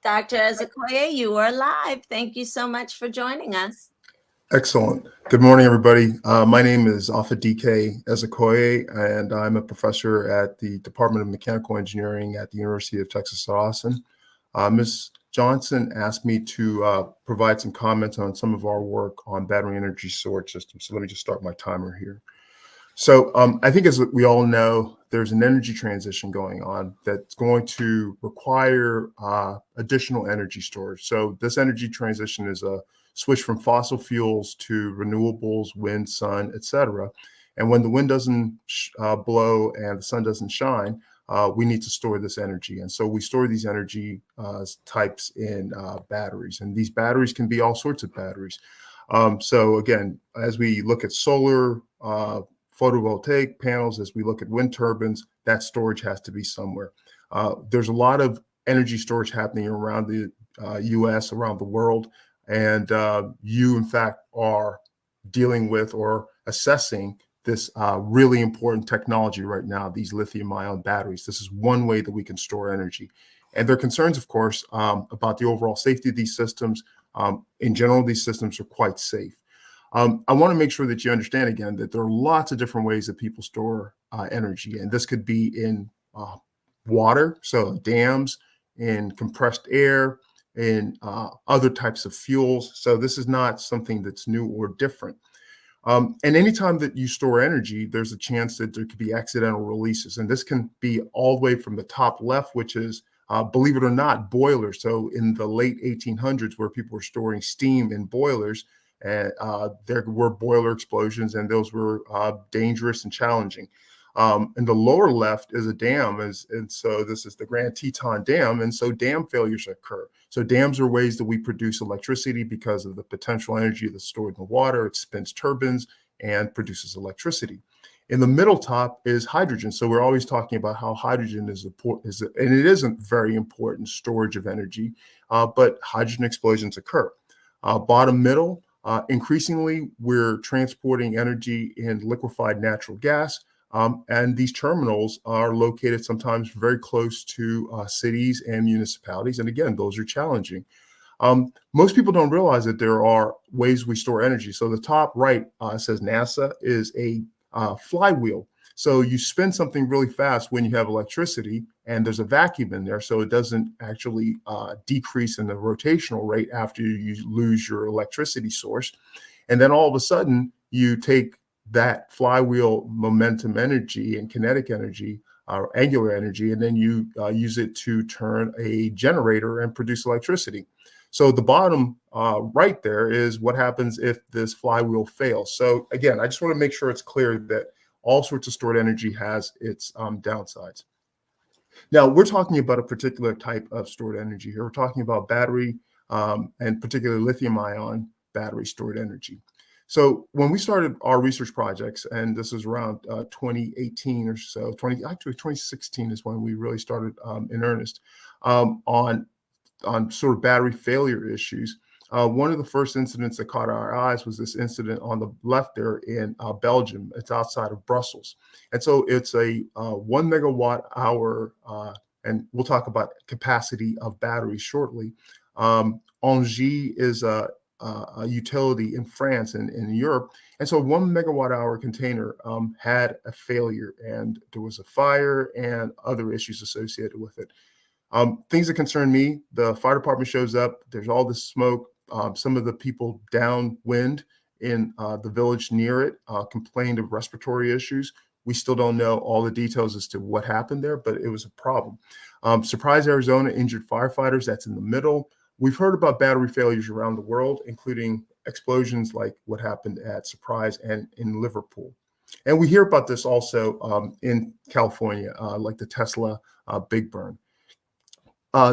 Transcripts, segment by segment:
Dr. Ezekoye, you are live. Thank you so much for joining us. Excellent. Good morning, everybody. My name is Ofodike Ezekoye, and I'm a professor at the Department of Mechanical Engineering at the University of Texas at Austin. Ms. Johnson asked me to provide some comments on some of our work on battery energy storage systems. So let me just start my timer here. So I think, as we all know, there's an energy transition going on that's going to require additional energy storage. So this energy transition is a switch from fossil fuels to renewables, wind, sun, etc. And when the wind doesn't blow and the sun doesn't shine, we need to store this energy. And so we store these energy types in batteries. And these batteries can be all sorts of batteries. So again, as we look at solar, photovoltaic panels, as we look at wind turbines, that storage has to be somewhere. There's a lot of energy storage happening around the US, around the world. And you, in fact, are dealing with or assessing this really important technology right now, these lithium-ion batteries. This is one way that we can store energy. And there are concerns, of course, about the overall safety of these systems. In general, these systems are quite safe. I want to make sure that you understand, again, that there are lots of different ways that people store energy. And this could be in water, so dams, in compressed air, in other types of fuels. So this is not something that's new or different. And anytime that you store energy, there's a chance that there could be accidental releases. And this can be all the way from the top left, which is, believe it or not, boilers. So in the late 1800s, where people were storing steam in boilers, and there were boiler explosions, and those were dangerous and challenging. And the lower left is a dam, and so this is the Grand Teton Dam, and so dam failures occur. So dams are ways that we produce electricity because of the potential energy that's stored in the water. It spins turbines and produces electricity. In the middle top is hydrogen. So we're always talking about how hydrogen is important, and it isn't very important storage of energy, but hydrogen explosions occur. Bottom middle, increasingly, we're transporting energy in liquefied natural gas. And these terminals are located sometimes very close to cities and municipalities. And again, those are challenging. Most people don't realize that there are ways we store energy. So the top right says NASA is a flywheel. So you spin something really fast when you have electricity, and there's a vacuum in there, so it doesn't actually decrease in the rotational rate after you lose your electricity source. And then all of a sudden, you take that flywheel momentum energy and kinetic energy, or angular energy, and then you use it to turn a generator and produce electricity. So the bottom right there is what happens if this flywheel fails. So again, I just want to make sure it's clear that all sorts of stored energy has its downsides. Now, we're talking about a particular type of stored energy here. We're talking about battery and particularly lithium-ion battery stored energy. So when we started our research projects, and this is around 2018 or so, actually 2016 is when we really started in earnest on sort of battery failure issues. One of the first incidents that caught our eyes was this incident on the left there in Belgium. It's outside of Brussels. And so it's a 1 megawatt hour, and we'll talk about capacity of batteries shortly. Engie is a utility in France and in Europe. And so 1 megawatt hour container had a failure, and there was a fire and other issues associated with it. Things that concern me: the fire department shows up, there's all this smoke. Some of the people downwind in the village near it complained of respiratory issues. We still don't know all the details as to what happened there, but it was a problem. Surprise, Arizona injured firefighters. That's in the middle. We've heard about battery failures around the world, including explosions like what happened at Surprise and in Liverpool. And we hear about this also in California, like the Tesla Big Burn.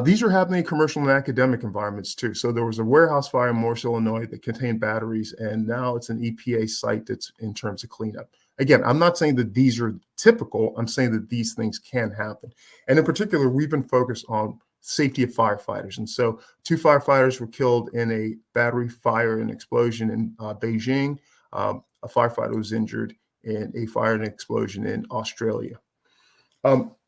These are happening in commercial and academic environments too. So there was a warehouse fire in Morris, Illinois that contained batteries, and now it's an EPA site that's in terms of cleanup. Again, I'm not saying that these are typical. I'm saying that these things can happen. And in particular, we've been focused on safety of firefighters. And so 2 firefighters were killed in a battery fire and explosion in Beijing. A firefighter was injured in a fire and explosion in Australia.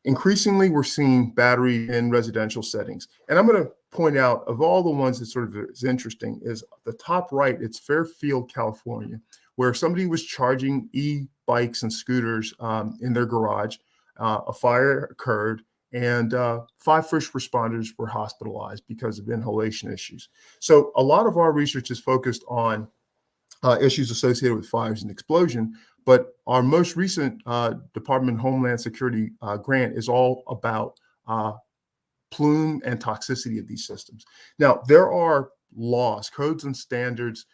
Increasingly, we're seeing battery in residential settings. And I'm going to point out, of all the ones that sort of is interesting, is the top right. It's Fairfield, California, where somebody was charging e-bikes and scooters in their garage. A fire occurred, and 5 first responders were hospitalized because of inhalation issues. So a lot of our research is focused on issues associated with fires and explosion, but our most recent Department of Homeland Security grant is all about plume and toxicity of these systems. Now, there are laws, codes and standards,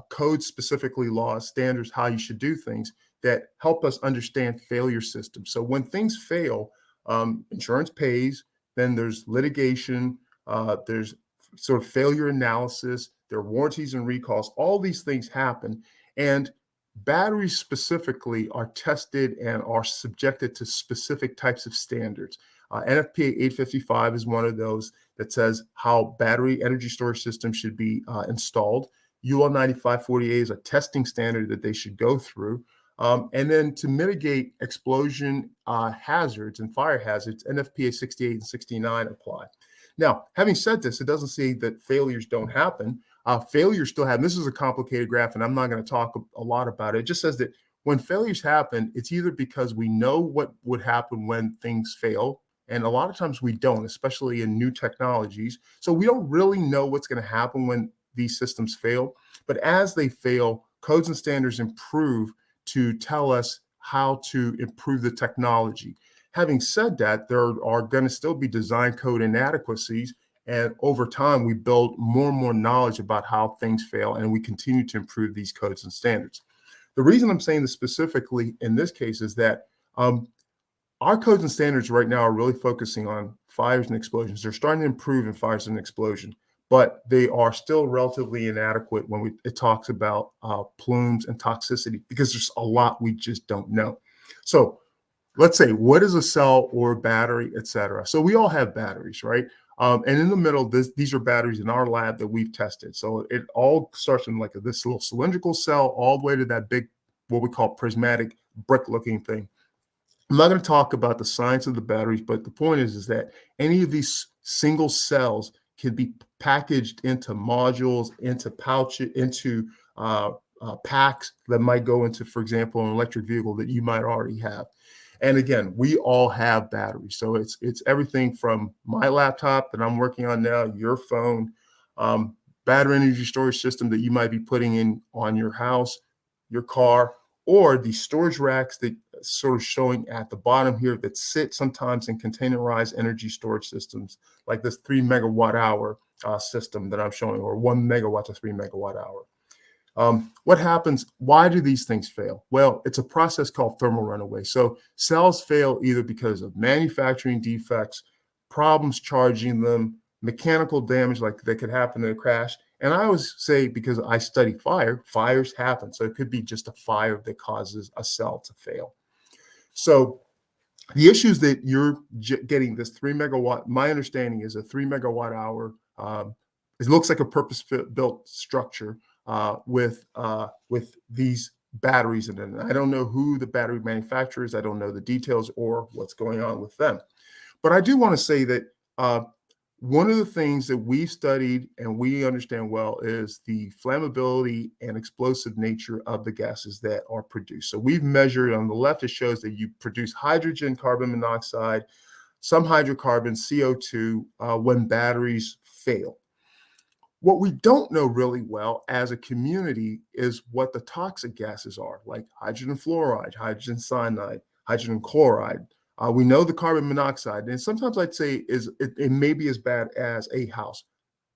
codes specifically laws, standards, how you should do things that help us understand failure systems. So when things fail, insurance pays, then there's litigation, there's sort of failure analysis, there are warranties and recalls, all these things happen. And batteries specifically are tested and are subjected to specific types of standards. NFPA 855 is one of those that says how battery energy storage systems should be installed. UL 9540A is a testing standard that they should go through. And then to mitigate explosion hazards and fire hazards, NFPA 68 and 69 apply. Now, having said this, it doesn't say that failures don't happen. Failures still happen. This is a complicated graph, and I'm not going to talk a lot about it. It just says that when failures happen, it's either because we know what would happen when things fail, and a lot of times we don't, especially in new technologies. So we don't really know what's going to happen when these systems fail. But as they fail, codes and standards improve to tell us how to improve the technology. Having said that, there are going to still be design code inadequacies. And over time, we build more and more knowledge about how things fail, and we continue to improve these codes and standards. The reason I'm saying this specifically in this case is that our codes and standards right now are really focusing on fires and explosions. They're starting to improve in fires and explosion, but they are still relatively inadequate when it talks about plumes and toxicity, because there's a lot we just don't know. So let's say, what is a cell or a battery, et cetera? So we all have batteries, right? And in the middle, these are batteries in our lab that we've tested. So it all starts from like this little cylindrical cell all the way to that big, what we call prismatic brick-looking thing. I'm not going to talk about the science of the batteries, but the point is that any of these single cells can be packaged into modules, into pouches, into packs that might go into, for example, an electric vehicle that you might already have. And again, we all have batteries. So it's everything from my laptop that I'm working on now, your phone, battery energy storage system that you might be putting in on your house, your car, or the storage racks that sort of showing at the bottom here that sit sometimes in containerized energy storage systems, like this 3 megawatt hour system that I'm showing, or 1 megawatt to 3 megawatt hour. What happens? Why do these things fail? Well, it's a process called thermal runaway. So cells fail either because of manufacturing defects, problems charging them, mechanical damage like that could happen in a crash. And I always say, because I study fires happen. So it could be just a fire that causes a cell to fail. So the issues that you're getting this 3 megawatt, my understanding is a 3 megawatt hour, it looks like a purpose-built structure with these batteries in it. I don't know who the battery manufacturer is. I don't know the details or what's going on with them. But I do want to say that one of the things that we've studied and we understand well is the flammability and explosive nature of the gases that are produced. So we've measured, on the left, it shows that you produce hydrogen, carbon monoxide, some hydrocarbons, CO2, when batteries fail. What we don't know really well as a community is what the toxic gases are, like hydrogen fluoride, hydrogen cyanide, hydrogen chloride. We know the carbon monoxide, and sometimes I'd say it may be as bad as a house.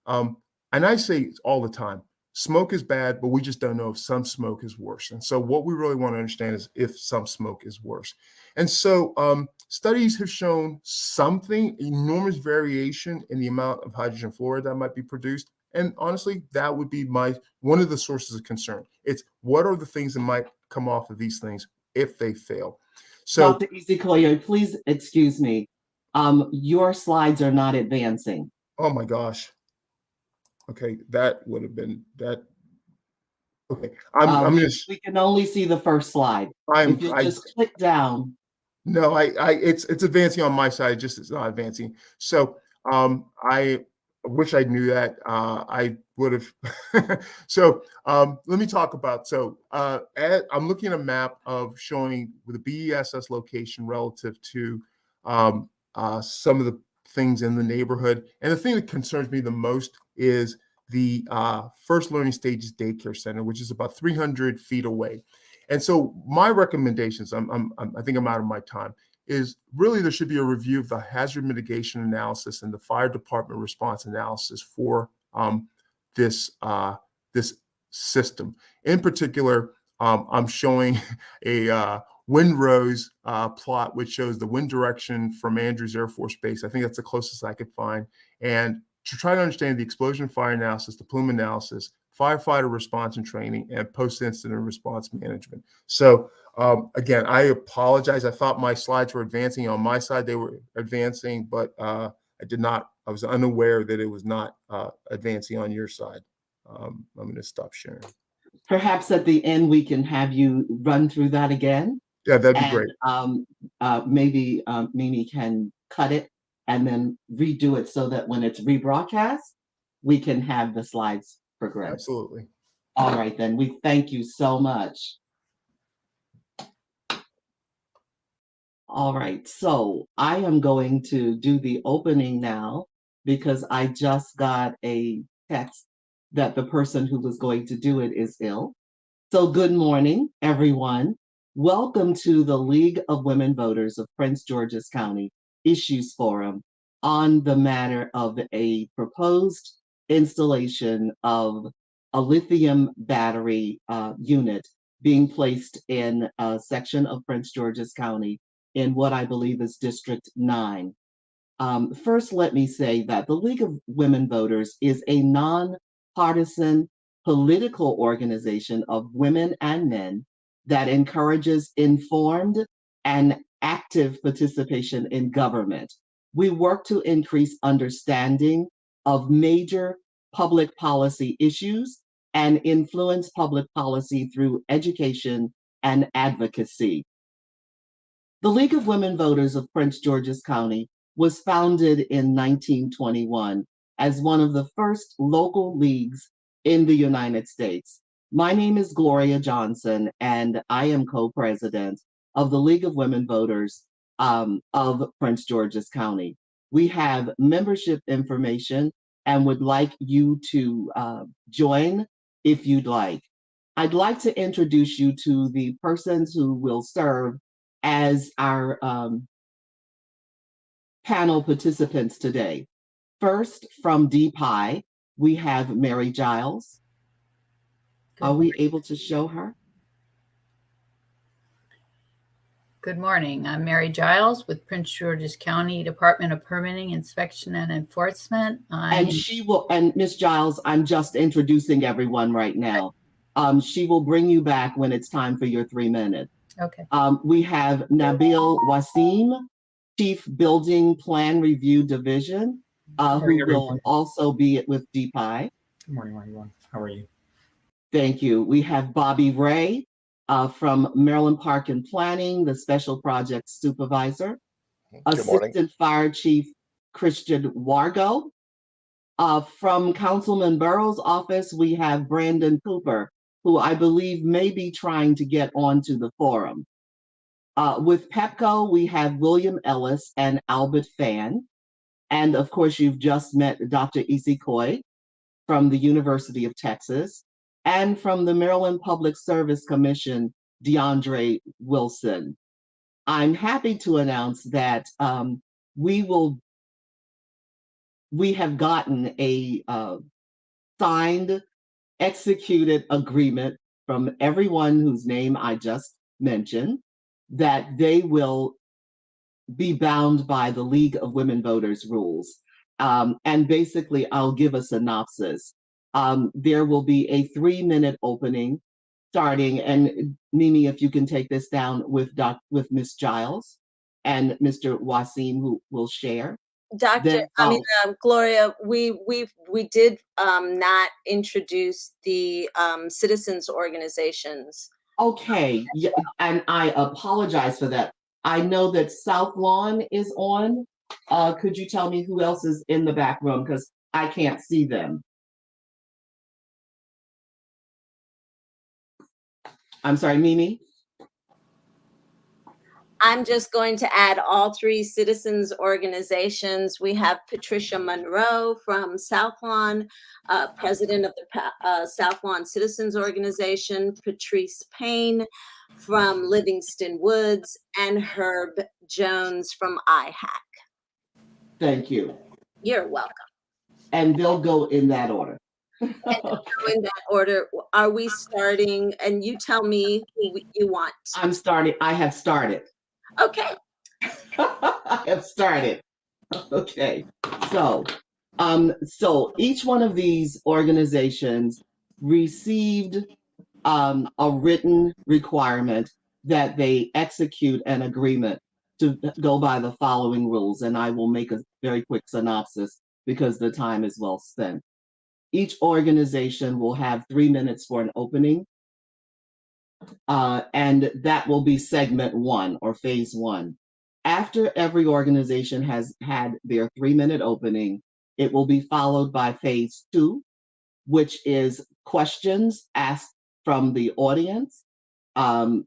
And I say all the time, smoke is bad, but we just don't know if some smoke is worse. And so what we really want to understand is if some smoke is worse. And so studies have shown something, enormous variation in the amount of hydrogen fluoride that might be produced. And honestly, that would be one of the sources of concern. It's what are the things that might come off of these things if they fail. So, Dr. Ezekoye, please excuse me. Your slides are not advancing. oh my gosh. Okay, that would have been that. Okay, I'm just. We can only see the first slide. If you just click down. No, it's advancing on my side. Just it's not advancing. So I I wish I knew that. I would have. So let me talk about. I'm looking at a map of showing the BESS location relative to some of the things in the neighborhood. And the thing that concerns me the most is the First Learning Stages Daycare Center, which is about 300 feet away. And so my recommendations, I think I'm out of my time, is really there should be a review of the hazard mitigation analysis and the fire department response analysis for this system. In particular, I'm showing a windrose plot, which shows the wind direction from Andrews Air Force Base. I think that's the closest I could find. And to try to understand the explosion fire analysis, the plume analysis, firefighter response and training, and post-incident response management. So again, I apologize. I thought my slides were advancing on my side. They were advancing, but I was unaware that it was not advancing on your side. I'm going to stop sharing. Perhaps at the end, we can have you run through that again. Yeah, that'd be great. Maybe Mimi can cut it and then redo it so that when it's rebroadcast, we can have the slides progress. Absolutely. All right, then. We thank you so much. All right, so I am going to do the opening now because I just got a text that the person who was going to do it is ill. So good morning, everyone. Welcome to the League of Women Voters of Prince George's County Issues Forum on the matter of a proposed installation of a lithium battery unit being placed in a section of Prince George's County in what I believe is District 9. First, let me say that the League of Women Voters is a nonpartisan political organization of women and men that encourages informed and active participation in government. We work to increase understanding of major public policy issues and influence public policy through education and advocacy. The League of Women Voters of Prince George's County was founded in 1921 as one of the first local leagues in the United States. My name is Gloria Johnson, and I am co-president of the League of Women Voters of Prince George's County. We have membership information and would like you to join if you'd like. I'd like to introduce you to the persons who will serve as our panel participants today. First, from DPIE, we have Mary Giles. Are we able to show her? Good morning. I'm Mary Giles with Prince George's County Department of Permitting, Inspection, and Enforcement. And Ms. Giles, I'm just introducing everyone right now. She will bring you back when it's time for your 3 minutes. Okay. We have Nabil Wasim, Chief Building Plan Review Division, who will also be with DPIE. Good morning, everyone. How are you? Thank you. We have Bobby Ray from Maryland Park and Planning, the Special Projects Supervisor. Assistant Fire Chief Christian Wargo. From Councilman Burrow's office, we have Brandon Cooper, who I believe may be trying to get onto the forum. With PEPCO, we have William Ellis and Albert Fan. And of course, you've just met Dr. Ezekoye from the University of Texas, and from the Maryland Public Service Commission, DeAndre Wilson. I'm happy to announce that we have gotten a signed, executed agreement from everyone whose name I just mentioned, that they will be bound by the League of Women Voters rules. And basically, I'll give a synopsis. There will be a 3-minute opening starting, and Mimi, if you can take this down with Ms. Giles and Mr. Wasim, who will share. Gloria, we did not introduce the citizens organizations. Okay, yeah, and I apologize for that. I know that South Lawn is on. Could you tell me who else is in the back room? Because I can't see them. I'm sorry, Mimi? I'm just going to add all three citizens organizations. We have Patricia Monroe from South Lawn, president of the South Lawn Citizens Organization, Patrice Payne from Livingston Woods, and Herb Jones from IHAAC. Thank you. You're welcome. And they'll go in that order. In that order, are we starting? And you tell me who you want. I'm starting. I have started. Okay. I have started. Okay. So each one of these organizations received a written requirement that they execute an agreement to go by the following rules. And I will make a very quick synopsis because the time is well spent. Each organization will have 3 minutes for an opening. And that will be segment 1 or phase 1. After every organization has had their 3-minute opening, it will be followed by phase 2, which is questions asked from the audience. They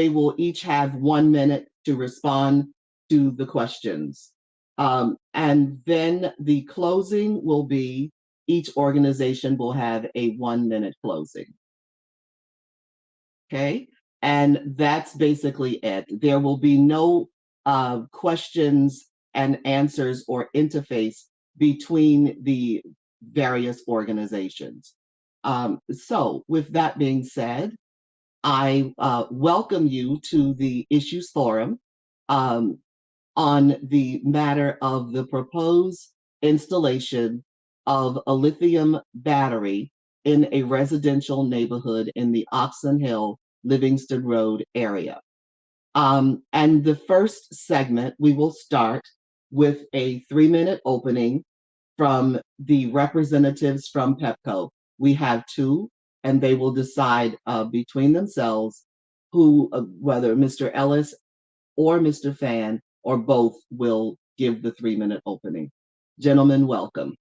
will each have 1 minute to respond to the questions. And then the closing will be, each organization will have a 1-minute closing. Okay, and that's basically it. There will be no questions and answers or interface between the various organizations. So with that being said, I welcome you to the Issues Forum on the matter of the proposed installation of a lithium battery in a residential neighborhood in the Oxon Hill, Livingston Road area. And the first segment, we will start with a 3-minute opening from the representatives from PEPCO. We have 2, and they will decide between themselves who, whether Mr. Ellis or Mr. Fan or both, will give the 3-minute opening. Gentlemen, welcome.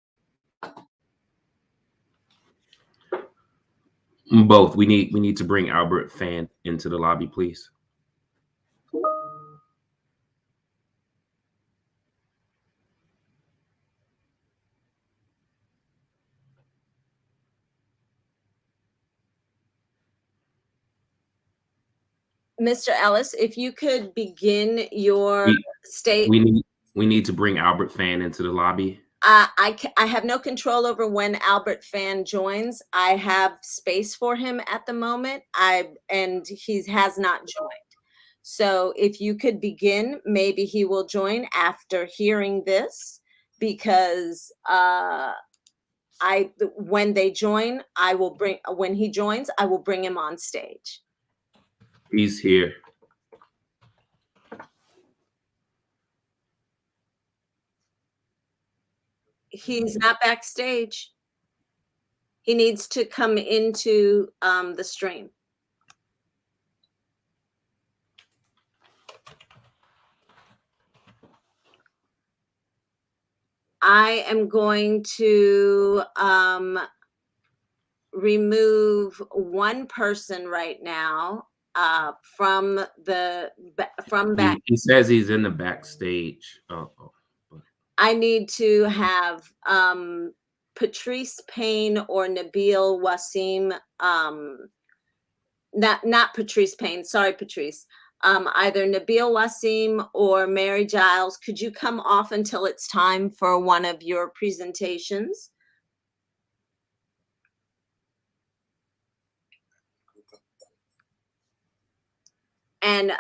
Both. We need to bring Albert Fan into the lobby, please. Mr. Ellis, if you could begin your state. We need to bring Albert Fan into the lobby. I have no control over when Albert Fan joins. I have space for him at the moment. And he has not joined. So if you could begin, maybe he will join after hearing this, because when he joins, I will bring him on stage. He's here. He's not backstage. He needs to come into the stream. I am going to remove one person right now from back. He says he's in the backstage. I need to have Patrice Payne or Nabil Wasim. Not Patrice Payne. Sorry, Patrice. Either Nabil Wasim or Mary Giles. Could you come off until it's time for one of your presentations? And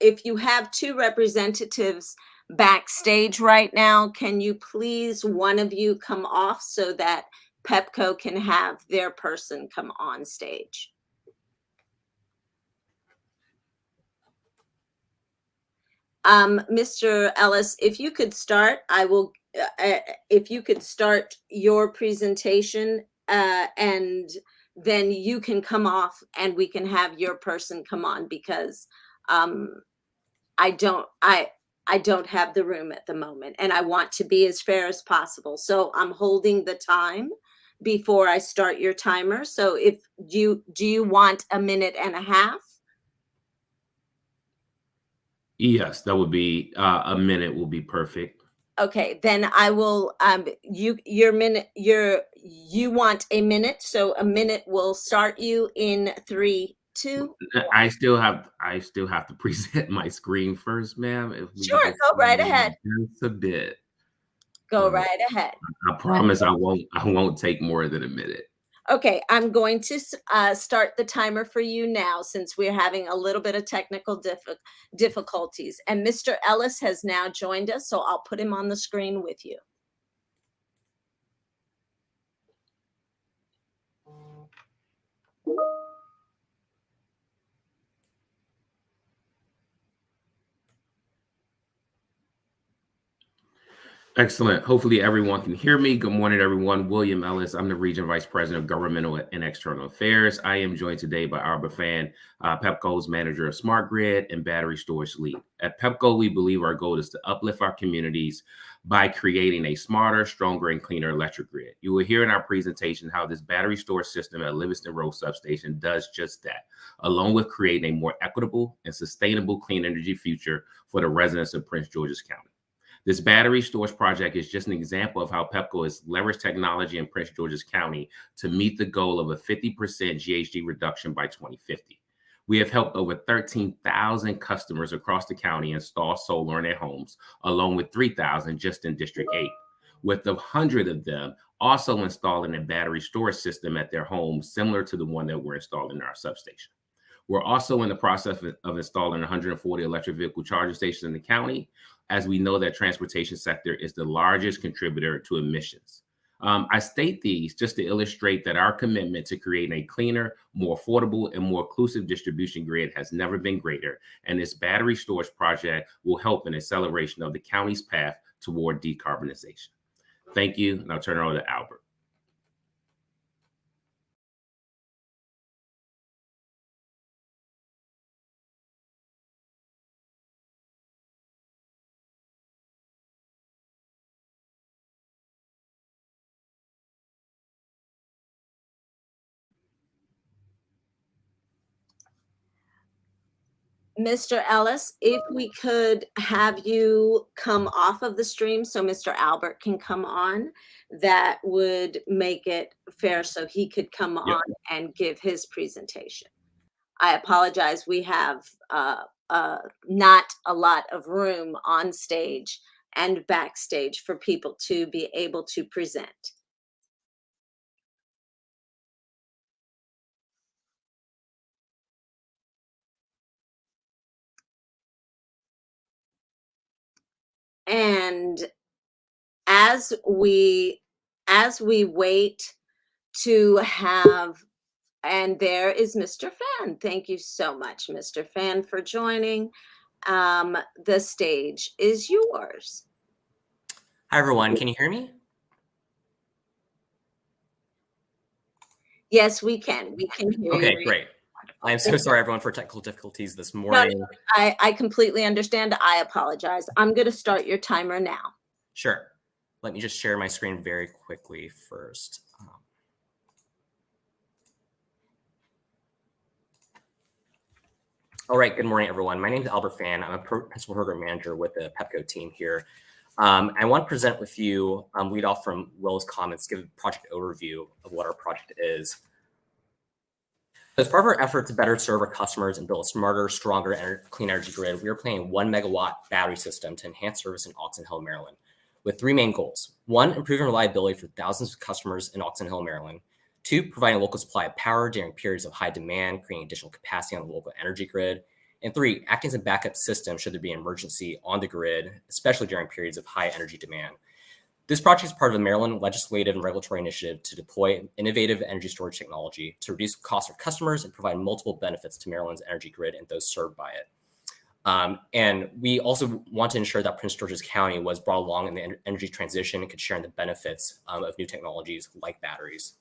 if you have 2 representatives backstage right now, can you please, one of you, come off so that PEPCO can have their person come on stage? Mr. Ellis, if you could start, if you could start your presentation, and then you can come off and we can have your person come on, because I don't have the room at the moment, and I want to be as fair as possible. So I'm holding the time before I start your timer. So if do you want a minute and a half? Yes, that would be a minute will be perfect. Okay, then I will, you want a minute, so a minute will start you in 3, 2. I still have to present my screen first, ma'am. If we could Sure, just go right ahead. just a bit. Go right ahead. I promise I won't take more than a minute. Okay, I'm going to start the timer for you now since we're having a little bit of technical difficulties. And Mr. Ellis has now joined us, so I'll put him on the screen with you. Excellent. Hopefully everyone can hear me. Good morning, everyone. William Ellis. I'm the Region Vice President of Governmental and External Affairs. I am joined today by Albert Fan, PEPCO's Manager of Smart Grid and Battery Storage Lead. At PEPCO, we believe our goal is to uplift our communities by creating a smarter, stronger, and cleaner electric grid. You will hear in our presentation how this battery storage system at Livingston Road Substation does just that, along with creating a more equitable and sustainable clean energy future for the residents of Prince George's County. This battery storage project is just an example of how PEPCO has leveraged technology in Prince George's County to meet the goal of a 50% GHG reduction by 2050. We have helped over 13,000 customers across the county install solar in their homes, along with 3,000 just in District 8, with 100 of them also installing a battery storage system at their homes, similar to the one that we're installing in our substation. We're also in the process of installing 140 electric vehicle charging stations in the county, as we know that transportation sector is the largest contributor to emissions. I state these just to illustrate that our commitment to creating a cleaner, more affordable, and more inclusive distribution grid has never been greater, and this battery storage project will help in acceleration of the county's path toward decarbonization. Thank you, and I'll turn it over to Albert. Mr. Ellis, if we could have you come off of the stream so Mr. Albert can come on, that would make it fair so he could come on and give his presentation. I apologize, we have not a lot of room on stage and backstage for people to be able to present. And as we wait to have, and there is Mr. Fan. Thank you so much, Mr. Fan, for joining. The stage is yours. Hi, everyone. Can you hear me? Yes, we can. We can hear you. Okay, great. I am so sorry, everyone, for technical difficulties this morning. No, I completely understand. I apologize. I'm going to start your timer now. Sure. Let me just share my screen very quickly first. All right, good morning, everyone. My name is Albert Fan. I'm a Principal Program Manager with the PEPCO team here. I want to present with you, lead off from Will's comments, give a project overview of what our project is. As part of our effort to better serve our customers and build a smarter, stronger, clean energy grid, we are planning a 1 megawatt battery system to enhance service in Oxon Hill, Maryland, with 3 main goals. 1, improving reliability for thousands of customers in Oxon Hill, Maryland. 2, providing a local supply of power during periods of high demand, creating additional capacity on the local energy grid. And 3, acting as a backup system should there be an emergency on the grid, especially during periods of high energy demand. This project is part of the Maryland legislative and regulatory initiative to deploy innovative energy storage technology to reduce costs for customers and provide multiple benefits to Maryland's energy grid and those served by it. And we also want to ensure that Prince George's County was brought along in the energy transition and could share in the benefits of new technologies like batteries.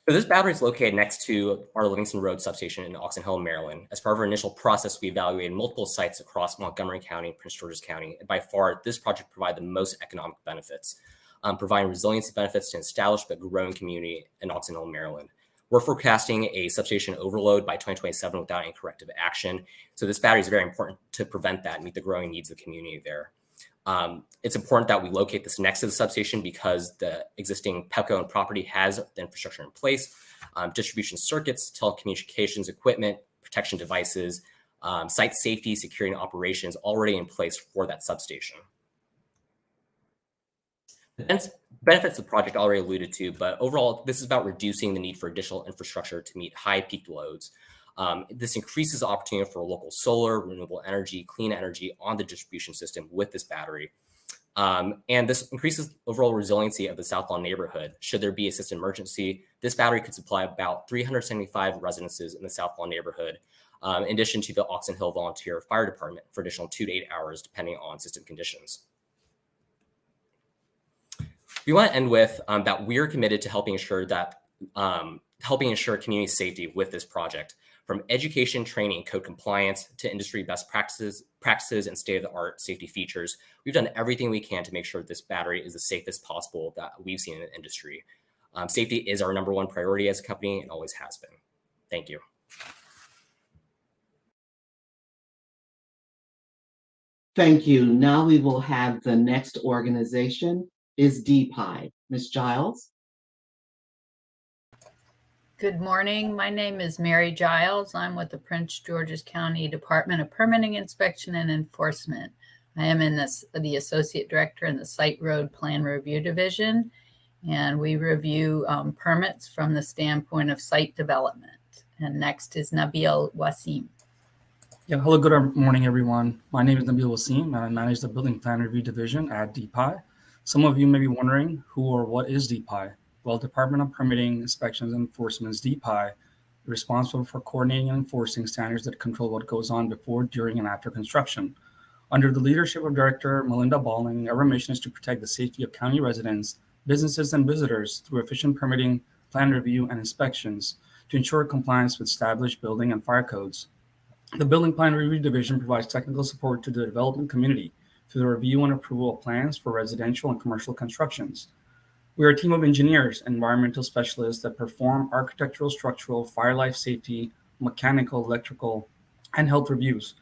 So this battery is located next to our Livingston Road substation in Oxon Hill, Maryland. As part of our initial process, we evaluated multiple sites across Montgomery County and Prince George's County. And by far, this project provided the most economic benefits, providing resiliency benefits to an established but growing community in Oxon Hill, Maryland. We're forecasting a substation overload by 2027 without any corrective action. So this battery is very important to prevent that and meet the growing needs of the community there. It's important that we locate this next to the substation because the existing PEPCO and property has the infrastructure in place, distribution circuits, telecommunications equipment, protection devices, site safety, security, and operations already in place for that substation. The benefits of the project already alluded to, but overall, this is about reducing the need for additional infrastructure to meet high peak loads. This increases the opportunity for local solar, renewable energy, clean energy on the distribution system with this battery. And this increases overall resiliency of the South Lawn neighborhood. Should there be a system emergency, this battery could supply about 375 residences in the South Lawn neighborhood, in addition to the Oxon Hill Volunteer Fire Department for additional 2 to 8 hours, depending on system conditions. We want to end with that we're committed to helping ensure community safety with this project. From education, training, code compliance to industry best practices and state-of-the-art safety features, we've done everything we can to make sure this battery is the safest possible that we've seen in the industry. Safety is our #1 priority as a company and always has been. Thank you. Thank you. Now we will have the next organization is DPIE. Ms. Giles. Good morning. My name is Mary Giles. I'm with the Prince George's County Department of Permitting, Inspection, and Enforcement. I am in the Associate Director in the Site Road Plan Review Division, and we review permits from the standpoint of site development. And next is Nabil Wasim. Yeah, hello, good morning, everyone. My name is Nabil Wasim, and I manage the Building Plan Review Division at DPIE. Some of you may be wondering who or what is DPIE? Well, Department of Permitting, Inspections, and Enforcement's DPIE is responsible for coordinating and enforcing standards that control what goes on before, during, and after construction. Under the leadership of Director Melinda Balling, our mission is to protect the safety of county residents, businesses, and visitors through efficient permitting, plan review, and inspections to ensure compliance with established building and fire codes. The Building Plan Review Division provides technical support to the development community through the review and approval of plans for residential and commercial constructions. We are a team of engineers and environmental specialists that perform architectural, structural, fire life safety, mechanical, electrical, and health reviews.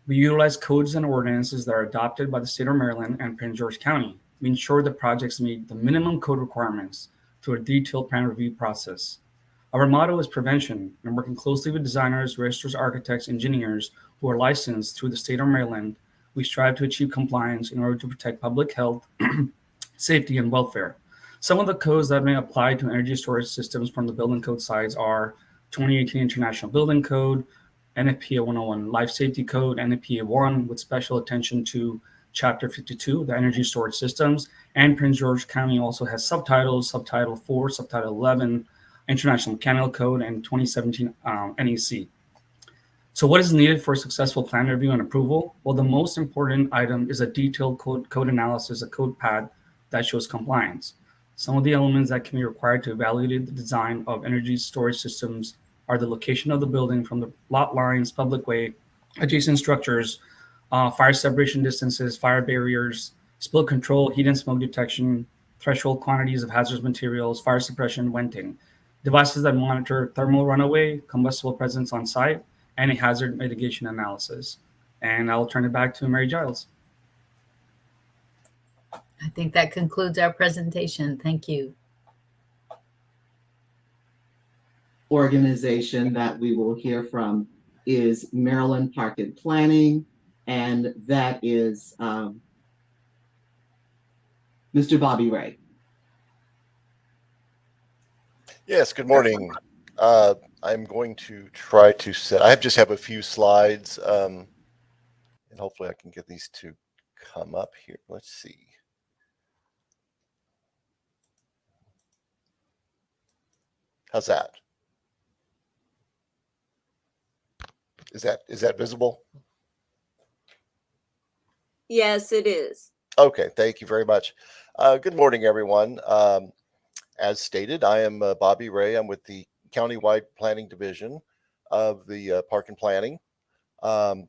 We utilize codes and ordinances that are adopted by the state of Maryland and Prince George County. We ensure that projects meet the minimum code requirements through a detailed plan review process. Our motto is prevention, and working closely with designers, registrars, architects, engineers who are licensed through the state of Maryland, we strive to achieve compliance in order to protect public health, safety, and welfare. Some of the codes that may apply to energy storage systems from the building code sides are 2018 International Building Code, NFPA 101 Life Safety Code, NFPA 1 with special attention to Chapter 52, the energy storage systems, and Prince George County also has subtitles, Subtitle 4, Subtitle 11, International Mechanical Code, and 2017 NEC. So what is needed for a successful plan review and approval? Well, the most important item is a detailed code analysis, a code pad that shows compliance. Some of the elements that can be required to evaluate the design of energy storage systems are the location of the building from the lot lines, public way, adjacent structures, fire separation distances, fire barriers, spill control, heat and smoke detection, threshold quantities of hazardous materials, fire suppression, venting, devices that monitor thermal runaway, combustible presence on site, and a hazard mitigation analysis. And I'll turn it back to Mary Giles. I think that concludes our presentation. Thank you. Organization that we will hear from is Maryland Park and Planning, and that is Mr. Bobby Ray. Yes, good morning. I'm going to try to just have a few slides, and hopefully I can get these to come up here. Let's see. How's that? Is that visible? Yes, it is. Okay, thank you very much. Good morning, everyone. As stated, I am Bobby Ray. I'm with the Countywide Planning Division of the Park and Planning. On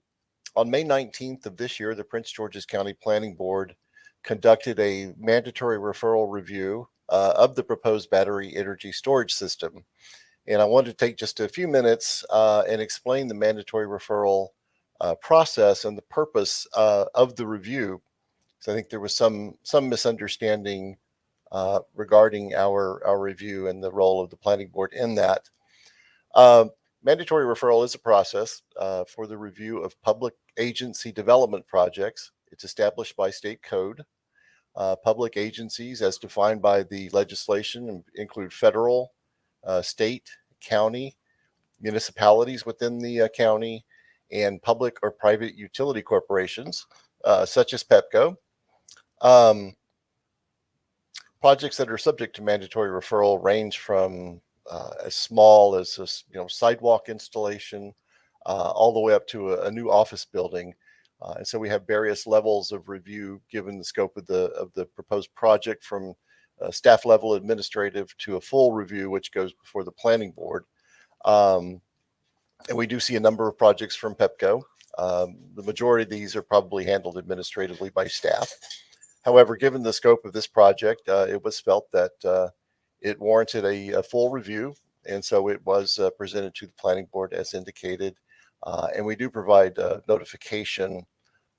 May 19th of this year, the Prince George's County Planning Board conducted a mandatory referral review of the proposed battery energy storage system. And I wanted to take just a few minutes and explain the mandatory referral process and the purpose of the review. So I think there was some misunderstanding regarding our review and the role of the planning board in that. Mandatory referral is a process for the review of public agency development projects. It's established by state code. Public agencies, as defined by the legislation, include federal, state, county, municipalities within the county, and public or private utility corporations, such as PEPCO. Projects that are subject to mandatory referral range from as small as sidewalk installation, all the way up to a new office building. And so we have various levels of review given the scope of the proposed project, from staff level administrative to a full review, which goes before the planning board. And we do see a number of projects from PEPCO. The majority of these are probably handled administratively by staff. However, given the scope of this project, it was felt that it warranted a full review, and so it was presented to the planning board as indicated. And we do provide notification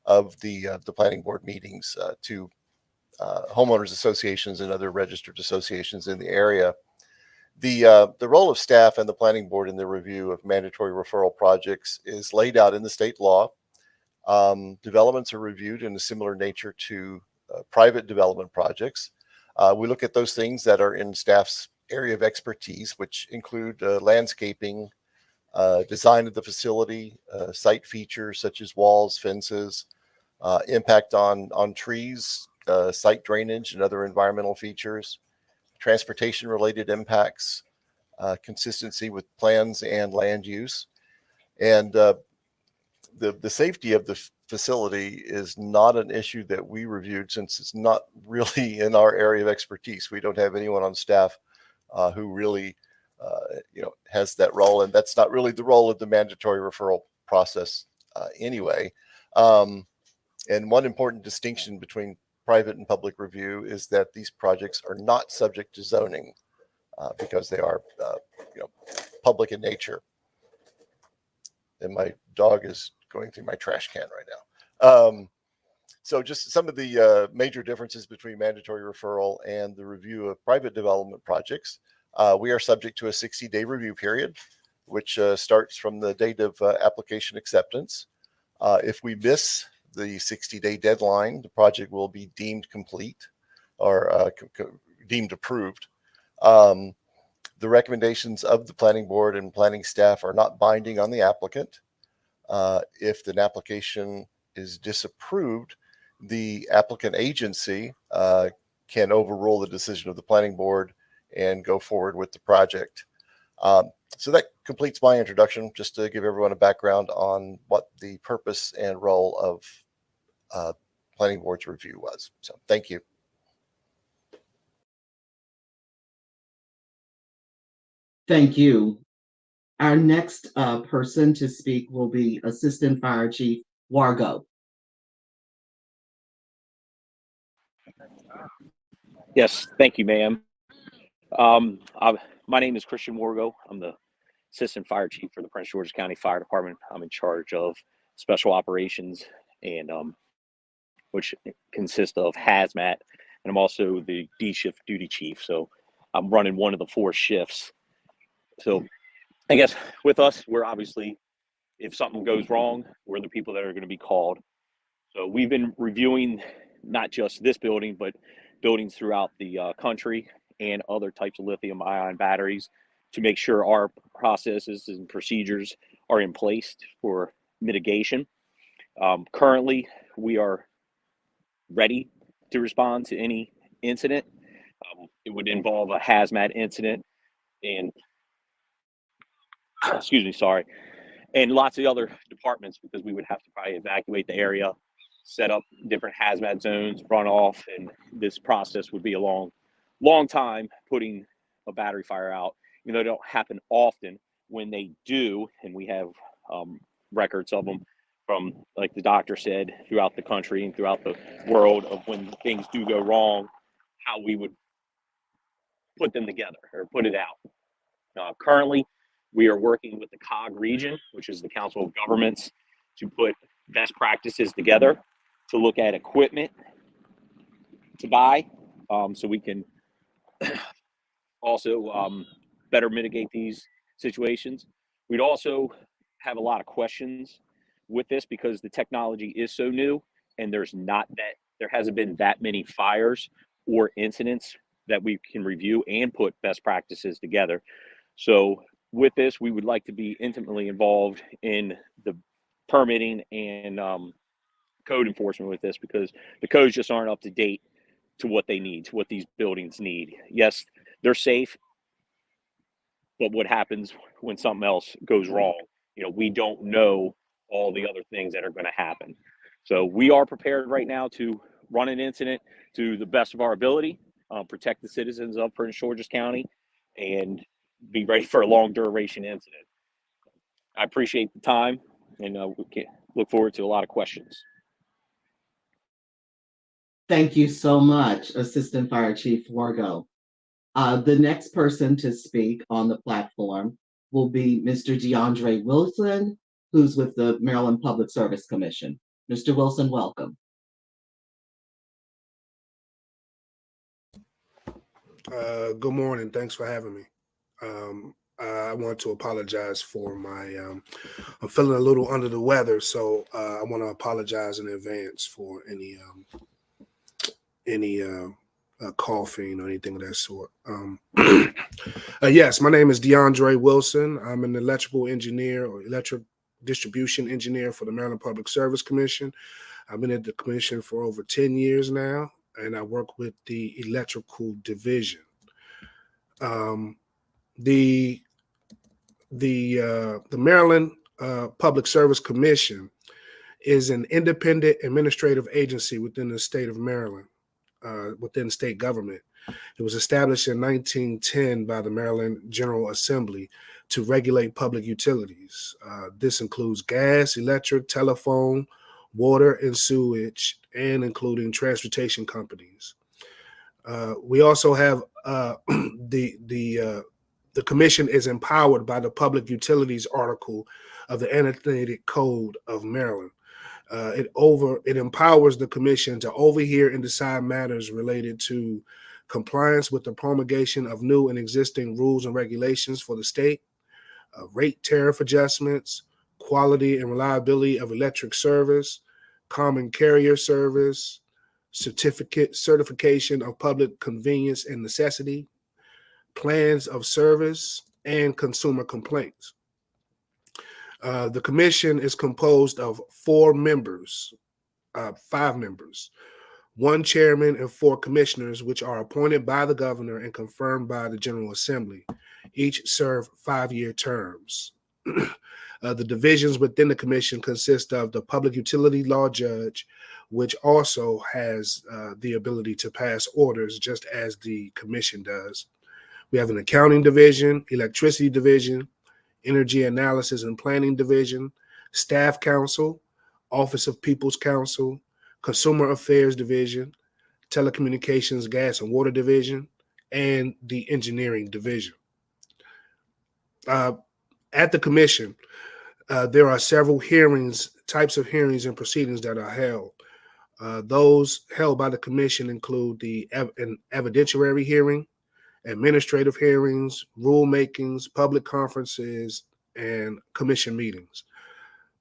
of the planning board meetings to homeowners associations and other registered associations in the area. The role of staff and the planning board in the review of mandatory referral projects is laid out in the state law. Developments are reviewed in a similar nature to private development projects. We look at those things that are in staff's area of expertise, which include landscaping, design of the facility, site features such as walls, fences, impact on trees, site drainage and other environmental features, transportation related impacts, consistency with plans and land use. And the safety of the facility is not an issue that we reviewed, since it's not really in our area of expertise. We don't have anyone on staff who really has that role, and that's not really the role of the mandatory referral process anyway. And one important distinction between private and public review is that these projects are not subject to zoning because they are public in nature. And my dog is going through my trash can right now. So just some of the major differences between mandatory referral and the review of private development projects. We are subject to a 60-day review period, which starts from the date of application acceptance. If we miss the 60-day deadline, the project will be deemed complete or deemed approved. The recommendations of the planning board and planning staff are not binding on the applicant. If an application is disapproved, the applicant agency can overrule the decision of the planning board and go forward with the project. So that completes my introduction, just to give everyone a background on what the purpose and role of planning board's review was. So thank you. Thank you. Our next person to speak will be Assistant Fire Chief Wargo. Yes, thank you, ma'am. My name is Christian Wargo. I'm the Assistant Fire Chief for the Prince George's County Fire Department. I'm in charge of special operations, and which consists of hazmat, and I'm also the D shift duty chief. So I'm running one of the 4 shifts. So I guess with us, we're obviously, if something goes wrong, we're the people that are going to be called. So we've been reviewing not just this building, but buildings throughout the country and other types of lithium ion batteries to make sure our processes and procedures are in place for mitigation. Currently, we are ready to respond to any incident. It would involve a hazmat incident and and lots of other departments, because we would have to probably evacuate the area, set up different hazmat zones, run off, and this process would be a long long time putting a battery fire out. You know, they don't happen often. When they do, and we have records of them from, like the doctor said, throughout the country and throughout the world, of when things do go wrong, how we would put them together or put it out. Currently, we are working with the COG region, which is the Council of Governments, to put best practices together to look at equipment to buy, so we can also better mitigate these situations. We'd also have a lot of questions with this because the technology is so new, and there hasn't been that many fires or incidents that we can review and put best practices together. So with this, we would like to be intimately involved in the permitting and code enforcement with this, because the codes just aren't up to date to what they need, to what these buildings need. Yes, they're safe, but what happens when something else goes wrong? You know, we don't know all the other things that are going to happen. So we are prepared right now to run an incident to the best of our ability, protect the citizens of Prince George's County, and be ready for a long duration incident. I appreciate the time, and we can look forward to a lot of questions. Thank you so much, Assistant Fire Chief Wargo. The next person to speak on the platform will be Mr. DeAndre Wilson, who's with the Maryland Public Service Commission. Mr. Wilson, welcome. Good morning. Thanks for having me. I want to apologize for I'm feeling a little under the weather, so I want to apologize in advance for any coughing or anything of that sort. Yes, my name is DeAndre Wilson. I'm an electrical engineer or electric distribution engineer for the Maryland Public Service Commission. I've been at the commission for over 10 years now, and I work with the electrical division. The Maryland Public Service Commission is an independent administrative agency within the state of Maryland, within state government. It was established in 1910 by the Maryland General Assembly to regulate public utilities. This includes gas, electric, telephone, water, and sewage, and including transportation companies. We also have the commission is empowered by the Public Utilities Article of the Annotated Code of Maryland. It empowers the commission to overhear and decide matters related to compliance with the promulgation of new and existing rules and regulations for the state, rate tariff adjustments, quality and reliability of electric service, common carrier service, certification of public convenience and necessity, plans of service, and consumer complaints. The commission is composed of 5 members, 1 chairman and 4 commissioners, which are appointed by the governor and confirmed by the General Assembly. Each serve 5-year terms. The divisions within the commission consist of the public utility law judge, which also has the ability to pass orders just as the commission does. We have an accounting division, electricity division, energy analysis and planning division, staff council, office of people's counsel, consumer affairs division, telecommunications, gas and water division, and the engineering division. At the commission, there are several types of hearings and proceedings that are held. Those held by the commission include an evidentiary hearing, administrative hearings, rulemakings, public conferences, and commission meetings.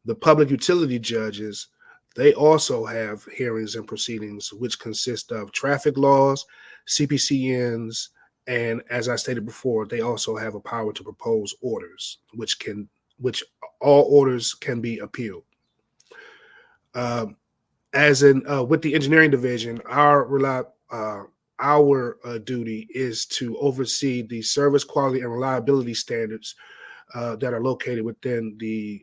The public utility judges, they also have hearings and proceedings, which consist of traffic laws, CPCNs, and as I stated before, they also have a power to propose orders, which all orders can be appealed. With the engineering division, our duty is to oversee the service quality and reliability standards that are located within the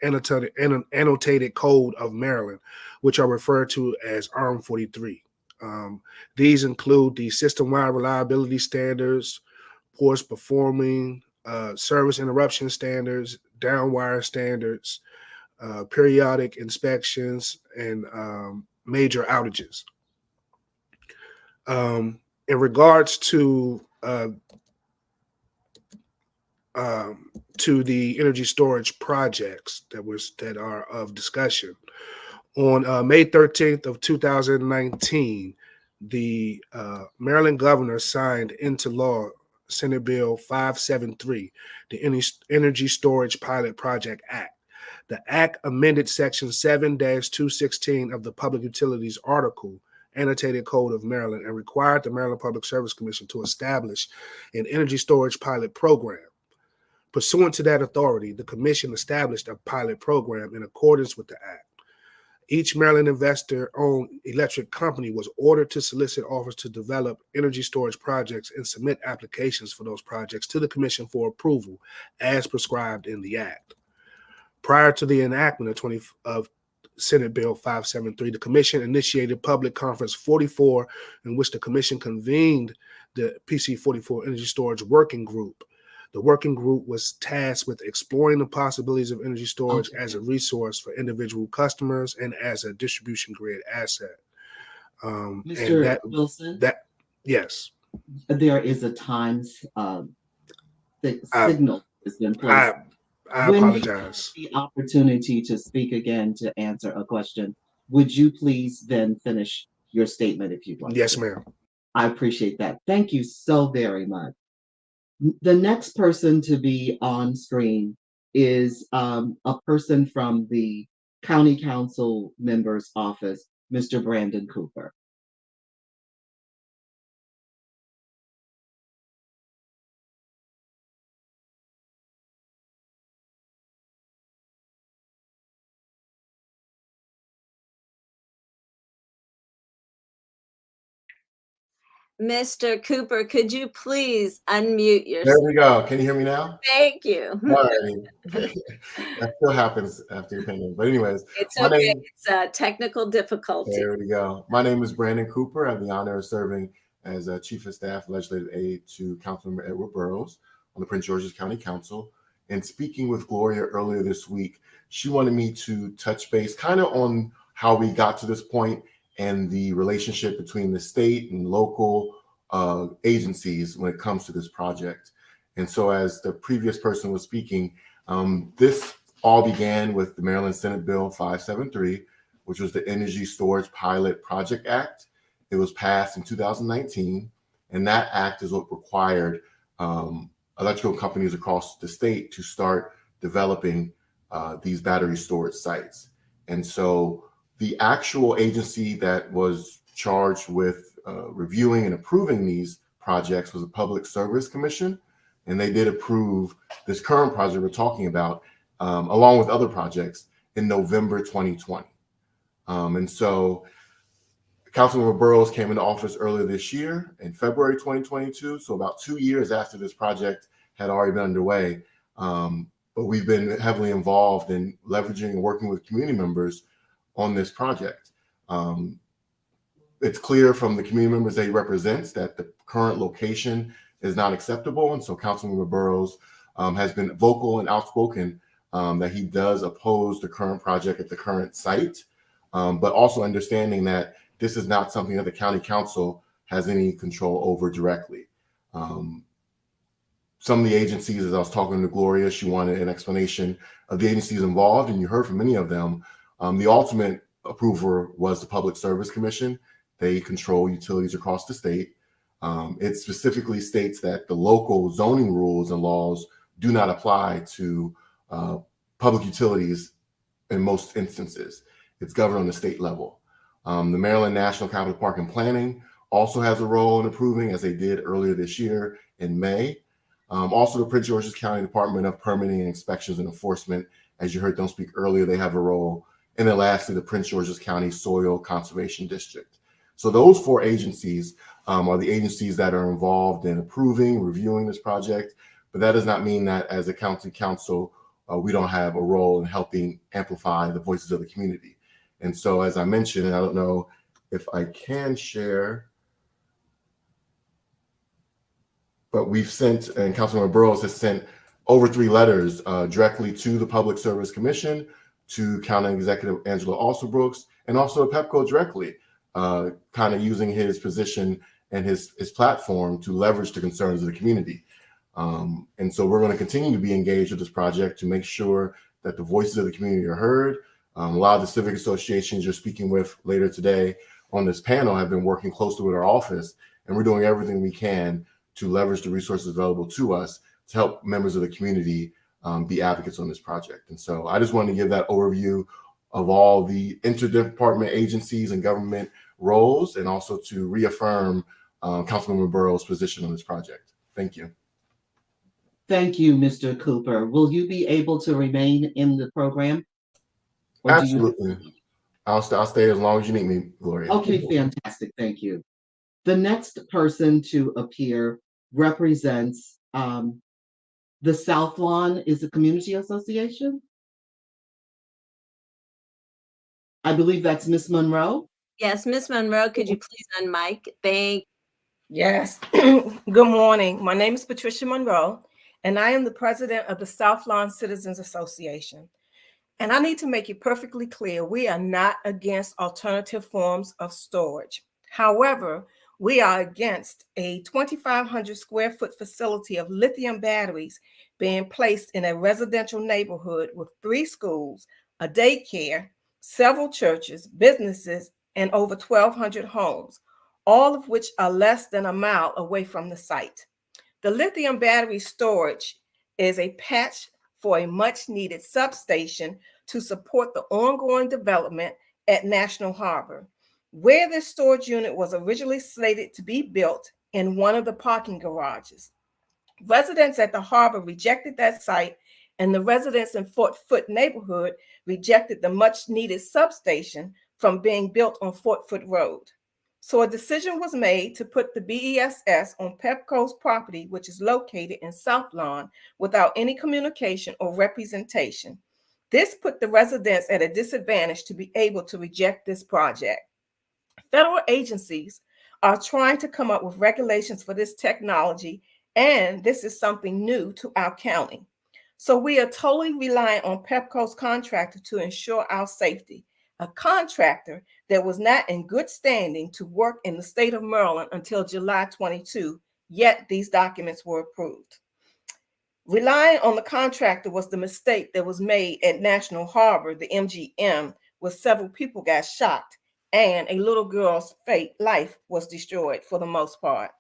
annotated code of Maryland, which are referred to as ARM 43. These include the system-wide reliability standards, poor performing, service interruption standards, downwire standards, periodic inspections, and major outages. In regards to the energy storage projects that are of discussion, on May 13th of 2019, the Maryland governor signed into law Senate Bill 573, the Energy Storage Pilot Project Act. The Act amended Section 7-216 of the Public Utilities Article, Annotated Code of Maryland, and required the Maryland Public Service Commission to establish an energy storage pilot program. Pursuant to that authority, the commission established a pilot program in accordance with the Act. Each Maryland investor-owned electric company was ordered to solicit offers to develop energy storage projects and submit applications for those projects to the commission for approval as prescribed in the Act. Prior to the enactment of Senate Bill 573, the commission initiated Public Conference 44, in which the commission convened the PC 44 Energy Storage Working Group. The working group was tasked with exploring the possibilities of energy storage as a resource for individual customers and as a distribution grid asset. Mr. Wilson? Yes. There is a time signal has been placed. I apologize. When you have the opportunity to speak again to answer a question, would you please then finish your statement if you'd like? Yes, ma'am. I appreciate that. Thank you so very much. The next person to be on screen is a person from the County Council member's office, Mr. Brandon Cooper. Mr. Cooper, could you please unmute yourself? There we go. Can you hear me now? Thank you. All righty. That still happens after your opinion. But anyways, It's okay. It's a technical difficulty. There we go. My name is Brandon Cooper. I have the honor of serving as Chief of Staff Legislative Aide to Councilmember Edward Burrows on the Prince George's County Council. And speaking with Gloria earlier this week, she wanted me to touch base kind of on how we got to this point and the relationship between the state and local agencies when it comes to this project. And so as the previous person was speaking, this all began with the Maryland Senate Bill 573, which was the Energy Storage Pilot Project Act. It was passed in 2019, and that act is what required electrical companies across the state to start developing these battery storage sites. And so the actual agency that was charged with reviewing and approving these projects was the Public Service Commission, and they did approve this current project we're talking about, along with other projects, in November 2020. And so Councilmember Burrows came into office earlier this year in February 2022, so about 2 years after this project had already been underway. But we've been heavily involved in leveraging and working with community members on this project. It's clear from the community members that he represents that the current location is not acceptable. And so Councilmember Burrows has been vocal and outspoken that he does oppose the current project at the current site, but also understanding that this is not something that the county council has any control over directly. Some of the agencies, as I was talking to Gloria, she wanted an explanation of the agencies involved, and you heard from many of them. The ultimate approver was the Public Service Commission. They control utilities across the state. It specifically states that the local zoning rules and laws do not apply to public utilities in most instances. It's governed on the state level. The Maryland National Capital Park and Planning also has a role in approving, as they did earlier this year in May. Also, the Prince George's County Department of Permitting and Inspections and Enforcement, as you heard them speak earlier, they have a role. And then lastly, the Prince George's County Soil Conservation District. So those four agencies are the agencies that are involved in approving, reviewing this project. But that does not mean that as a county council, we don't have a role in helping amplify the voices of the community. And so, as I mentioned, and I don't know if I can share. But we've sent, and Councilmember Burrows has sent over 3 letters directly to the Public Service Commission, to County Executive Angela Alsobrooks, and also to PEPCO directly, kind of using his position and his platform to leverage the concerns of the community. And so we're going to continue to be engaged with this project to make sure that the voices of the community are heard. A lot of the civic associations you're speaking with later today on this panel have been working closely with our office, and we're doing everything we can to leverage the resources available to us to help members of the community be advocates on this project. And so I just wanted to give that overview of all the interdepartment agencies and government roles, and also to reaffirm Councilmember Burrows' position on this project. Thank you. Thank you, Mr. Cooper. Will you be able to remain in the program? Absolutely. I'll stay as long as you need me, Gloria. Okay, fantastic. Thank you. The next person to appear represents the South Lawn is a community association. I believe that's Miss Monroe. Yes, Ms. Monroe, could you please unmic? Thank Yes. Good morning. My name is Patricia Monroe, and I am the president of the South Lawn Citizens Association. And I need to make it perfectly clear, we are not against alternative forms of storage. However, we are against a 2,500 square foot facility of lithium batteries being placed in a residential neighborhood with 3 schools, a daycare, several churches, businesses, and over 1,200 homes, all of which are less than a mile away from the site. The lithium battery storage is a patch for a much needed substation to support the ongoing development at National Harbor, where this storage unit was originally slated to be built in one of the parking garages. Residents at the harbor rejected that site, and the residents in Fort Foote neighborhood rejected the much needed substation from being built on Fort Foote Road. So a decision was made to put the BESS on PEPCO's property, which is located in South Lawn, without any communication or representation. This put the residents at a disadvantage to be able to reject this project. Federal agencies are trying to come up with regulations for this technology, and this is something new to our county. So we are totally reliant on PEPCO's contractor to ensure our safety, a contractor that was not in good standing to work in the state of Maryland until July 22, yet these documents were approved. Relying on the contractor was the mistake that was made at National Harbor, the MGM, where several people got shot and a little girl's life was destroyed for the most part.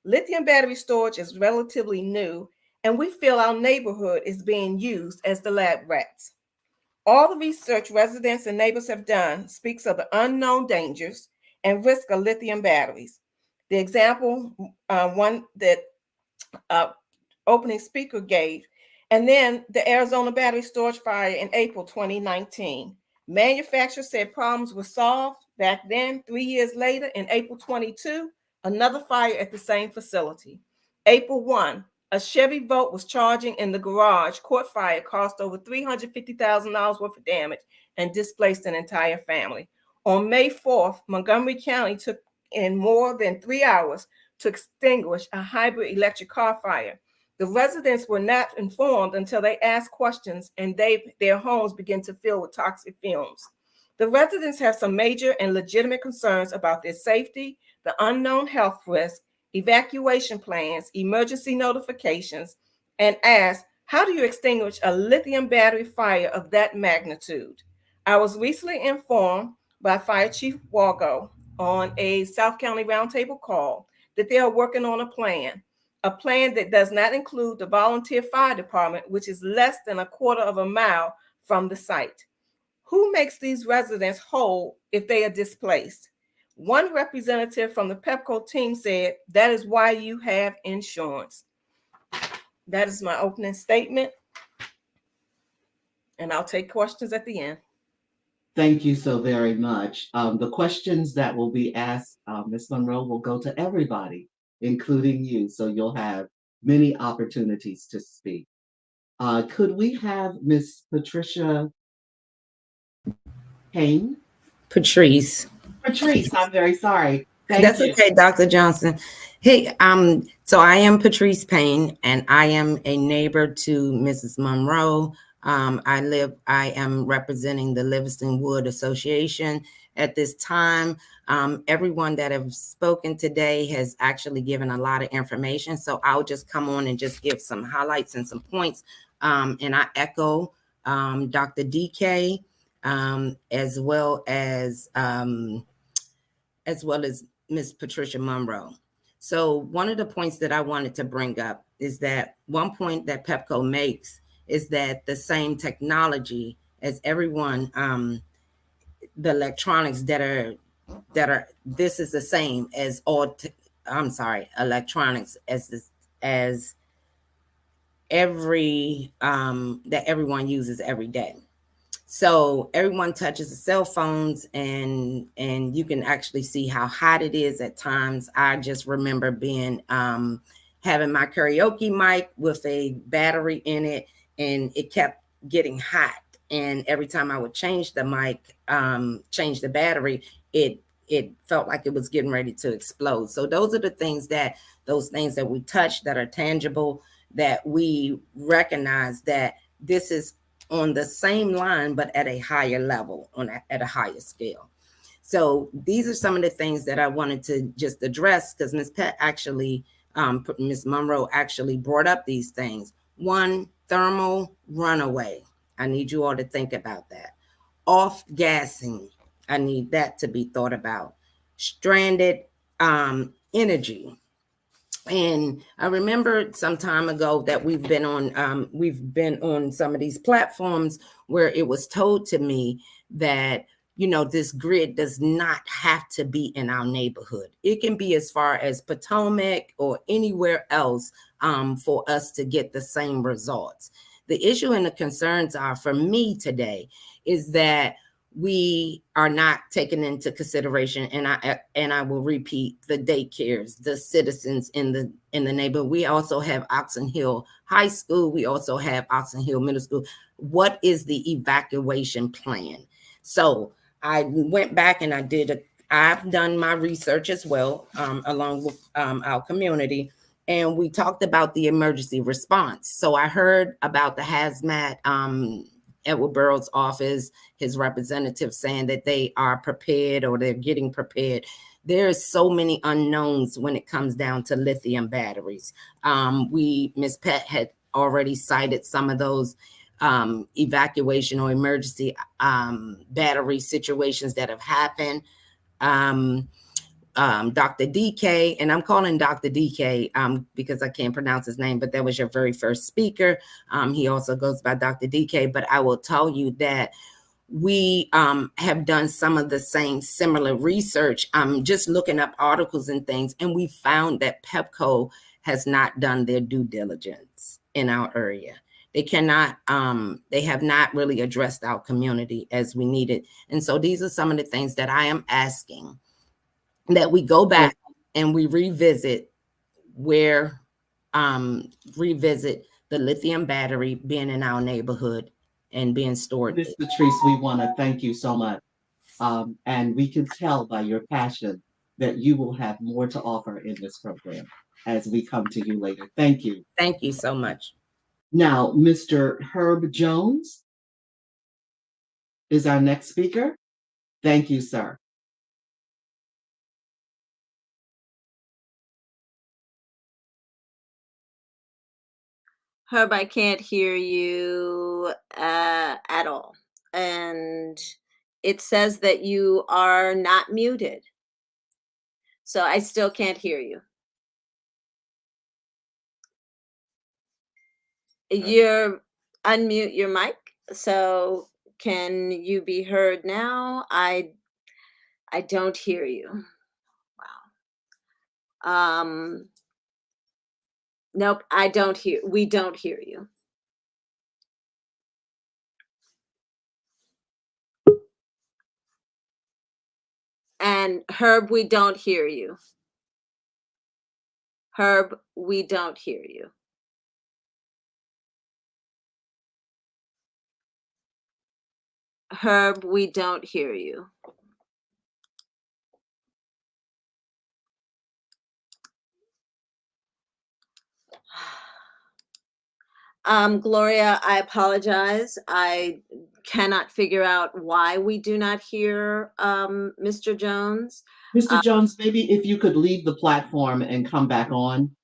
Lithium battery storage is relatively new, and we feel our neighborhood is being used as the lab rats. All the research residents and neighbors have done speaks of the unknown dangers and risk of lithium batteries. The example, one that opening speaker gave, and then the Arizona battery storage fire in April 2019. Manufacturers said problems were solved back then. 3 years later, in April 22, another fire at the same facility. April 1, a Chevy Volt was charging in the garage. Caught fire, cost over $350,000 worth of damage, and displaced an entire family. On May 4th, Montgomery County took in more than 3 hours to extinguish a hybrid electric car fire. The residents were not informed until they asked questions, and their homes began to fill with toxic fumes. The residents have some major and legitimate concerns about their safety, the unknown health risk, evacuation plans, emergency notifications, and ask, how do you extinguish a lithium battery fire of that magnitude? I was recently informed by Fire Chief Walgo on a South County Roundtable call that they are working on a plan that does not include the volunteer fire department, which is less than a quarter of a mile from the site. Who makes these residents whole if they are displaced? One representative from the PEPCO team said, that is why you have insurance. That is my opening statement, and I'll take questions at the end. Thank you so very much. The questions that will be asked, Ms. Monroe, will go to everybody, including you, so you'll have many opportunities to speak. Could we have Ms. Patricia Payne? Patrice. Patrice, I'm very sorry. Thank That's you. okay, Dr. Johnson. Hey, so I am Patrice Payne, and I am a neighbor to Mrs. Monroe. I am representing the Livingston Woods Association at this time. Everyone that have spoken today has actually given a lot of information, so I'll just come on and just give some highlights and some points. And I echo Dr. DK, as well as Ms. Patricia Monroe. So one of the points that I wanted to bring up is that one point that PEPCO makes is that the same technology as everyone, the electronics that are, this is the same as electronics as every, that everyone uses every day. So everyone touches the cell phones, and you can actually see how hot it is at times. I just remember being having my karaoke mic with a battery in it, and it kept getting hot. And every time I would change the mic, change the battery, it felt like it was getting ready to explode. So those are the things that we touch that are tangible, that we recognize that this is on the same line, but at a higher level, at a higher scale. So these are some of the things that I wanted to just address, because Ms. Monroe actually brought up these things. One, thermal runaway. I need you all to think about that. Off gassing. I need that to be thought about. Stranded energy. And I remember some time ago that we've been on some of these platforms where it was told to me that, you know, this grid does not have to be in our neighborhood. It can be as far as Potomac or anywhere else for us to get the same results. The issue and the concerns are, for me today, is that we are not taken into consideration, and I will repeat, the daycares, the citizens in the neighborhood. We also have Oxon Hill High School. We also have Oxon Hill Middle School. What is the evacuation plan? So I went back and I've done my research as well, along with our community, and we talked about the emergency response. So I heard about the hazmat, Edward Burroughs' office, his representatives saying that they are prepared or they're getting prepared. There's so many unknowns when it comes down to lithium batteries. Ms. Pett had already cited some of those evacuation or emergency battery situations that have happened. Dr. DK, and I'm calling Dr. DK because I can't pronounce his name, but that was your very first speaker. He also goes by Dr. DK, but I will tell you that we have done some of the same similar research. Just looking up articles and things, and we found that PEPCO has not done their due diligence in our area. They have not really addressed our community as we needed. And so these are some of the things that I am asking, that we go back and we revisit revisit the lithium battery being in our neighborhood and being stored. Ms. Patrice, we want to thank you so much. And we can tell by your passion that you will have more to offer in this program as we come to you later. Thank you. Thank you so much. Now, Mr. Herb Jones is our next speaker. Thank you, sir. Herb, I can't hear you at all. And it says that you are not muted. So I still can't hear you. You're unmute your mic. So can you be heard now? I don't hear you. Wow. Nope, we don't hear you. And Herb, we don't hear you. Herb, we don't hear you. Herb, we don't hear you. Gloria, I apologize. I cannot figure out why we do not hear Mr. Jones. Mr. Jones, maybe if you could leave the platform and come back on,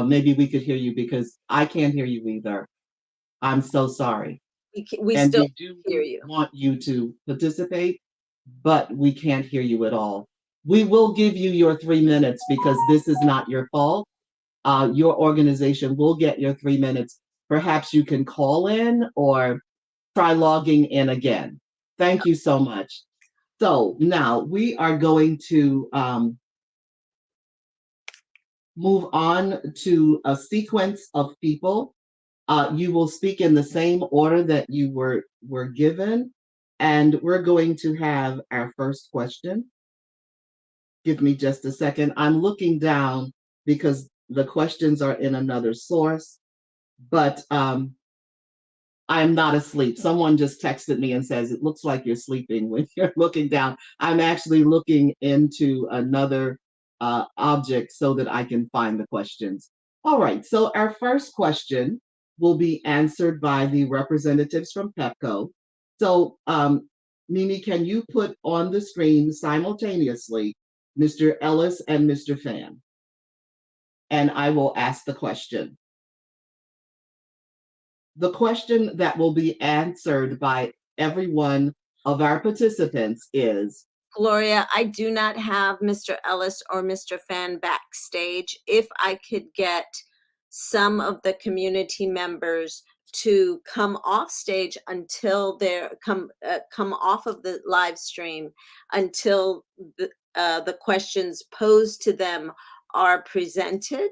maybe we could hear you because I can't hear you either. I'm so sorry. We And still we do hear you. want you to participate, but we can't hear you at all. We will give you your 3 minutes because this is not your fault. Your organization will get your 3 minutes. Perhaps you can call in or try logging in again. Thank you so much. So now we are going to move on to a sequence of people. You will speak in the same order that you were given, and we're going to have our first question. Give me just a second. I'm looking down because the questions are in another source, but I'm not asleep. Someone just texted me and says, it looks like you're sleeping when you're looking down. I'm actually looking into another object so that I can find the questions. All right, so our first question will be answered by the representatives from PEPCO. So Mimi, can you put on the screen simultaneously Mr. Ellis and Mr. Fan? And I will ask the question. The question that will be answered by every one of our participants is, Gloria, I do not have Mr. Ellis or Mr. Fan backstage. If I could get some of the community members to come off stage until they're come off of the live stream until the questions posed to them are presented.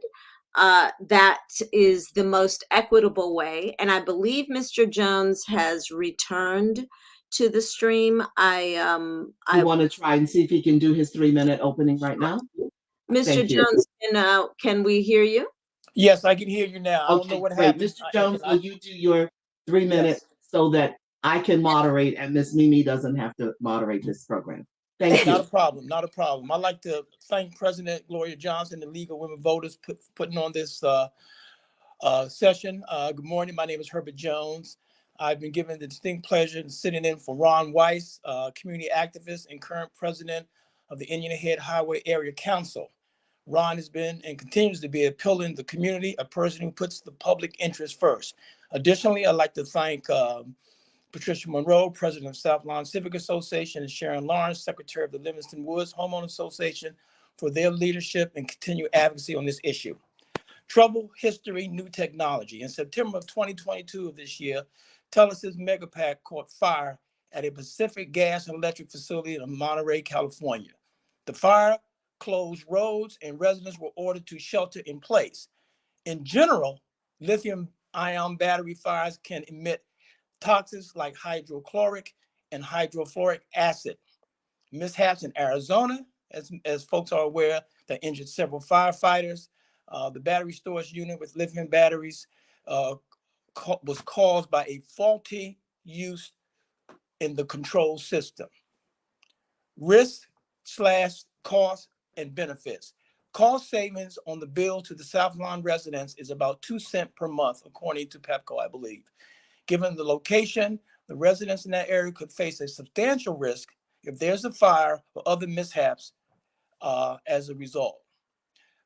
That is the most equitable way. And I believe Mr. Jones has returned to the stream. I want to try and see if he can do his 3-minute opening right now. Mr. Jones, can we hear you? Yes, I can hear you now. I don't know what happened. Mr. Jones, will you do your 3 minutes so that I can moderate and Miss Mimi doesn't have to moderate this program? Thank you. Not a problem. Not a problem. I'd like to thank President Gloria Johnson, the League of Women Voters, putting on this session. Good morning. My name is Herbert Jones. I've been given the distinct pleasure of sitting in for Ron Weiss, community activist and current president of the Indian Head Highway Area Council. Ron has been and continues to be a pillar in the community, a person who puts the public interest first. Additionally, I'd like to thank Patricia Monroe, president of South Lawn Civic Association, and Sharon Lawrence, secretary of the Livingston Woods Homeowners Association, for their leadership and continued advocacy on this issue. Trouble, history, new technology. In September of 2022 of this year, Telus' Megapack caught fire at a Pacific Gas and Electric facility in Monterey, California. The fire closed roads and residents were ordered to shelter in place. In general, lithium-ion battery fires can emit toxins like hydrochloric and hydrofluoric acid. Mishaps in Arizona, as folks are aware, that injured several firefighters. The battery storage unit with lithium batteries was caused by a faulty use in the control system. Risk/cost and benefits. Cost savings on the bill to the South Lawn residents is about 2 cents per month, according to PEPCO, I believe. Given the location, the residents in that area could face a substantial risk if there's a fire or other mishaps as a result.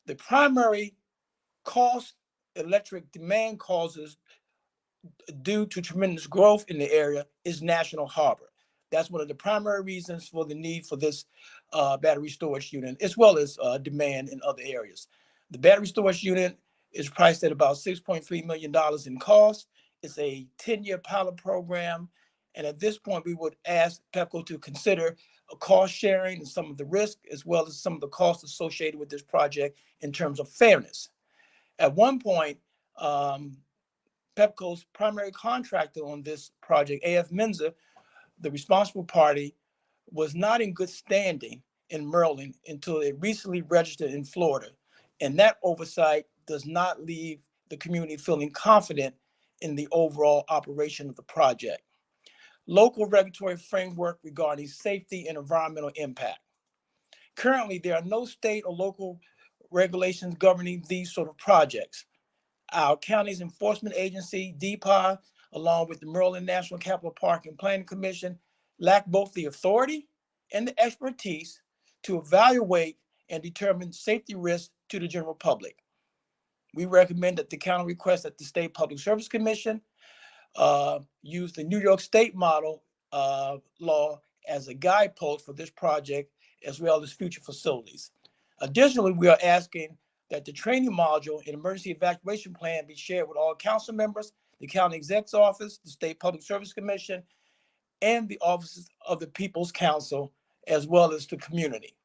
The primary cost electric demand causes due to tremendous growth in the area is National Harbor. That's one of the primary reasons for the need for this battery storage unit, as well as demand in other areas. The battery storage unit is priced at about $6.3 million in cost. It's a 10-year pilot program. And at this point, we would ask PEPCO to consider a cost sharing and some of the risk, as well as some of the costs associated with this project in terms of fairness. At one point, PEPCO's primary contractor on this project, AF Menza, the responsible party, was not in good standing in Maryland until it recently registered in Florida. And that oversight does not leave the community feeling confident in the overall operation of the project. Local regulatory framework regarding safety and environmental impact. Currently, there are no state or local regulations governing these sort of projects. Our county's enforcement agency, DPIE, along with the Maryland National Capital Park and Planning Commission, lack both the authority and the expertise to evaluate and determine safety risks to the general public. We recommend that the county request that the State Public Service Commission use the New York State model law as a guidepost for this project, as well as future facilities. Additionally, we are asking that the training module and emergency evacuation plan be shared with all council members, the county exec's office, the State Public Service Commission, and the offices of the People's Council, as well as the community.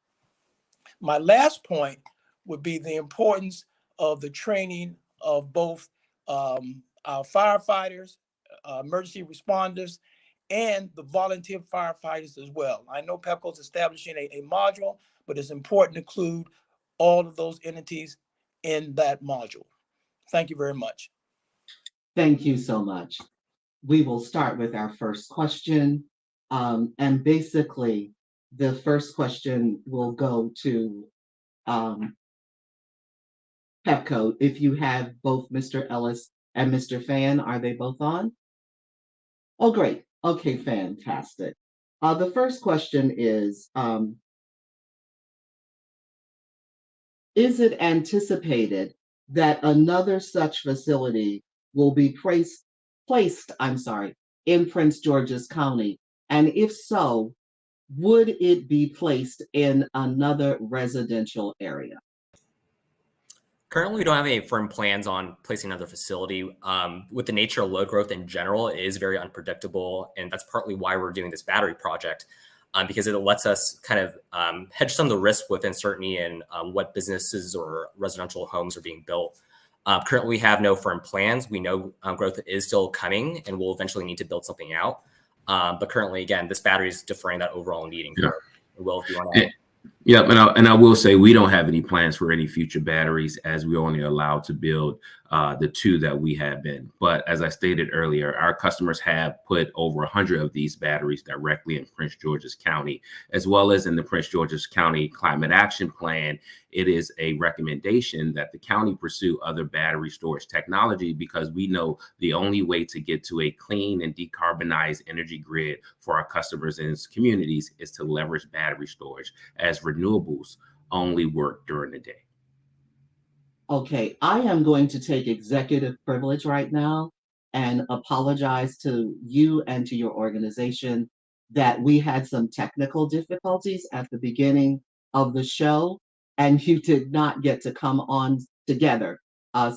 My last point would be the importance of the training of both our firefighters, emergency responders, and the volunteer firefighters as well. I know PEPCO is establishing a module, but it's important to include all of those entities in that module. Thank you very much. Thank you so much. We will start with our first question. And basically, the first question will go to PEPCO. If you have both Mr. Ellis and Mr. Fan, are they both on? Oh, great. Okay, fantastic. The first question is it anticipated that another such facility will be placed in Prince George's County? And if so, would it be placed in another residential area? Currently, we don't have any firm plans on placing another facility. With the nature of load growth in general, it is very unpredictable. And that's partly why we're doing this battery project, because it lets us kind of hedge some of the risk with uncertainty in what businesses or residential homes are being built. Currently, we have no firm plans. We know growth is still coming and we'll eventually need to build something out. But currently, again, this battery is deferring that overall need in growth. Will, if you want to add. Yeah, and I will say we don't have any plans for any future batteries, as we only allowed to build the 2 that we have been. But as I stated earlier, our customers have put over 100 of these batteries directly in Prince George's County, as well as in the Prince George's County Climate Action Plan. It is a recommendation that the county pursue other battery storage technology, because we know the only way to get to a clean and decarbonized energy grid for our customers and its communities is to leverage battery storage, as renewables only work during the day. Okay, I am going to take executive privilege right now and apologize to you and to your organization that we had some technical difficulties at the beginning of the show, and you did not get to come on together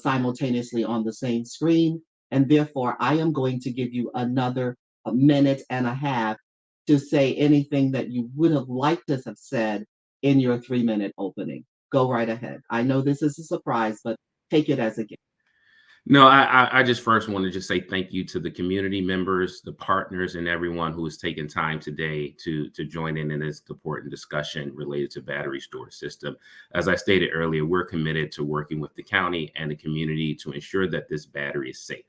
simultaneously on the same screen. And therefore, I am going to give you another minute and a half to say anything that you would have liked to have said in your 3-minute opening. Go right ahead. I know this is a surprise, but take it as a gift. No, I just first want to just say thank you to the community members, the partners, and everyone who has taken time today to join in this important discussion related to battery storage system. As I stated earlier, we're committed to working with the county and the community to ensure that this battery is safe.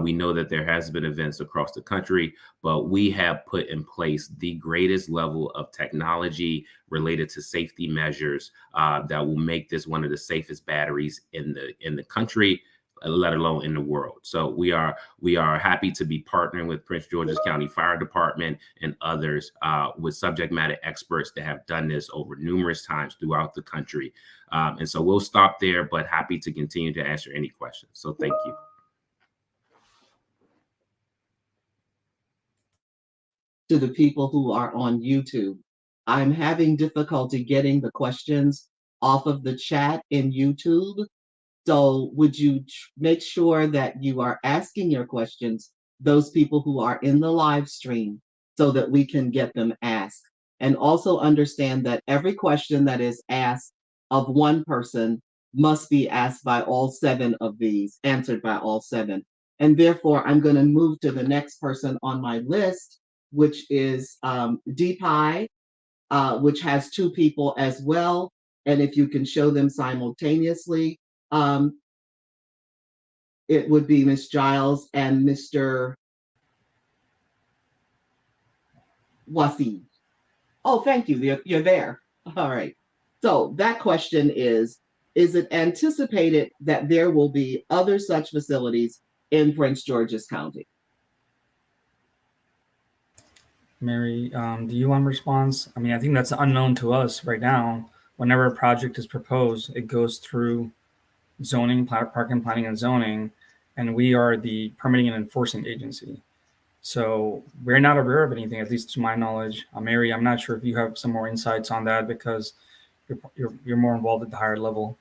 We know that there has been events across the country, but we have put in place the greatest level of technology related to safety measures that will make this one of the safest batteries in the country, let alone in the world. So we are happy to be partnering with Prince George's County Fire Department and others with subject matter experts that have done this over numerous times throughout the country. And so we'll stop there, but happy to continue to answer any questions. So thank you. To the people who are on YouTube, I'm having difficulty getting the questions off of the chat in YouTube. So would you make sure that you are asking your questions, those people who are in the live stream, so that we can get them asked? And also understand that every question that is asked of one person must be asked by all 7 of these, answered by all 7. And therefore, I'm going to move to the next person on my list, which is DPIE, which has 2 people as well. And if you can show them simultaneously, it would be Ms. Giles and Mr. Wasim. Oh, thank you. You're there. All right. So that question is, is it anticipated that there will be other such facilities in Prince George's County? Mary, do you want a response? I mean, I think that's unknown to us right now. Whenever a project is proposed, it goes through zoning, park and planning and zoning, and we are the permitting and enforcing agency. So we're not aware of anything, at least to my knowledge. Mary, I'm not sure if you have some more insights on that because you're more involved at the higher level.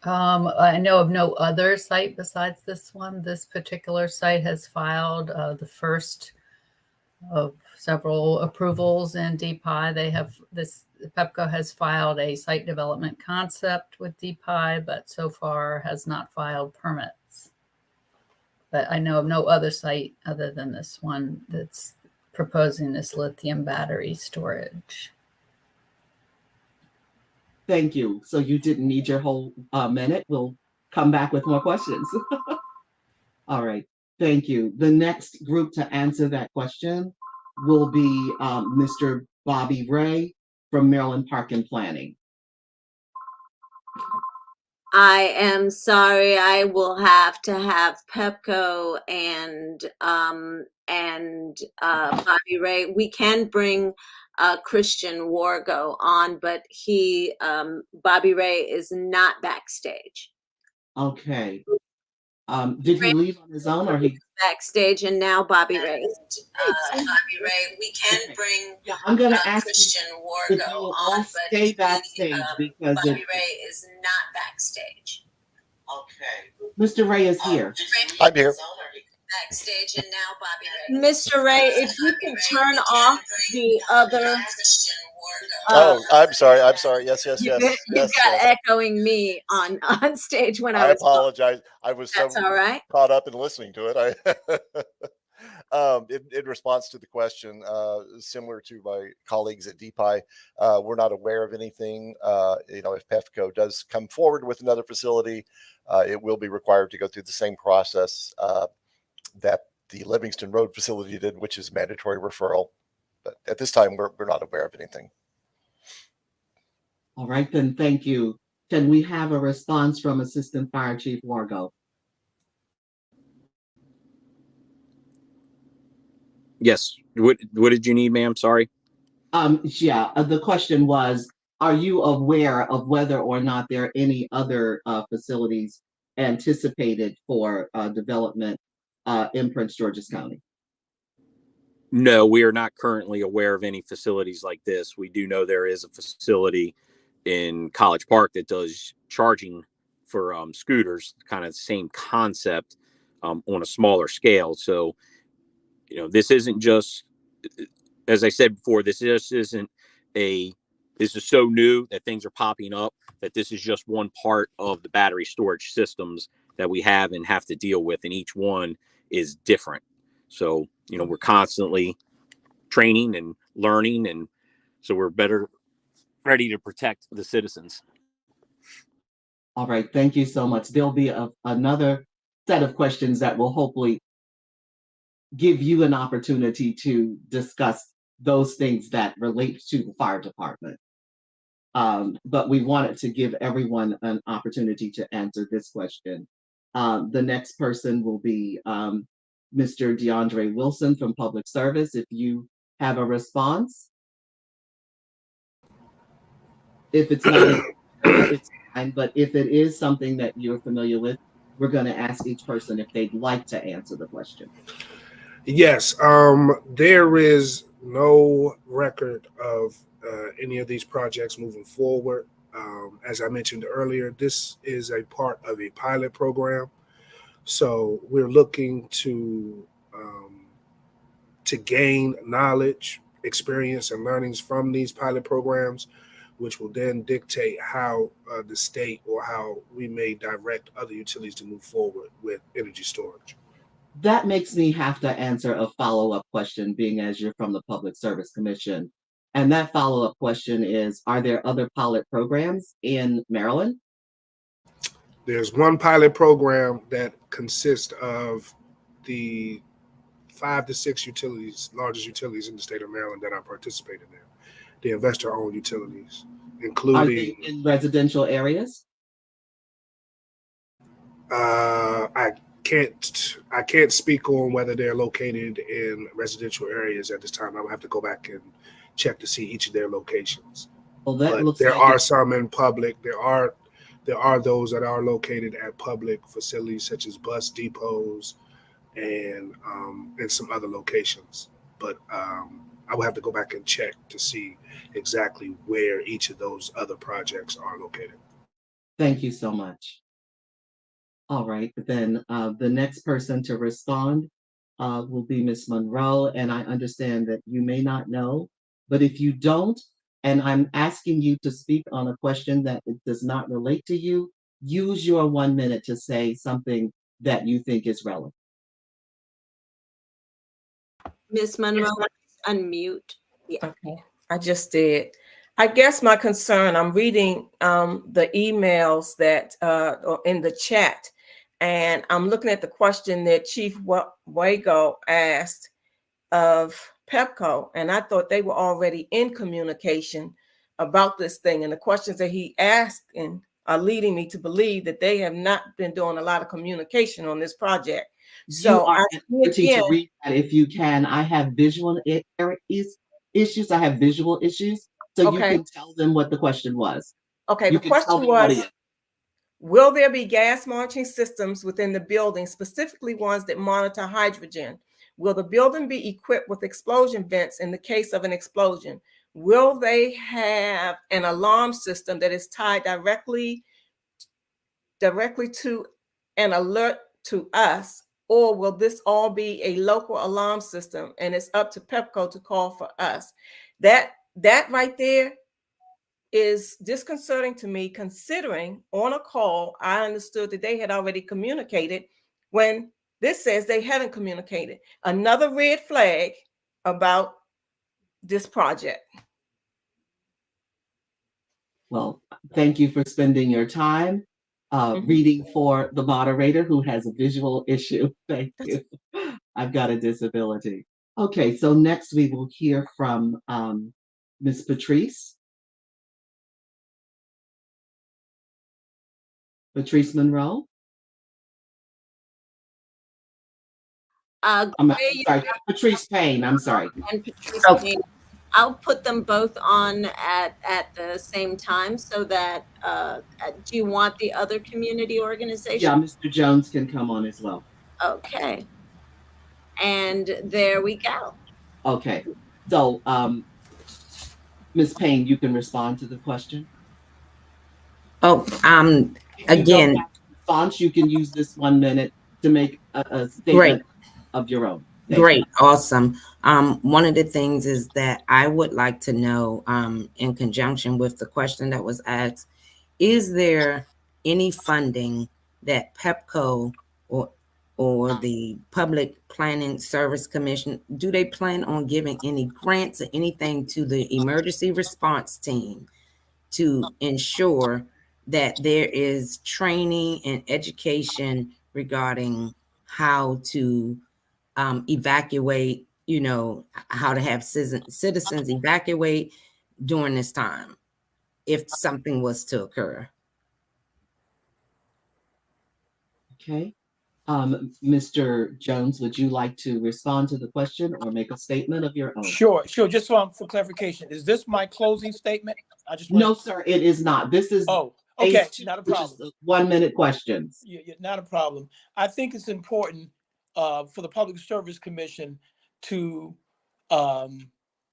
I know of no other site besides this one. This particular site has filed the first of several approvals in DPIE. They have PEPCO has filed a site development concept with DPIE, but so far has not filed permits. But I know of no other site other than this one that's proposing this lithium battery storage. Thank you. So you didn't need your whole minute. We'll come back with more questions. All right. Thank you. The next group to answer that question will be Mr. Bobby Ray from Maryland Park and Planning. I am sorry. I will have to have PEPCO and Bobby Ray. We can bring Christian Wargo on, but Bobby Ray is not backstage. Okay. Did he leave on his own or he? Backstage, and now Bobby Ray. Bobby Ray, we can bring I'm going to ask Christian if Wargo you will on, all stay backstage because Bobby Ray is not backstage. Okay. Mr. Ray is here. I'm here. Backstage, and now Bobby Ray. Mr. Ray, if you can turn off the other. I'm sorry. Yes. You got echoing me on stage when I was. I apologize. I was That's so all right. caught up in listening to it. In response to the question, similar to my colleagues at DPIE, we're not aware of anything. If PEPCO does come forward with another facility, it will be required to go through the same process that the Livingston Road facility did, which is mandatory referral. But at this time, we're not aware of anything. All right, then. Thank you. Can we have a response from Assistant Fire Chief Wargo? Yes. What did you need, ma'am? Sorry. The question was, are you aware of whether or not there are any other facilities anticipated for development in Prince George's County? No, we are not currently aware of any facilities like this. We do know there is a facility in College Park that does charging for scooters, kind of the same concept on a smaller scale. So, this isn't just, as I said before, this is so new that things are popping up that this is just one part of the battery storage systems that we have and have to deal with, and each one is different. So, we're constantly training and learning, and so we're better ready to protect the citizens. All right, thank you so much. There'll be another set of questions that will hopefully give you an opportunity to discuss those things that relate to the fire department. But we wanted to give everyone an opportunity to answer this question. The next person will be Mr. DeAndre Wilson from Public Service. If you have a response. If it's not, it's fine, but if it is something that you're familiar with, we're going to ask each person if they'd like to answer the question. Yes, there is no record of any of these projects moving forward. As I mentioned earlier, this is a part of a pilot program. So we're looking to gain knowledge, experience, and learnings from these pilot programs, which will then dictate how the state or how we may direct other utilities to move forward with energy storage. That makes me have to answer a follow-up question, being as you're from the Public Service Commission. And that follow-up question is, are there other pilot programs in Maryland? There's one pilot program that consists of the 5 to 6 utilities, largest utilities in the state of Maryland that are participating in. The investor-owned utilities, including. Are they in residential areas? I can't speak on whether they're located in residential areas at this time. I would have to go back and check to see each of their locations. Well, that But looks there like are it's some in public. There are those that are located at public facilities such as bus depots and some other locations. But I will have to go back and check to see exactly where each of those other projects are located. Thank you so much. All right, then the next person to respond will be Ms. Monroe, and I understand that you may not know, but if you don't, and I'm asking you to speak on a question that it does not relate to you, use your 1 minute to say something that you think is relevant. Ms. Monroe, unmute. Yeah. Okay, I just did. I guess my concern, I'm reading the emails that are in the chat, and I'm looking at the question that Chief Wago asked of PEPCO, and I thought they were already in communication about this thing. And the questions that he asked are leading me to believe that they have not been doing a lot of communication on this project. So I to read that if you can. I have visual issues. I have visual issues, so you can tell them what the question was. Okay, You the can tell question the was, audience. will there be gas monitoring systems within the building, specifically ones that monitor hydrogen? Will the building be equipped with explosion vents in the case of an explosion? Will they have an alarm system that is tied directly to an alert to us? Or will this all be a local alarm system and it's up to PEPCO to call for us? That right there is disconcerting to me, considering on a call, I understood that they had already communicated when this says they haven't communicated. Another red flag about this project. Well, thank you for spending your time reading for the moderator who has a visual issue. Thank you. I've got a disability. Okay, so next we will hear from Ms. Patrice. Patrice Monroe. I'm sorry, Patrice Payne. I'm sorry. And Patrice Payne. I'll put them both on at the same time so that, do you want the other community organization? Yeah, Mr. Jones can come on as well. Okay. And there we go. Okay, so Ms. Payne, you can respond to the question. Oh, again, response, you can use this 1 minute to make a statement great. Of your own. Great, awesome. One of the things is that I would like to know, in conjunction with the question that was asked, is there any funding that PEPCO or the Public Planning Service Commission, do they plan on giving any grants or anything to the emergency response team to ensure that there is training and education regarding how to evacuate, how to have citizens evacuate during this time if something was to occur? Okay. Mr. Jones, would you like to respond to the question or make a statement of your own? Sure. Just for clarification, is this my closing statement? No, sir, it is not. This is okay, two, not a problem. 1 minute questions. Yeah, not a problem. I think it's important for the Public Service Commission to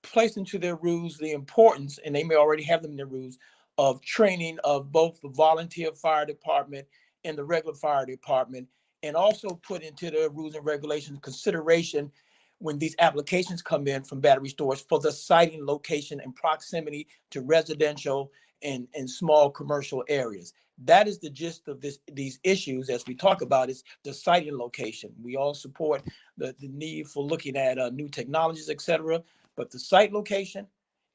place into their rules the importance, and they may already have them in their rules, of training of both the volunteer fire department and the regular fire department, and also put into their rules and regulations consideration when these applications come in from battery stores for the siting location and proximity to residential and small commercial areas. That is the gist of these issues as we talk about is the siting location. We all support the need for looking at new technologies, et cetera, but the site location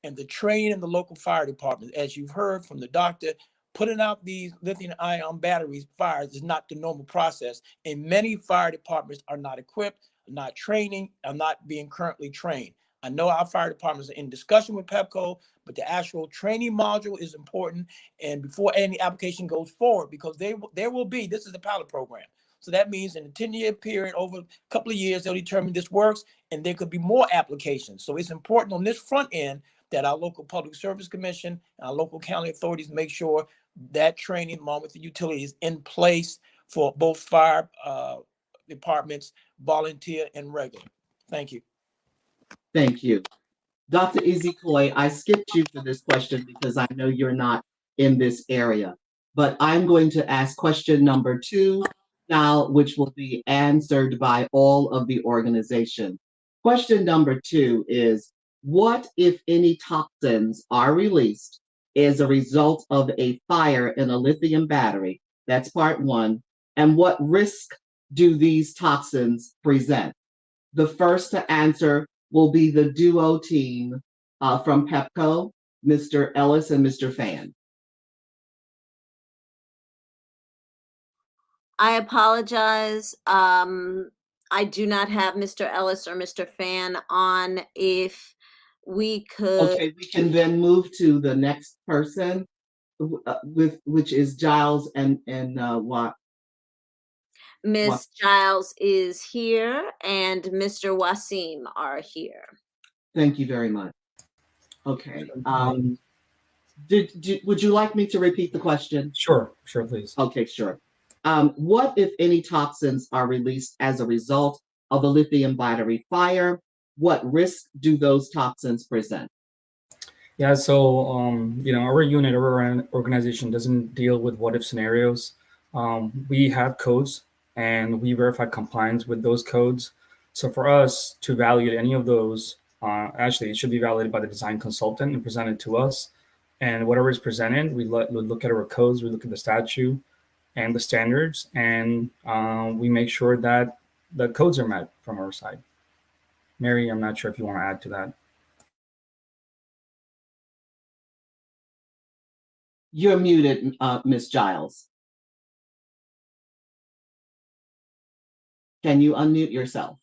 and the training in the local fire department, as you've heard from the doctor, putting out these lithium-ion batteries fires is not the normal process. And many fire departments are not equipped, not training, are not being currently trained. I know our fire departments are in discussion with PEPCO, but the actual training module is important. And before any application goes forward, because there will be, this is a pilot program. So that means in a 10-year period, over a couple of years, they'll determine this works, and there could be more applications. So it's important on this front end that our local public service commission, and our local county authorities make sure that training along with the utility is in place for both fire departments, volunteer and regular. Thank you. Thank you. Dr. Ezekoye, I skipped you for this question because I know you're not in this area, but I'm going to ask question number 2 now, which will be answered by all of the organization. Question number 2 is, what, if any, toxins are released as a result of a fire in a lithium battery? That's part 1. And what risk do these toxins present? The first to answer will be the duo team from PEPCO, Mr. Ellis and Mr. Fan. I apologize. I do not have Mr. Ellis or Mr. Fan on. If we could. Okay, we can then move to the next person, which is Giles and what? Miss Giles is here and Mr. Wasim are here. Thank you very much. Okay. Would you like me to repeat the question? Sure, please. Okay, sure. What, if any, toxins are released as a result of a lithium battery fire? What risk do those toxins present? Yeah, so our unit or our organization doesn't deal with what if scenarios. We have codes and we verify compliance with those codes. So for us to validate any of those, actually it should be validated by the design consultant and presented to us. And whatever is presented, we look at our codes, we look at the statute and the standards, and we make sure that the codes are met from our side. Mary, I'm not sure if you want to add to that. You're muted, Ms. Giles. Can you unmute yourself?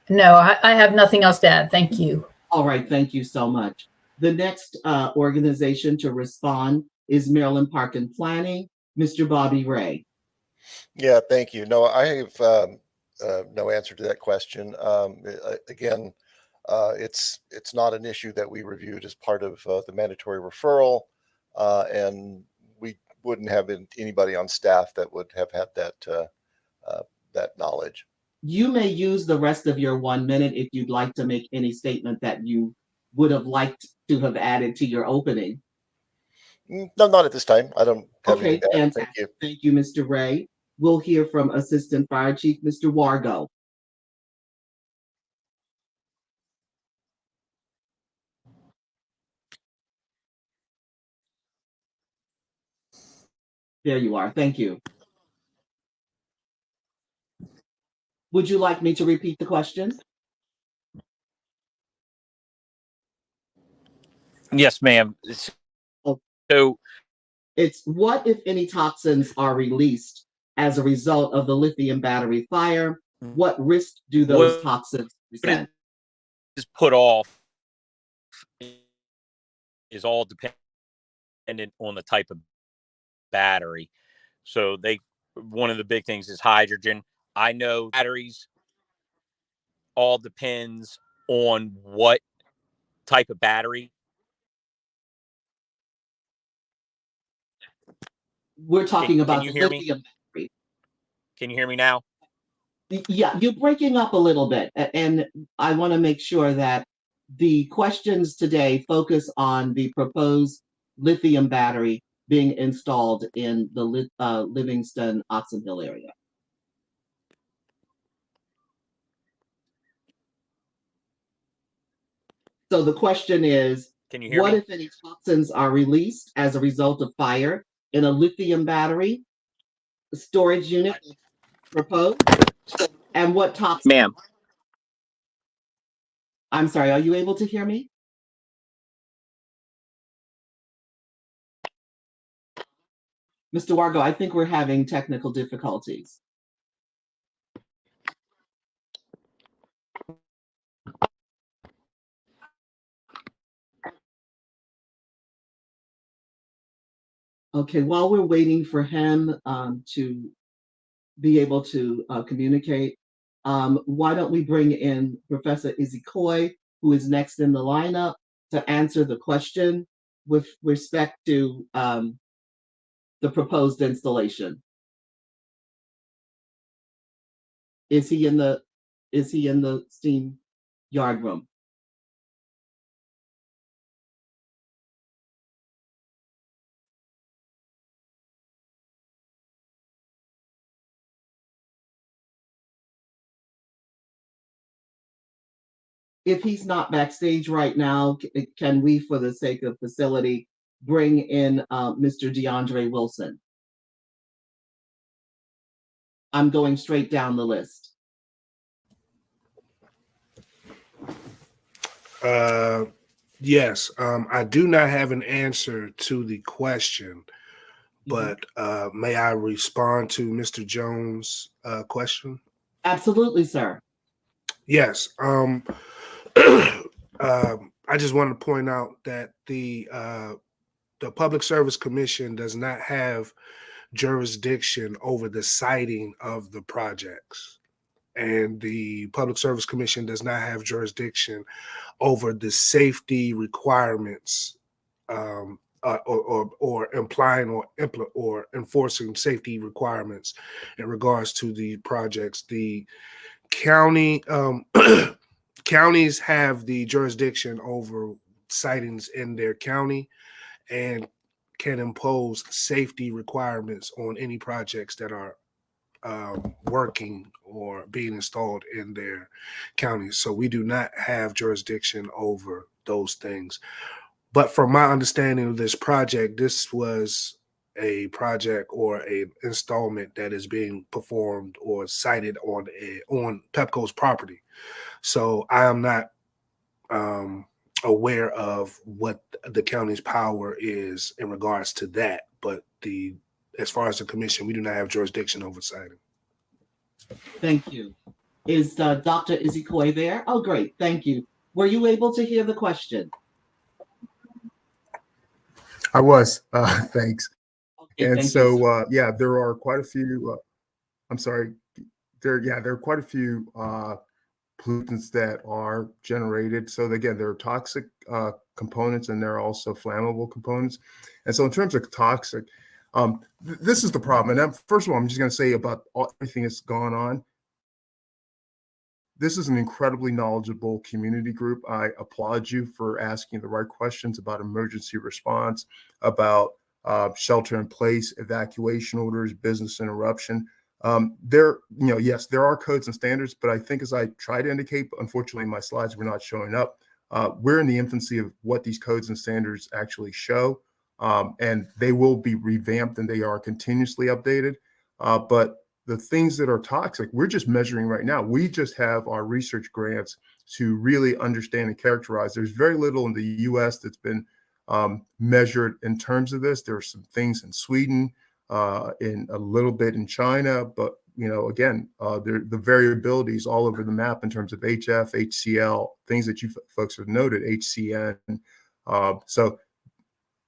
No, I have nothing else to add. Thank you. All right, thank you so much. The next organization to respond is Maryland Park and Planning, Mr. Bobby Ray. Yeah, thank you. No, I have no answer to that question. Again, it's not an issue that we reviewed as part of the mandatory referral, and we wouldn't have anybody on staff that would have had that knowledge. You may use the rest of your 1 minute if you'd like to make any statement that you would have liked to have added to your opening. No, not at this time. I don't have Okay, anything to add. Thank you. Thank you, Mr. Ray. We'll hear from Assistant Fire Chief, Mr. Wargo. There you are. Thank you. Would you like me to repeat the question? Yes, ma'am. So it's what, if any, toxins are released as a result of the lithium battery fire? What risk do those toxins present? Is put off is all dependent on the type of battery. So one of the big things is hydrogen. I know batteries all depends on what type of battery. We're talking about can you hear lithium me? battery. Can you hear me now? Yeah, you're breaking up a little bit. And I want to make sure that the questions today focus on the proposed lithium battery being installed in the Livingston Oxon Hill area. So the question is, can you hear what me? if any toxins are released as a result of fire in a lithium battery storage unit proposed? And what toxins? Ma'am. I'm sorry, are you able to hear me? Mr. Wargo, I think we're having technical difficulties. Okay, while we're waiting for him to be able to communicate, why don't we bring in Professor Ezekoye, who is next in the lineup, to answer the question with respect to the proposed installation. Is he in the steam yard room? If he's not backstage right now, can we, for the sake of facility, bring in Mr. DeAndre Wilson? I'm going straight down the list. Yes, I do not have an answer to the question, but may I respond to Mr. Jones' question? Absolutely, sir. Yes. I just want to point out that the Public Service Commission does not have jurisdiction over the siting of the projects. And the Public Service Commission does not have jurisdiction over the safety requirements or implying or enforcing safety requirements in regards to the projects. The county counties have the jurisdiction over sightings in their county and can impose safety requirements on any projects that are working or being installed in their counties. So we do not have jurisdiction over those things. But from my understanding of this project, this was a project or a installment that is being performed or sited on PEPCO's property. So I am not aware of what the county's power is in regards to that. But as far as the commission, we do not have jurisdiction over siting. Thank you. Is Dr. Ezekoye there? Oh, great. Thank you. Were you able to hear the question? I was. Thanks. Okay, And thank so, yeah, there are quite a few. I'm sorry. There are quite a few pollutants that are generated. So again, there are toxic components and there are also flammable components. And so, in terms of toxic, this is the problem. And first of all, I'm just going to say about everything that's gone on. This is an incredibly knowledgeable community group. I applaud you for asking the right questions about emergency response, about shelter in place, evacuation orders, business interruption. Yes, there are codes and standards, but I think as I try to indicate, but unfortunately my slides were not showing up, we're in the infancy of what these codes and standards actually show, and they will be revamped and they are continuously updated. But the things that are toxic, we're just measuring right now. We just have our research grants to really understand and characterize. There's very little in the US that's been measured in terms of this. There are some things in Sweden, in a little bit in China, but again, the variability is all over the map in terms of HF, HCl, things that you folks have noted, HCN. So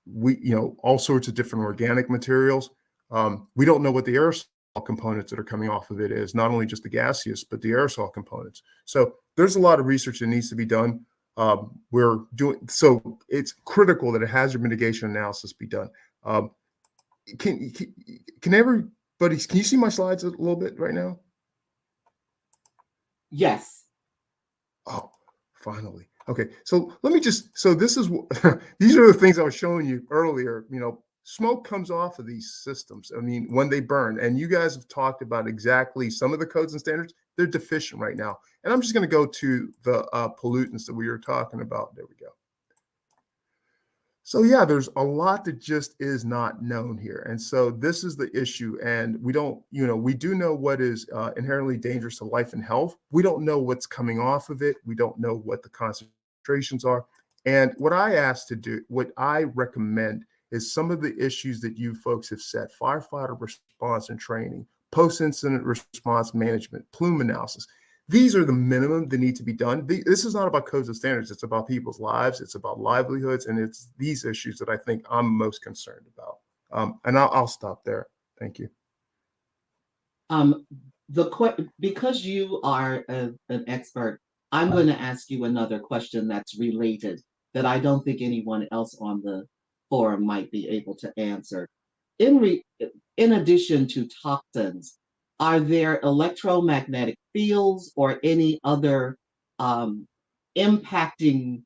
we, all sorts of different organic materials. We don't know what the aerosol components that are coming off of it is, not only just the gaseous, but the aerosol components. So there's a lot of research that needs to be done. So it's critical that a hazard mitigation analysis be done. Can everybody, can you see my slides a little bit right now? Yes. Oh, finally. Okay. So let me so this is, these are the things I was showing you earlier. Smoke comes off of these systems. I mean, when they burn, and you guys have talked about exactly some of the codes and standards, they're deficient right now. And I'm just going to go to the pollutants that we were talking about. There we go. So yeah, there's a lot that just is not known here. And so this is the issue. And we don't, we do know what is inherently dangerous to life and health. We don't know what's coming off of it. We don't know what the concentrations are. And what I recommend is some of the issues that you folks have set: firefighter response and training, post-incident response management, plume analysis. These are the minimum that need to be done. This is not about codes and standards. It's about people's lives. It's about livelihoods. And it's these issues that I think I'm most concerned about. And I'll stop there. Thank you. Because you are an expert, I'm going to ask you another question that's related that I don't think anyone else on the forum might be able to answer. In addition to toxins, are there electromagnetic fields or any other impacting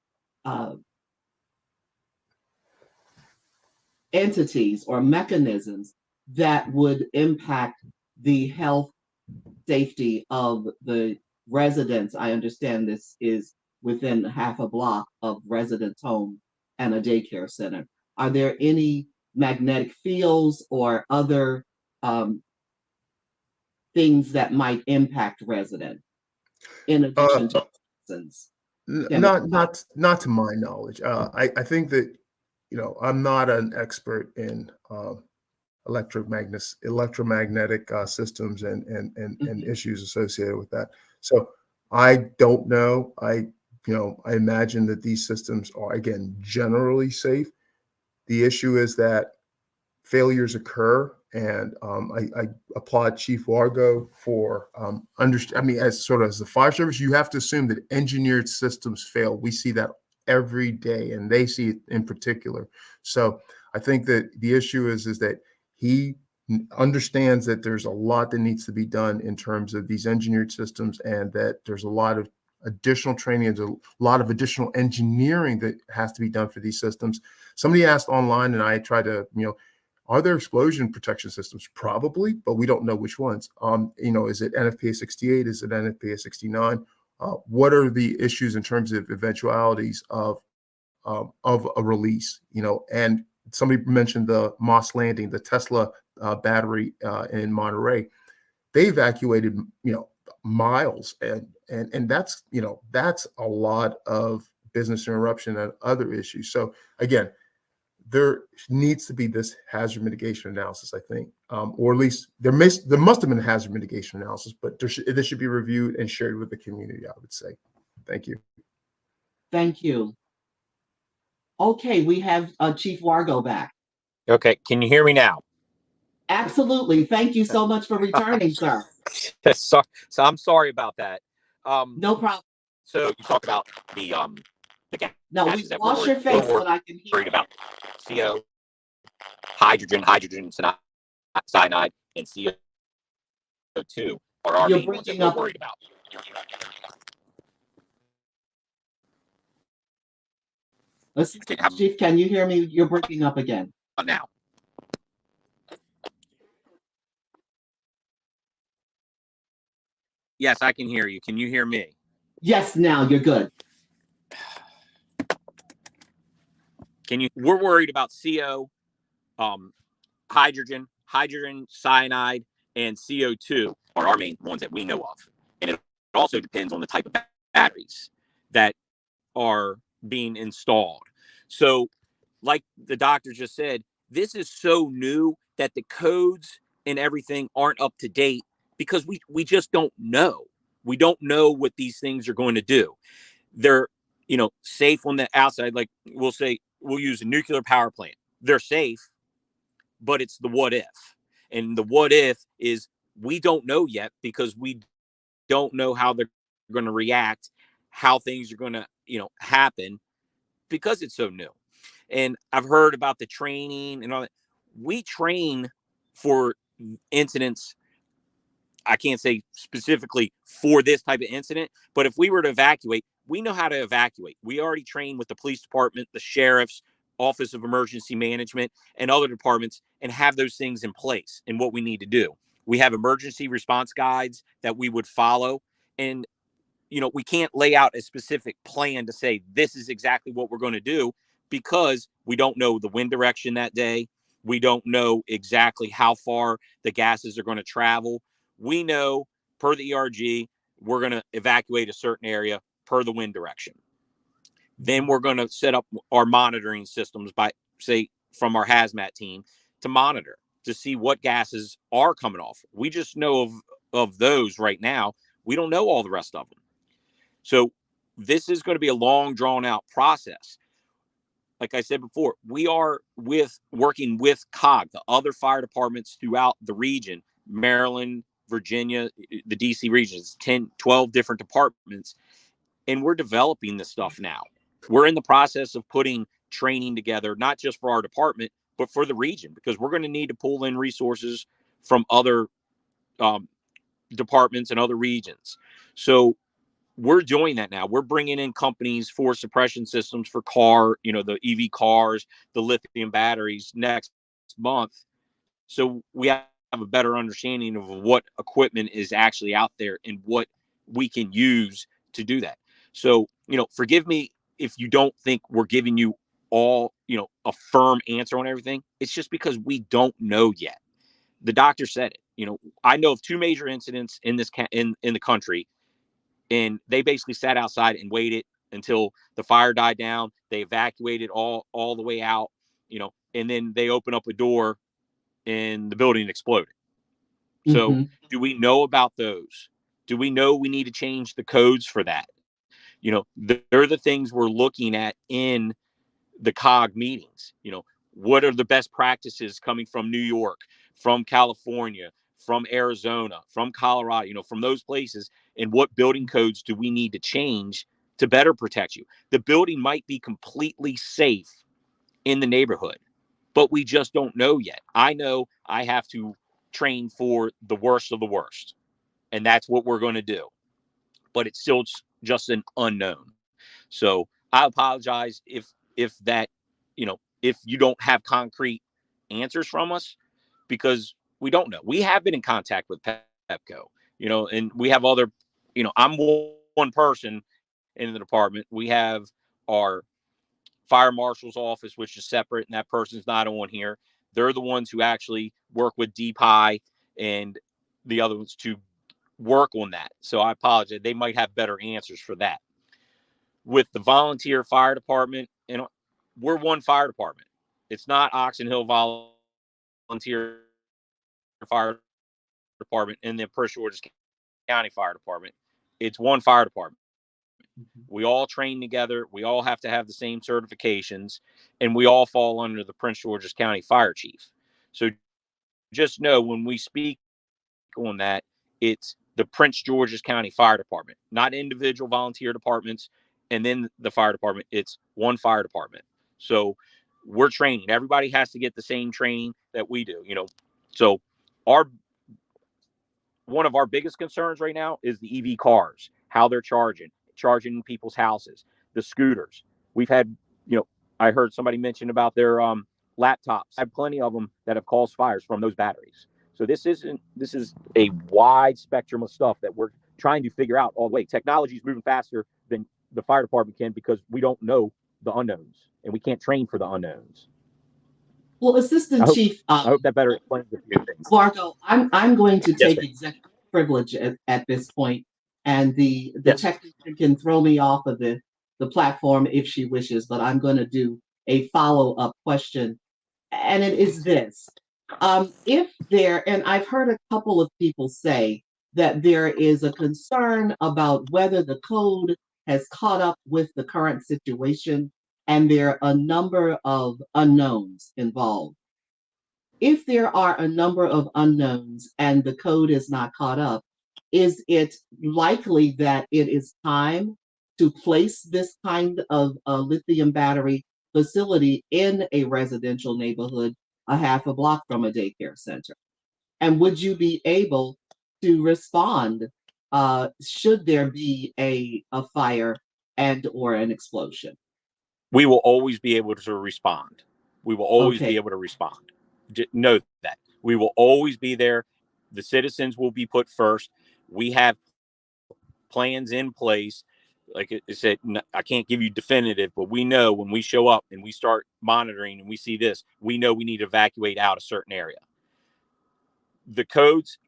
entities or mechanisms that would impact the health safety of the residents? I understand this is within half a block of residents' home and a daycare center. Are there any magnetic fields or other things that might impact residents in addition to toxins? Not to my knowledge. I think that, I'm not an expert in electromagnetic systems and issues associated with that. So I don't know. I imagine that these systems are, again, generally safe. The issue is that failures occur, and I applaud Chief Wargo for as the fire service, you have to assume that engineered systems fail. We see that every day, and they see it in particular. So I think that the issue is that he understands that there's a lot that needs to be done in terms of these engineered systems, and that there's a lot of additional training and a lot of additional engineering that has to be done for these systems. Somebody asked online, and I tried to, are there explosion protection systems? Probably, but we don't know which ones. Is it NFPA 68? Is it NFPA 69? What are the issues in terms of eventualities of a release? And somebody mentioned the Moss Landing, the Tesla battery in Monterey. They evacuated, miles, and that's a lot of business interruption and other issues. So again, there needs to be this hazard mitigation analysis, I think, or at least there must have been a hazard mitigation analysis, but this should be reviewed and shared with the community, I would say. Thank you. Thank you. Okay, we have Chief Wargo back. Okay, can you hear me now? Absolutely. Thank you so much for returning, sir. So I'm sorry about that. No problem. So you talk about the No, we wash your face, but I can hear. Worried about CO, hydrogen cyanide, and CO2 are our main ones that we're worried about. Chief, can you hear me? You're breaking up again. Now. Yes, I can hear you. Can you hear me? Yes, now you're good. We're worried about CO, hydrogen cyanide, and CO2 are our main ones that we know of. And it also depends on the type of batteries that are being installed. So like the doctor just said, this is so new that the codes and everything aren't up to date because we just don't know. We don't know what these things are going to do. They're, safe on the outside. Like we'll use a nuclear power plant. They're safe, but it's the what if. And the what if is we don't know yet because we don't know how they're going to react, how things are going to, happen because it's so new. And I've heard about the training and all that. We train for incidents. I can't say specifically for this type of incident, but if we were to evacuate, we know how to evacuate. We already train with the police department, the sheriff's office of emergency management, and other departments, and have those things in place and what we need to do. We have emergency response guides that we would follow. And, we can't lay out a specific plan to say this is exactly what we're going to do because we don't know the wind direction that day. We don't know exactly how far the gases are going to travel. We know per the ERG, we're going to evacuate a certain area per the wind direction. Then we're going to set up our monitoring systems from our hazmat team to monitor to see what gases are coming off. We just know of those right now. We don't know all the rest of them. So this is going to be a long drawn out process. like I said before, we are working with COG, the other fire departments throughout the region, Maryland, Virginia, the DC regions, 10, 12 different departments. And we're developing this stuff now. We're in the process of putting training together, not just for our department, but for the region, because we're going to need to pull in resources from other departments and other regions. So we're doing that now. We're bringing in companies for suppression systems for the EV cars, the lithium batteries next month. So we have a better understanding of what equipment is actually out there and what we can use to do that. So, forgive me if you don't think we're giving you all, a firm answer on everything. It's just because we don't know yet. The doctor said it. I know of 2 major incidents in the country, and they basically sat outside and waited until the fire died down. They evacuated all the way out, and then they opened up a door and the building exploded. So do we know about those? Do we know we need to change the codes for that? They're the things we're looking at in the COG meetings. What are the best practices coming from New York, from California, from Arizona, from Colorado, from those places, and what building codes do we need to change to better protect you? The building might be completely safe in the neighborhood, but we just don't know yet. I know I have to train for the worst of the worst, and that's what we're going to do, but it's still just an unknown. So I apologize if that, if you don't have concrete answers from us, because we don't know. We have been in contact with PEPCO, and we have other, I'm one person in the department. We have our fire marshal's office, which is separate, and that person's not on here. They're the ones who actually work with DPIE and the other ones to work on that. So I apologize. They might have better answers for that. With the volunteer fire department, we're one fire department. It's not Oxon Hill Volunteer Fire Department and the Prince George's County Fire Department. It's one fire department. We all train together. We all have to have the same certifications, and we all fall under the Prince George's County Fire Chief. So just know when we speak on that, it's the Prince George's County Fire Department, not individual volunteer departments. And then the fire department, it's one fire department. So we're training. Everybody has to get the same training that we do, So one of our biggest concerns right now is the EV cars, how they're charging in people's houses, the scooters. We've had, I heard somebody mention about their laptops. I have plenty of them that have caused fires from those batteries. So this is a wide spectrum of stuff that we're trying to figure out all the way. Technology is moving faster than the fire department can, because we don't know the unknowns and we can't train for the unknowns. Well, Assistant Chief, I hope that better explains a few things. Vargo, I'm going to take ma'am. executive privilege at this point, and the Yes. technician can throw me off of the platform if she wishes, but I'm going to do a follow-up question, and it is this. If there, and I've heard a couple of people say that there is a concern about whether the code has caught up with the current situation, and there are a number of unknowns involved. If there are a number of unknowns and the code is not caught up, is it likely that it is time to place this kind of a lithium battery facility in a residential neighborhood a half a block from a daycare center? And would you be able to respond should there be a fire and or an explosion? We will always be able to respond. We will always be able to respond. Know that. We will always be there. The citizens will be put first. We have plans in place. Like I said, I can't give you definitive, but we know when we show up and we start monitoring and we see this, we know we need to evacuate out a certain area. The codes,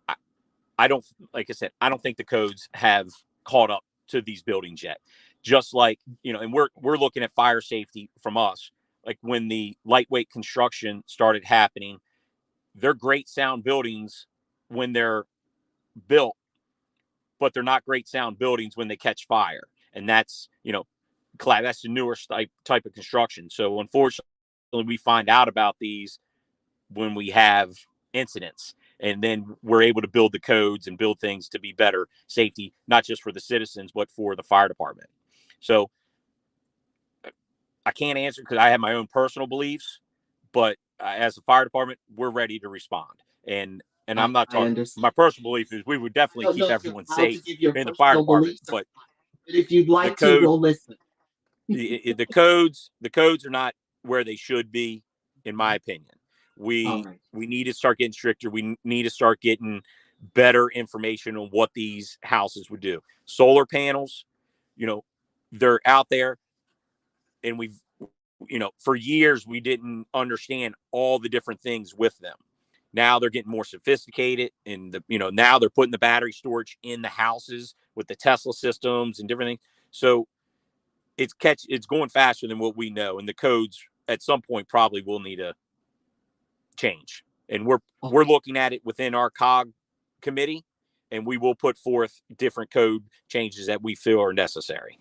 I don't, like I said, I don't think the codes have caught up to these buildings yet. Just like, and we're looking at fire safety from us. Like when the lightweight construction started happening, they're great sound buildings when they're built, but they're not great sound buildings when they catch fire. And that's, That's the newer type of construction. So unfortunately, we find out about these when we have incidents, and then we're able to build the codes and build things to be better safety, not just for the citizens, but for the fire department. So I can't answer because I have my own personal beliefs, but as a fire department, we're ready to respond. And I'm not talking. My personal belief is we would definitely keep everyone safe in the fire department. But if you'd like to, we'll listen. the codes are not where they should be, in my opinion. We need to start getting stricter. We need to start getting better information on what these houses would do. Solar panels, they're out there, and we've, for years we didn't understand all the different things with them. Now they're getting more sophisticated, and now they're putting the battery storage in the houses with the Tesla systems and different things. So it's going faster than what we know, and the codes at some point probably will need to change. And we're looking at it within our COG committee, and we will put forth different code changes that we feel are necessary.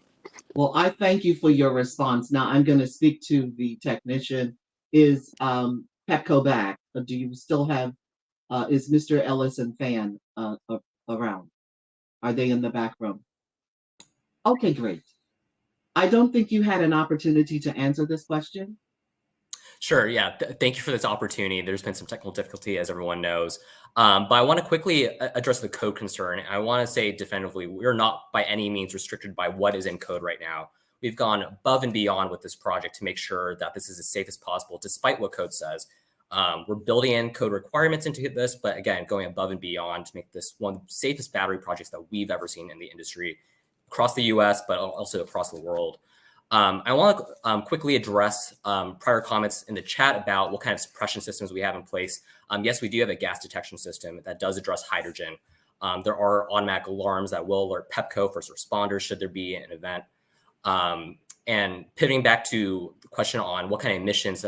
Well, I thank you for your response. Now I'm going to speak to the technician. Is PEPCO back? Do you still have, is Mr. Ellis and Fan around? Are they in the back room? Okay, great. I don't think you had an opportunity to answer this question. Sure, yeah. Thank you for this opportunity. There's been some technical difficulty, as everyone knows. But I want to quickly address the code concern. I want to say definitively, we're not by any means restricted by what is in code right now. We've gone above and beyond with this project to make sure that this is as safe as possible, despite what code says. We're building in code requirements into this, but again, going above and beyond to make this one of the safest battery projects that we've ever seen in the industry across the US, but also across the world. I want to quickly address prior comments in the chat about what kind of suppression systems we have in place. Yes, we do have a gas detection system that does address hydrogen. There are automatic alarms that will alert PEPCO, first responders, should there be an event. And pivoting back to the question on what kind of emissions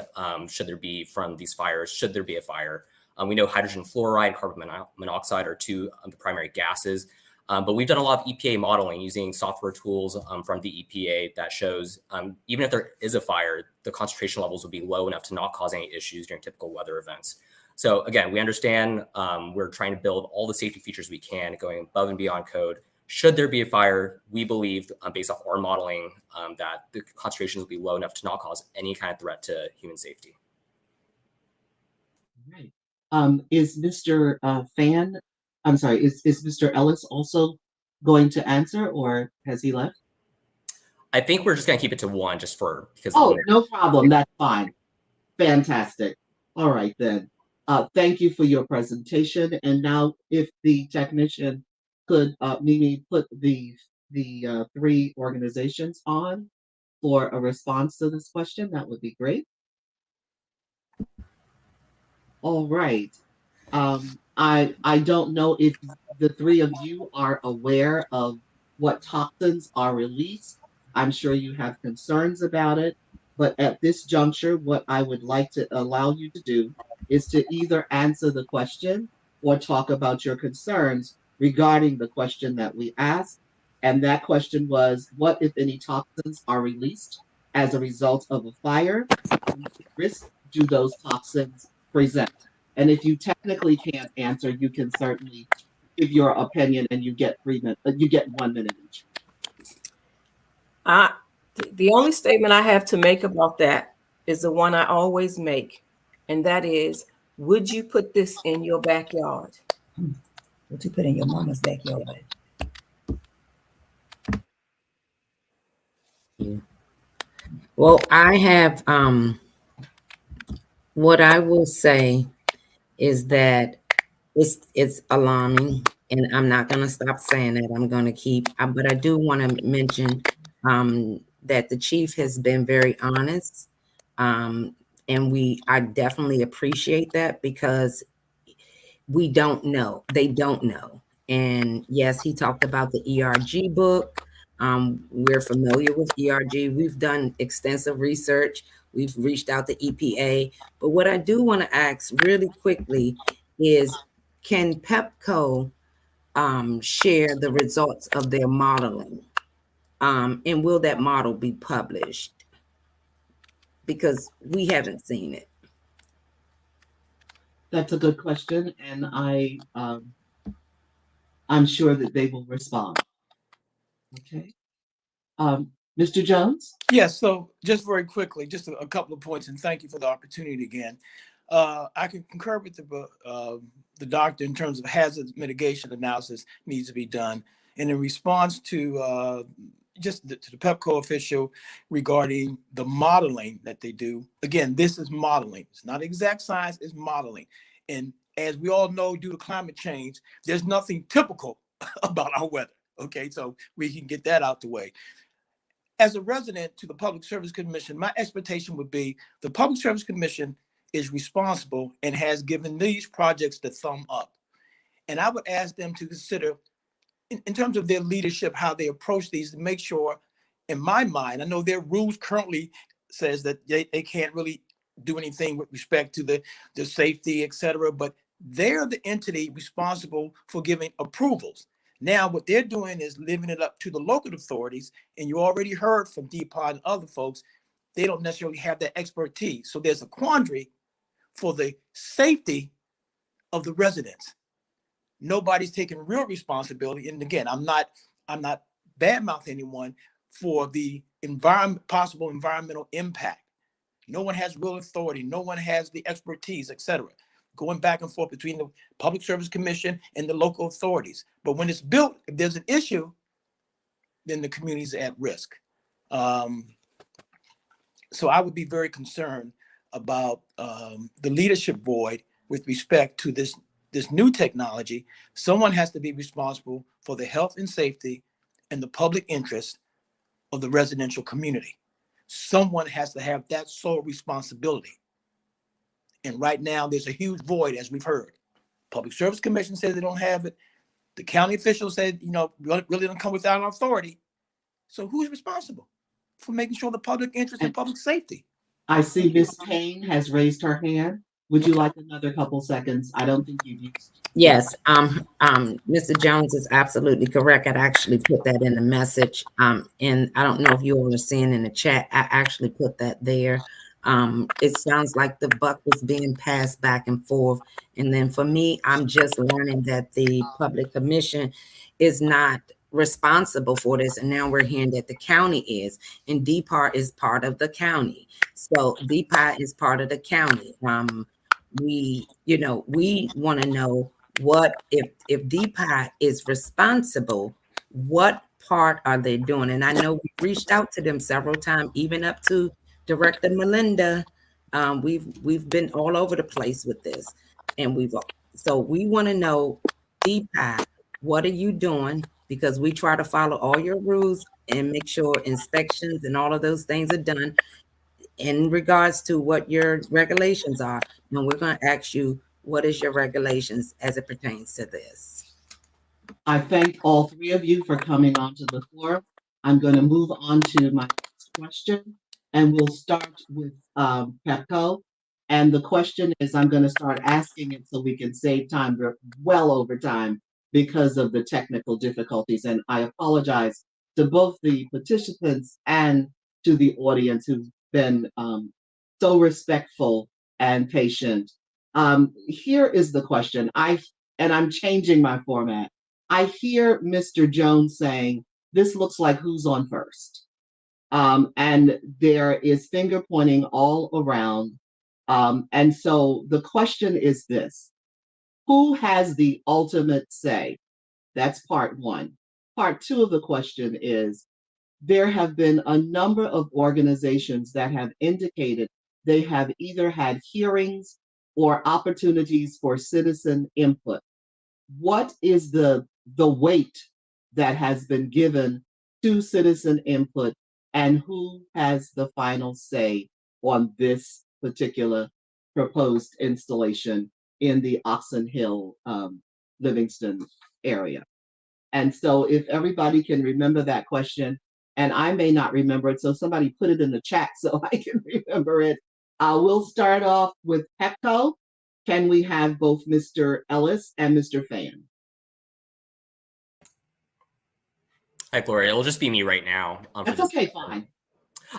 should there be from these fires, should there be a fire. We know hydrogen fluoride and carbon monoxide are two of the primary gases. But we've done a lot of EPA modeling using software tools from the EPA that shows even if there is a fire, the concentration levels will be low enough to not cause any issues during typical weather events. So again, we understand we're trying to build all the safety features we can, going above and beyond code. Should there be a fire, we believe, based off our modeling, that the concentrations will be low enough to not cause any kind of threat to human safety. Right. Is Mr. Fan? I'm sorry, is Mr. Ellis also going to answer, or has he left? I think we're just going to keep it to one just because. Oh, no problem. That's fine. Fantastic. All right, then. Thank you for your presentation. And now if the technician could, Mimi, put the three organizations on for a response to this question, that would be great. All right. I don't know if the three of you are aware of what toxins are released. I'm sure you have concerns about it, but at this juncture, what I would like to allow you to do is to either answer the question or talk about your concerns regarding the question that we asked. And that question was, what, if any, toxins are released as a result of a fire? What risk do those toxins present? And if you technically can't answer, you can certainly give your opinion, and you get 3 minutes. You get 1 minute each. The only statement I have to make about that is the one I always make, and that is, would you put this in your backyard? Would you put in your mama's backyard? Well, I have what I will say is that it's alarming, and I'm not going to stop saying it. I'm going to keep, but I do want to mention that the chief has been very honest, and I definitely appreciate that, because we don't know. They don't know. And yes, he talked about the ERG book. We're familiar with ERG. We've done extensive research. We've reached out to EPA. But what I do want to ask really quickly is, can PEPCO share the results of their modeling And will that model be published? Because we haven't seen it. That's a good question, and I'm sure that they will respond. Okay. Mr. Jones? Yes, so just very quickly, just a couple of points, and thank you for the opportunity again. I can concur with the doctor in terms of hazard mitigation analysis needs to be done. And in response to to the PEPCO official regarding the modeling that they do, again, this is modeling. It's not exact science, it's modeling. And as we all know, due to climate change, there's nothing typical about our weather. Okay, so we can get that out the way. As a resident to the Public Service Commission, my expectation would be the Public Service Commission is responsible and has given these projects the thumb up. And I would ask them to consider, in terms of their leadership, how they approach these to make sure, in my mind, I know their rules currently says that they can't really do anything with respect to the safety, et cetera, but they're the entity responsible for giving approvals. Now, what they're doing is living it up to the local authorities, and you already heard from DPIE and other folks, they don't necessarily have that expertise. So there's a quandary for the safety of the residents. Nobody's taking real responsibility. And again, I'm not bad-mouthing anyone for the possible environmental impact. No one has real authority. No one has the expertise, et cetera. Going back and forth between the Public Service Commission and the local authorities. But when it's built, if there's an issue, then the community's at risk. So I would be very concerned about the leadership void with respect to this new technology. Someone has to be responsible for the health and safety and the public interest of the residential community. Someone has to have that sole responsibility. And right now, there's a huge void, as we've heard. Public Service Commission says they don't have it. The county officials said, really don't come without an authority. So who's responsible for making sure the public interest and public safety? I see Ms. Payne has raised her hand. Would you like another couple seconds? I don't think you've used. Yes, Mr. Jones is absolutely correct. I'd actually put that in the message. And I don't know if you all are seeing in the chat, I actually put that there. It sounds like the buck is being passed back and forth. And then for me, I'm just learning that the Public Commission is not responsible for this. And now we're hearing that the county is, and DPIE is part of the county. So DPIE is part of the county. We want to know what, if DPIE is responsible, what part are they doing? And I know we reached out to them several times, even up to Director Melinda. We've been all over the place with this, and so we want to know, DPIE, what are you doing? Because we try to follow all your rules and make sure inspections and all of those things are done in regards to what your regulations are. And we're going to ask you, what is your regulations as it pertains to this? I thank all three of you for coming onto the floor. I'm going to move on to my next question, and we'll start with PEPCO. And the question is, I'm going to start asking it so we can save time. We're well over time because of the technical difficulties. And I apologize to both the participants and to the audience who've been so respectful and patient. Here is the question. I'm changing my format. I hear Mr. Jones saying, this looks like who's on first. And there is finger pointing all around. And so the question is this: who has the ultimate say? That's part one. Part two of the question is, there have been a number of organizations that have indicated they have either had hearings or opportunities for citizen input. What is the weight that has been given to citizen input, and who has the final say on this particular proposed installation in the Oxon Hill, Livingston area? And so if everybody can remember that question, and I may not remember it, so somebody put it in the chat so I can remember it. We'll start off with PEPCO. Can we have both Mr. Ellis and Mr. Fan? Hi, Gloria. It'll just be me right now. For That's this. okay, fine.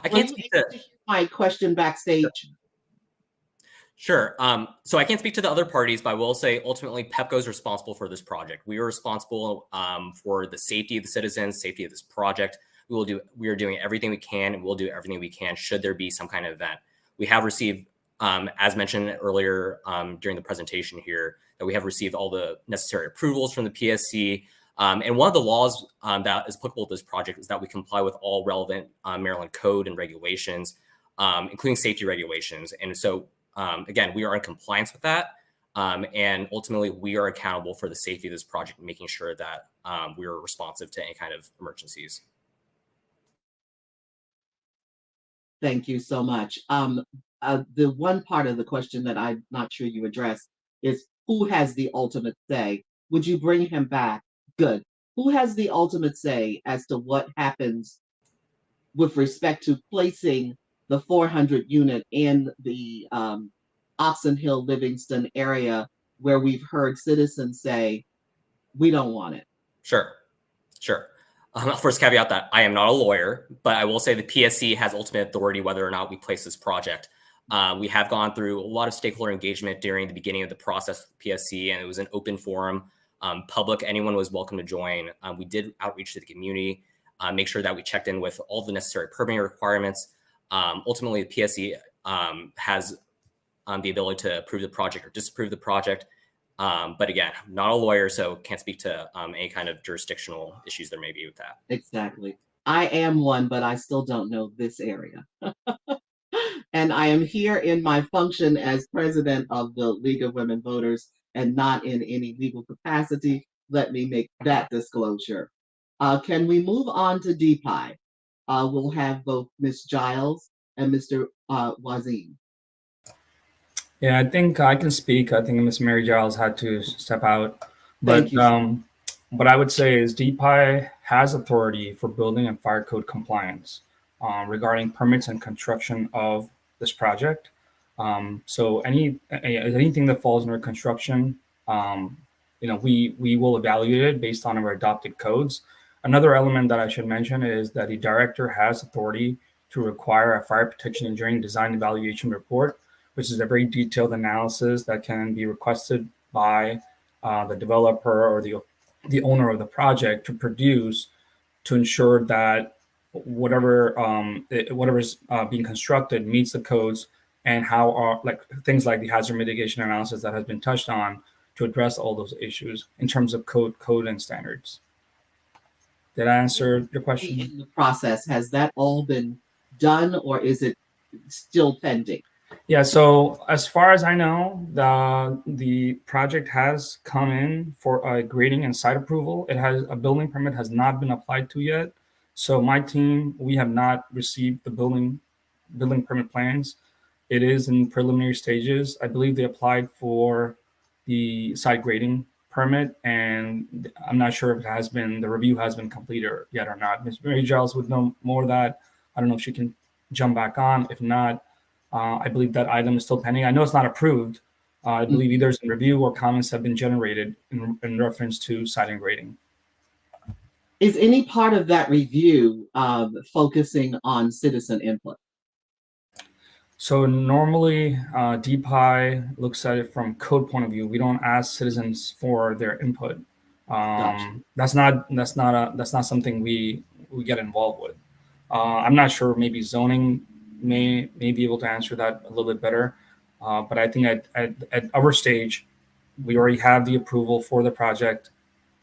I can't speak to my question backstage. Sure. So I can't speak to the other parties, but I will say ultimately PEPCO is responsible for this project. We are responsible for the safety of the citizens, safety of this project. We are doing everything we can, and we'll do everything we can should there be some kind of event. We have received, as mentioned earlier during the presentation here, that we have received all the necessary approvals from the PSC. And one of the laws that is applicable to this project is that we comply with all relevant Maryland code and regulations, including safety regulations. And so, again, we are in compliance with that. And ultimately, we are accountable for the safety of this project, making sure that we are responsive to any kind of emergencies. Thank you so much. The one part of the question that I'm not sure you addressed is who has the ultimate say? Would you bring him back? Good. Who has the ultimate say as to what happens with respect to placing the 400 unit in the Oxon Hill, Livingston area where we've heard citizens say, we don't want it? Sure. I'll first caveat that I am not a lawyer, but I will say the PSC has ultimate authority whether or not we place this project. We have gone through a lot of stakeholder engagement during the beginning of the process with the PSC, and it was an open forum, public. Anyone was welcome to join. We did outreach to the community, make sure that we checked in with all the necessary permitting requirements. Ultimately, the PSC has the ability to approve the project or disapprove the project. But again, I'm not a lawyer, so can't speak to any kind of jurisdictional issues there may be with that. Exactly. I am one, but I still don't know this area. And I am here in my function as president of the League of Women Voters and not in any legal capacity. Let me make that disclosure. Can we move on to DPIE? We'll have both Ms. Giles and Mr. Wazim. Yeah, I think I can speak. I think Miss Mary Giles had to step out. But what I would say is DPIE has authority for building and fire code compliance regarding permits and construction of this project. So anything that falls under construction, we will evaluate it based on our adopted codes. Another element that I should mention is that the director has authority to require a fire protection engineering design evaluation report, which is a very detailed analysis that can be requested by the developer or the owner of the project to produce to ensure that whatever's being constructed meets the codes, and how are things like the hazard mitigation analysis that has been touched on to address all those issues in terms of code and standards. Did I answer your question? In the process, has that all been done, or is it still pending? Yeah, so as far as I know, the project has come in for a grading and site approval. It has a building permit has not been applied to yet. So my team, we have not received the building permit plans. It is in preliminary stages. I believe they applied for the site grading permit, and I'm not sure if the review has been completed yet or not. Ms. Mary Giles would know more of that. I don't know if she can jump back on. If not, I believe that item is still pending. I know it's not approved. I believe either it's in review or comments have been generated in reference to site and grading. Is any part of that review focusing on citizen input? So normally DPIE looks at it from code point of view. We don't ask citizens for their input. Gotcha. That's not something we get involved with. I'm not sure. Maybe zoning may be able to answer that a little bit better. But I think at our stage, we already have the approval for the project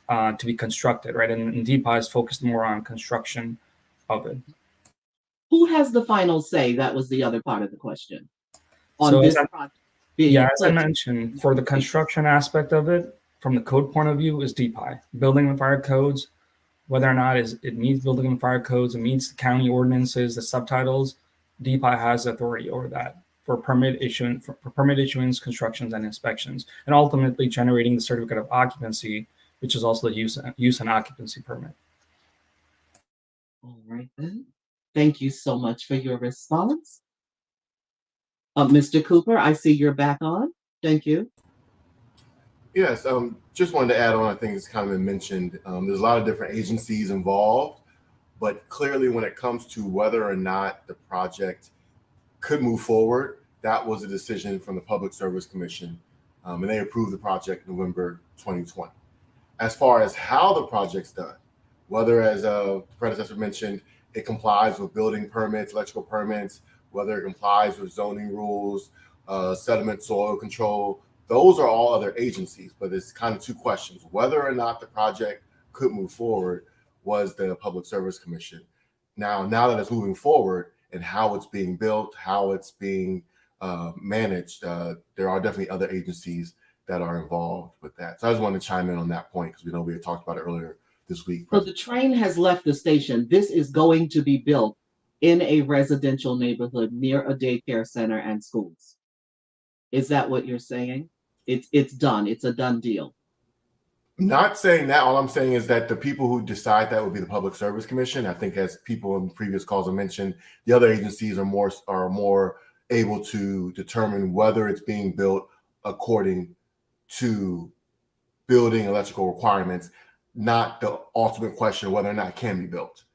to be constructed, right? And DPIE is focused more on construction of it. Who has the final say? That was the other part of the question. On So this project. as I mentioned, for the construction aspect of it, from the code point of view, is DPIE. Building and fire codes, whether or not it meets building and fire codes, it meets the county ordinances, the subtitles, DPIE has authority over that for permit issuance, constructions, and inspections, and ultimately generating the certificate of occupancy, which is also the use and occupancy permit. All right then. Thank you so much for your response. Mr. Cooper, I see you're back on. Thank you. Yes, just wanted to add on, I think it's kind of been mentioned. There's a lot of different agencies involved, but clearly when it comes to whether or not the project could move forward, that was a decision from the Public Service Commission, and they approved the project November 2020. As far as how the project's done, whether, as the predecessor mentioned, it complies with building permits, electrical permits, whether it complies with zoning rules, sediment, soil control, those are all other agencies, but it's kind of two questions. Whether or not the project could move forward was the Public Service Commission. Now that it's moving forward and how it's being built, how it's being managed, there are definitely other agencies that are involved with that. So I just wanted to chime in on that point because we know we had talked about it earlier this week. So the train has left the station. This is going to be built in a residential neighborhood near a daycare center and schools. Is that what you're saying? It's done. It's a done deal. Not saying that. All I'm saying is that the people who decide that would be the Public Service Commission. I think, as people in previous calls have mentioned, the other agencies are more able to determine whether it's being built according to building electrical requirements, not the ultimate question of whether or not it can be built.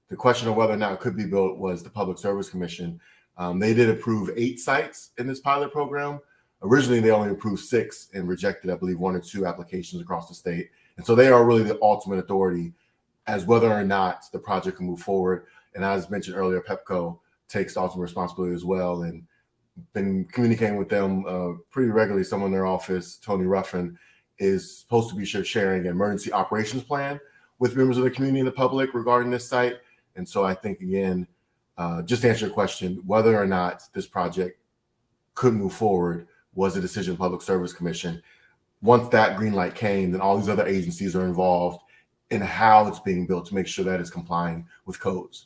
The question of whether or not it could be built was the Public Service Commission. They did approve 8 sites in this pilot program. Originally, they only approved 6 and rejected, I believe, 1 or 2 applications across the state. And so they are really the ultimate authority as whether or not the project can move forward. And as mentioned earlier, PEPCO takes the ultimate responsibility as well, and been communicating with them pretty regularly. Someone in their office, Tony Ruffin, is supposed to be sharing an emergency operations plan with members of the community and the public regarding this site. And so I think, again, just to answer your question, whether or not this project could move forward was a decision of the Public Service Commission. Once that green light came, then all these other agencies are involved in how it's being built to make sure that it's complying with codes.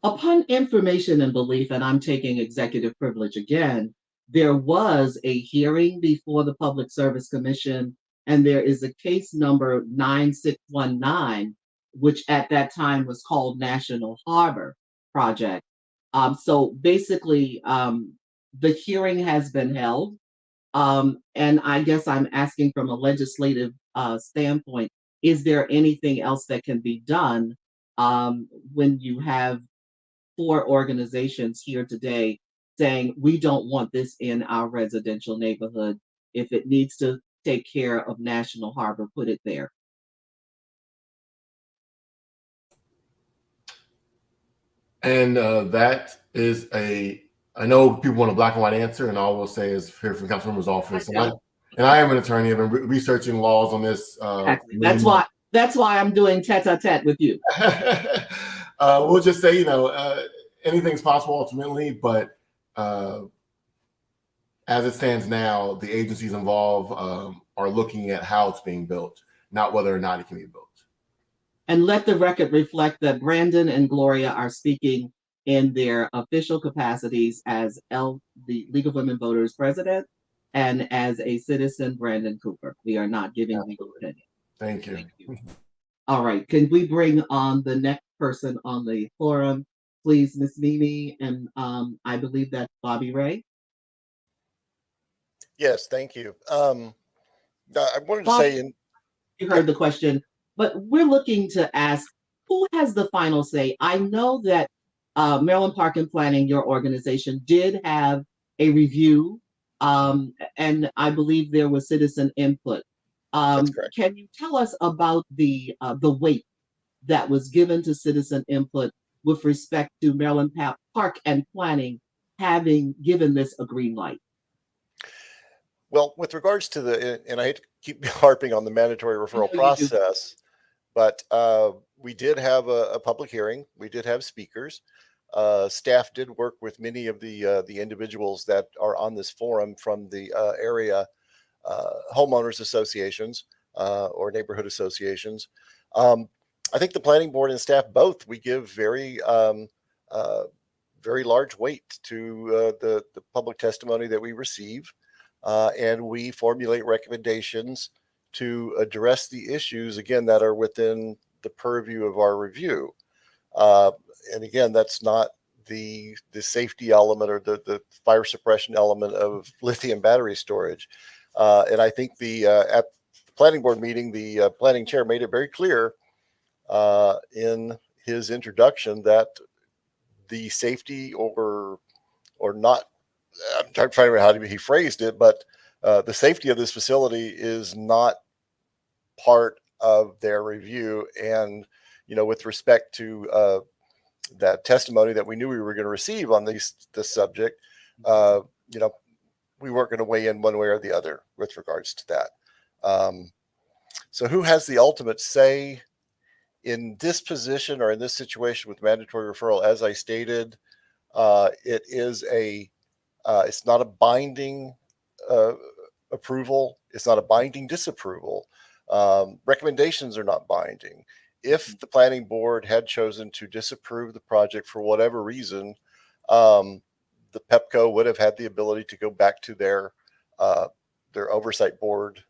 Upon information and belief, and I'm taking executive privilege again, there was a hearing before the Public Service Commission, and there is a case number 9619, which at that time was called National Harbor Project. So basically, the hearing has been held, and I guess I'm asking from a legislative standpoint, is there anything else that can be done when you have 4 organizations here today saying we don't want this in our residential neighborhood? If it needs to take care of National Harbor, put it there. And that is I know people want a black and white answer, and all we'll say is here from the Councilmember's office. And I am an attorney. I've been researching laws on this. That's why I'm doing tete-a-tete with you. We'll just say, anything's possible ultimately, but as it stands now, the agencies involved are looking at how it's being built, not whether or not it can be built. And let the record reflect that Brandon and Gloria are speaking in their official capacities as the League of Women Voters president and as a citizen, Brandon Cooper. We are not giving legal opinion. Thank you. All right, can we bring on the next person on the forum, please, Ms. Mimi, and I believe that's Bobby Ray. Yes, thank you. I wanted to say, you heard the question, but we're looking to ask who has the final say. I know that Maryland Park and Planning, your organization, did have a review, and I believe there was citizen input. That's correct. Can you tell us about the weight that was given to citizen input with respect to Maryland Park and Planning having given this a green light? Well, with regards to and I hate to keep harping on the mandatory referral process, but we did have a public hearing. We did have speakers. Staff did work with many of the individuals that are on this forum from the area homeowners associations or neighborhood associations. I think the planning board and staff both, we give very large weight to the public testimony that we receive, and we formulate recommendations to address the issues, again, that are within the purview of our review. And again, that's not the safety element or the fire suppression element of lithium battery storage. And I think at the planning board meeting, the planning chair made it very clear in his introduction that the safety or not, I'm trying to remember how he phrased it, but the safety of this facility is not part of their review. And, with respect to that testimony that we knew we were going to receive on this subject, we weren't going to weigh in one way or the other with regards to that. So who has the ultimate say in this position or in this situation with mandatory referral? As I stated, it is it's not a binding approval. It's not a binding disapproval. Recommendations are not binding. If the planning board had chosen to disapprove the project for whatever reason, the PEPCO would have had the ability to go back to their oversight board,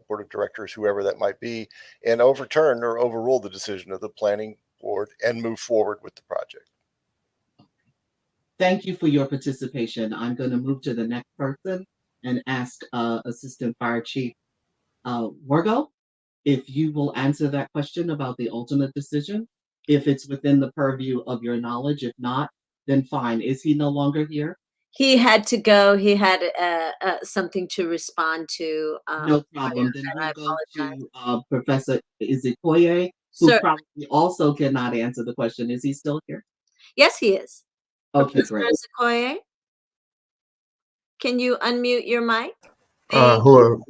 board of directors, whoever that might be, and overturn or overrule the decision of the planning board and move forward with the project. Thank you for your participation. I'm going to move to the next person and ask Assistant Fire Chief Wargo if you will answer that question about the ultimate decision, if it's within the purview of your knowledge. If not, then fine. Is he no longer here? He had to go. He had something to respond to. No problem. Then I we'll go apologize. to Professor Ezekoye, who Sir, probably also cannot answer the question. Is he still here? yes, he is. Okay, Professor great. Ezekoye, can you unmute your mic? Hello.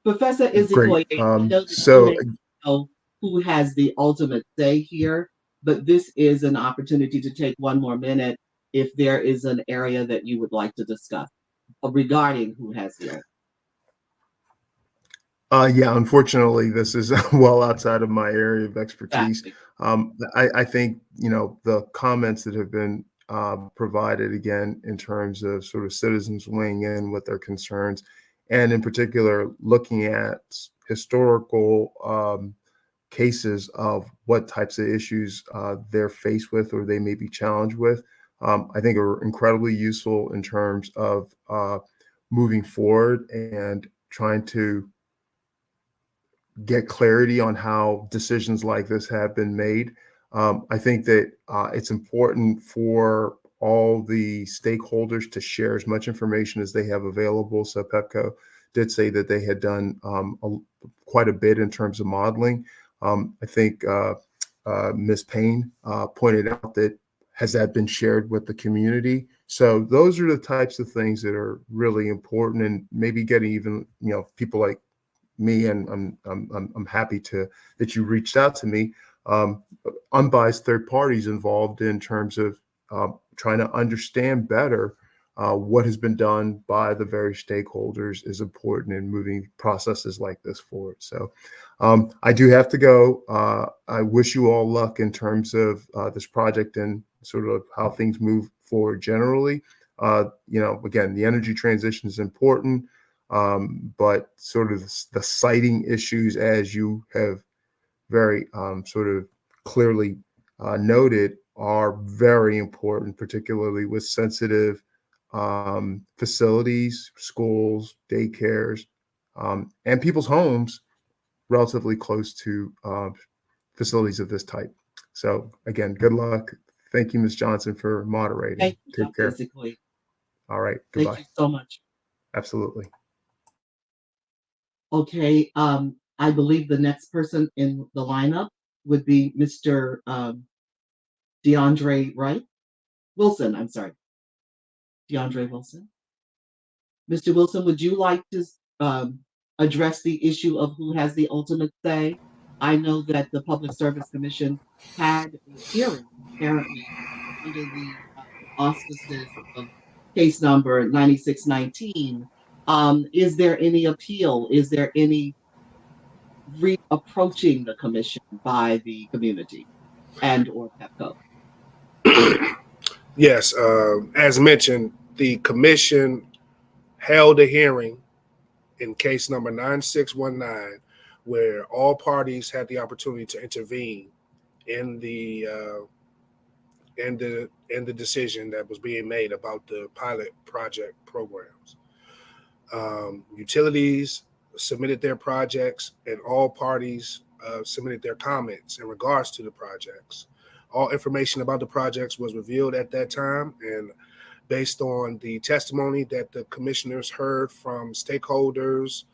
Professor Great. Ezekoye, I know that you may know who has the ultimate say here, but this is an opportunity to take one more minute if there is an area that you would like to discuss regarding who has the ultimate. Yeah, unfortunately, this is well outside of my area of expertise. Exactly. I think, the comments that have been provided, again, in terms of sort of citizens weighing in with their concerns, and in particular, looking at historical cases of what types of issues they're faced with or they may be challenged with, I think are incredibly useful in terms of moving forward and trying to get clarity on how decisions like this have been made. I think that it's important for all the stakeholders to share as much information as they have available. So PEPCO did say that they had done quite a bit in terms of modeling. I think Ms. Payne pointed out that has that been shared with the community? So those are the types of things that are really important, and maybe getting even people like me, and I'm happy that you reached out to me. Unbiased third parties involved in terms of trying to understand better what has been done by the various stakeholders is important in moving processes like this forward. So I do have to go. I wish you all luck in terms of this project and sort of how things move forward generally. Again, the energy transition is important. But sort of the siting issues, as you have very sort of clearly noted, are very important, particularly with sensitive facilities, schools, daycares, and people's homes relatively close to facilities of this type. So again, good luck. Thank you, Ms. Johnson, for moderating. Thank you, Take care. Ezekoye. All right. Goodbye. Thank you so much. Absolutely. Okay. I believe the next person in the lineup would be Mr. DeAndre Wilson. I'm sorry. DeAndre Wilson. Mr. Wilson, would you like to address the issue of who has the ultimate say? I know that the Public Service Commission had a hearing, apparently, under the auspices of case number 9619. Is there any appeal? Is there any reapproaching the commission by the community and or PEPCO? Yes, as mentioned, the commission held a hearing in case number 9619, where all parties had the opportunity to intervene in the decision that was being made about the pilot project programs. Utilities submitted their projects, and all parties submitted their comments in regards to the projects. All information about the projects was revealed at that time, and based on the testimony that the commissioners heard from stakeholders,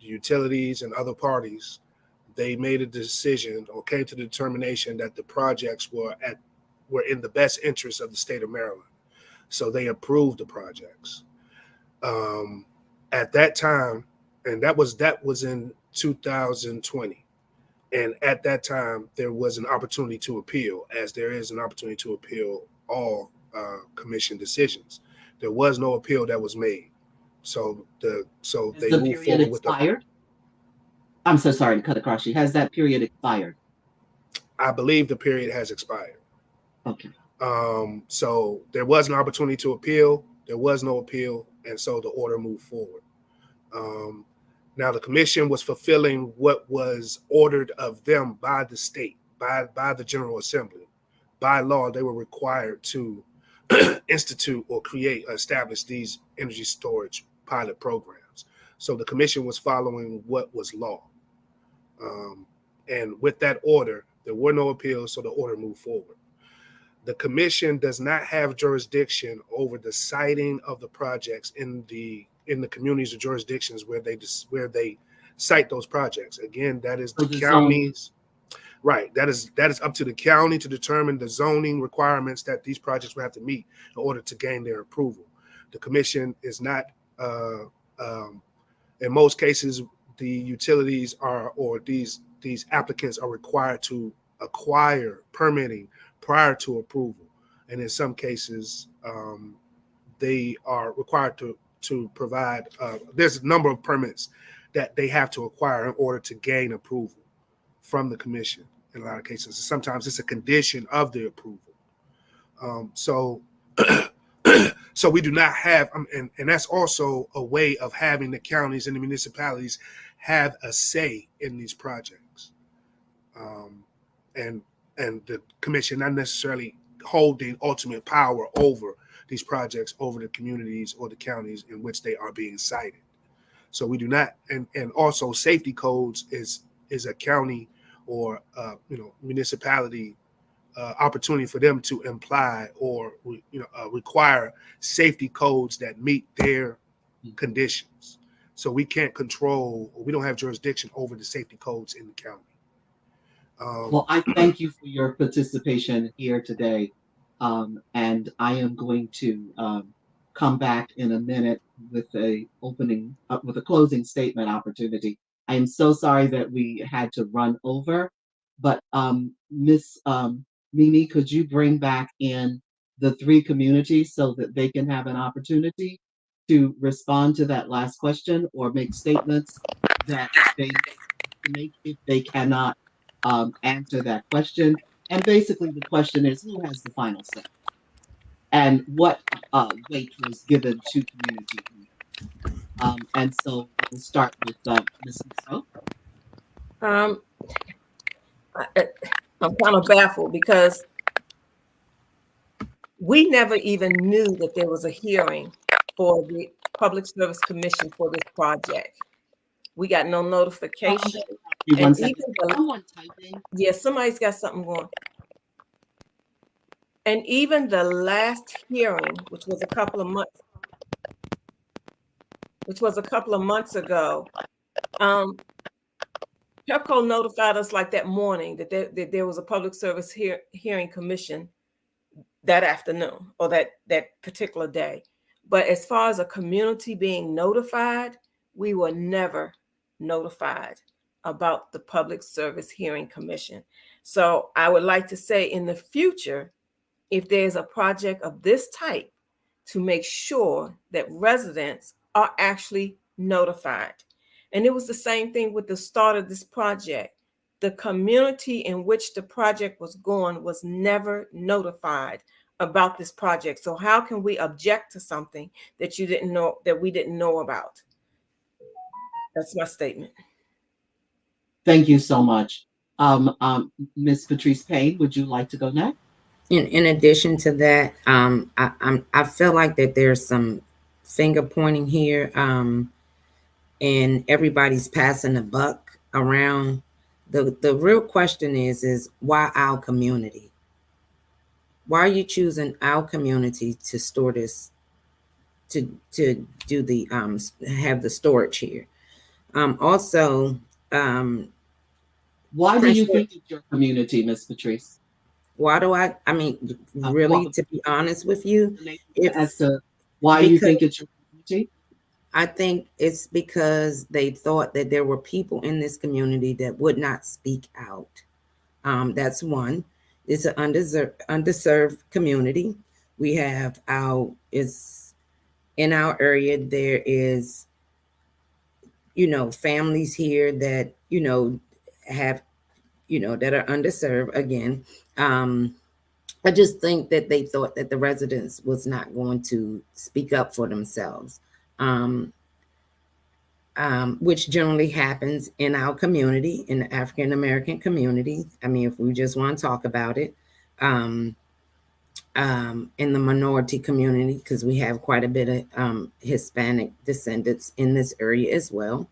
utilities, and other parties, they made a decision or came to the determination that the projects were in the best interest of the state of Maryland. So they approved the projects. At that time, and that was in 2020. And at that time, there was an opportunity to appeal, as there is an opportunity to appeal all commission decisions. There was no appeal that was made. So they moved forward with expired? I'm so sorry to cut across you. Has that period expired? I believe the period has expired. Okay. So there was an opportunity to appeal. There was no appeal, and so the order moved forward. Now the commission was fulfilling what was ordered of them by the state, by the General Assembly. By law, they were required to institute or establish these energy storage pilot programs. So the commission was following what was law. And with that order, there were no appeals, so the order moved forward. The commission does not have jurisdiction over the siting of the projects in the communities or jurisdictions where they site those projects. Again, that is the counties. Right. That is up to the county to determine the zoning requirements that these projects will have to meet in order to gain their approval. The commission is not, in most cases, the utilities or these applicants are required to acquire permitting prior to approval. And in some cases, they are required to provide, there's a number of permits that they have to acquire in order to gain approval from the commission in a lot of cases. Sometimes it's a condition of the approval. So we do not have, and that's also a way of having the counties and the municipalities have a say in these projects. And the commission not necessarily holding ultimate power over these projects, over the communities or the counties in which they are being sited. So we do not, and also safety codes is a county or municipality opportunity for them to imply or require safety codes that meet their conditions. So we can't control, or we don't have jurisdiction over the safety codes in the county. Well, I thank you for your participation here today. And I am going to come back in a minute with a closing statement opportunity. I am so sorry that we had to run over, but Miss Mimi, could you bring back in the three communities so that they can have an opportunity to respond to that last question or make statements that they make if they cannot answer that question? And basically the question is, who has the final say? And what weight was given to community? And so we'll start with Ms. Monroe. I'm kind of baffled because we never even knew that there was a hearing for the Public Service Commission for this project. We got no notification. And even somebody's got something going. And even the last hearing, which was a couple of months ago, PEPCO notified us like that morning that there was a Public Service Hearing Commission that afternoon or that particular day. But as far as a community being notified, we were never notified about the Public Service Hearing Commission. So I would like to say in the future, if there's a project of this type, to make sure that residents are actually notified. And it was the same thing with the start of this project. The community in which the project was going was never notified about this project. So how can we object to something that you didn't know, that we didn't know about? That's my statement. Thank you so much. Ms. Patrice Payne, would you like to go next? In addition to that, I feel like that there's some finger pointing here, and everybody's passing the buck around. The real question is why our community? Why are you choosing our community to store this, to do the have the storage here? Also, why do you think it's your community, Miss Patrice? Why do I mean, really, to be honest with you, as to why you think it's your community? I think it's because they thought that there were people in this community that would not speak out. That's one. It's an underserved community. We have it's in our area, there is, families here that, have, that are underserved again. I just think that they thought that the residents was not going to speak up for themselves, which generally happens in our community, in the African-American community. I mean, if we just want to talk about it, in the minority community, because we have quite a bit of Hispanic descendants in this area as well.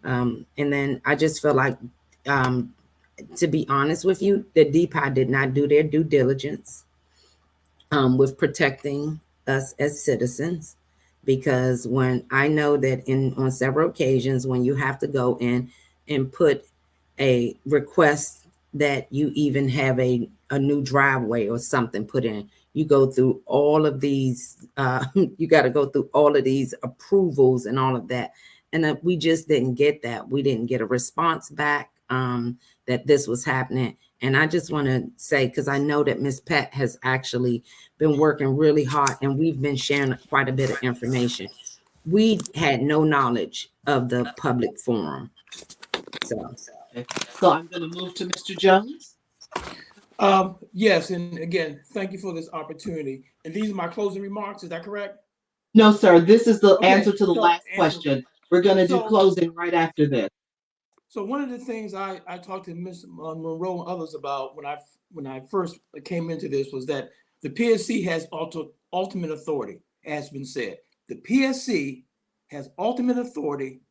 And then I just feel like, to be honest with you, the DPIE did not do their due diligence with protecting us as citizens, because when I know that on several occasions, when you have to go in and put a request that you even have a new driveway or something put in, you go through all of these, you got to go through all of these approvals and all of that. And we just didn't get that. We didn't get a response back that this was happening. And I just want to say, because I know that Ms. Pat has actually been working really hard and we've been sharing quite a bit of information. We had no knowledge of the public forum. So I'm going to move to Mr. Jones. Yes, and again, thank you for this opportunity. And these are my closing remarks. Is that correct? No, sir. This is the answer to the last question. We're going to do closing right after this. So one of the things I talked to Ms. Monroe and others about when I first came into this was that the PSC has ultimate authority, as been said. The PSC has ultimate authority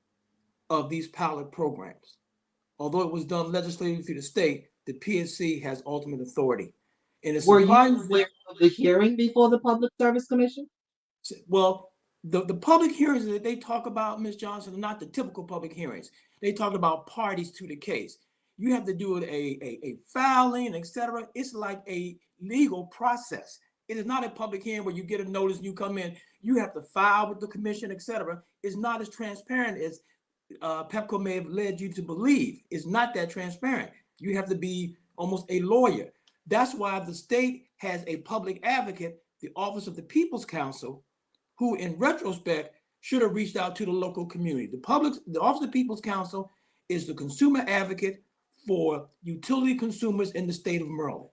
of these pilot programs. Although it was done legislatively through the state, the PSC has ultimate authority. And it's were you aware of the hearing before the Public Service Commission? Well, the public hearings that they talk about, Ms. Johnson, are not the typical public hearings. They talk about parties to the case. You have to do a filing, etc. It's like a legal process. It is not a public hearing where you get a notice and you come in. You have to file with the commission, etc. It's not as transparent as PEPCO may have led you to believe. It's not that transparent. You have to be almost a lawyer. That's why the state has a public advocate, the Office of the People's Counsel, who in retrospect should have reached out to the local community. The Office of the People's Counsel is the consumer advocate for utility consumers in the state of Maryland.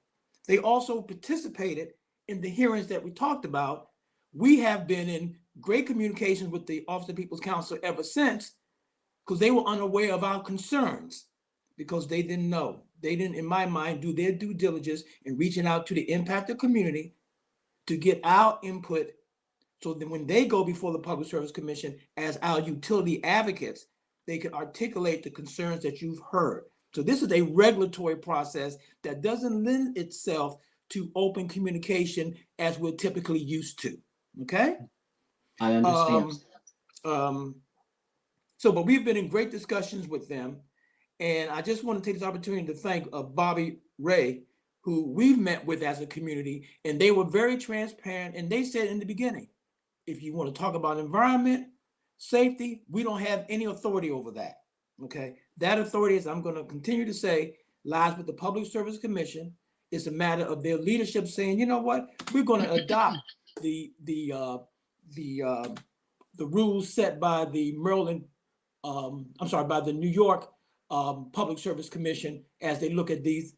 They also participated in the hearings that we talked about. We have been in great communication with the Office of the People's Counsel ever since, because they were unaware of our concerns, because they didn't know. They didn't, in my mind, do their due diligence in reaching out to the impacted community to get our input, so that when they go before the Public Service Commission as our utility advocates, they can articulate the concerns that you've heard. So this is a regulatory process that doesn't lend itself to open communication as we're typically used to, okay? I understand. But we've been in great discussions with them. And I just want to take this opportunity to thank Bobby Ray, who we've met with as a community, and they were very transparent. And they said in the beginning, if you want to talk about environment, safety, we don't have any authority over that, okay? That authority, as I'm going to continue to say, lies with the Public Service Commission. It's a matter of their leadership saying, you know what, we're going to adopt the rules set by the by the New York Public Service Commission as they look at these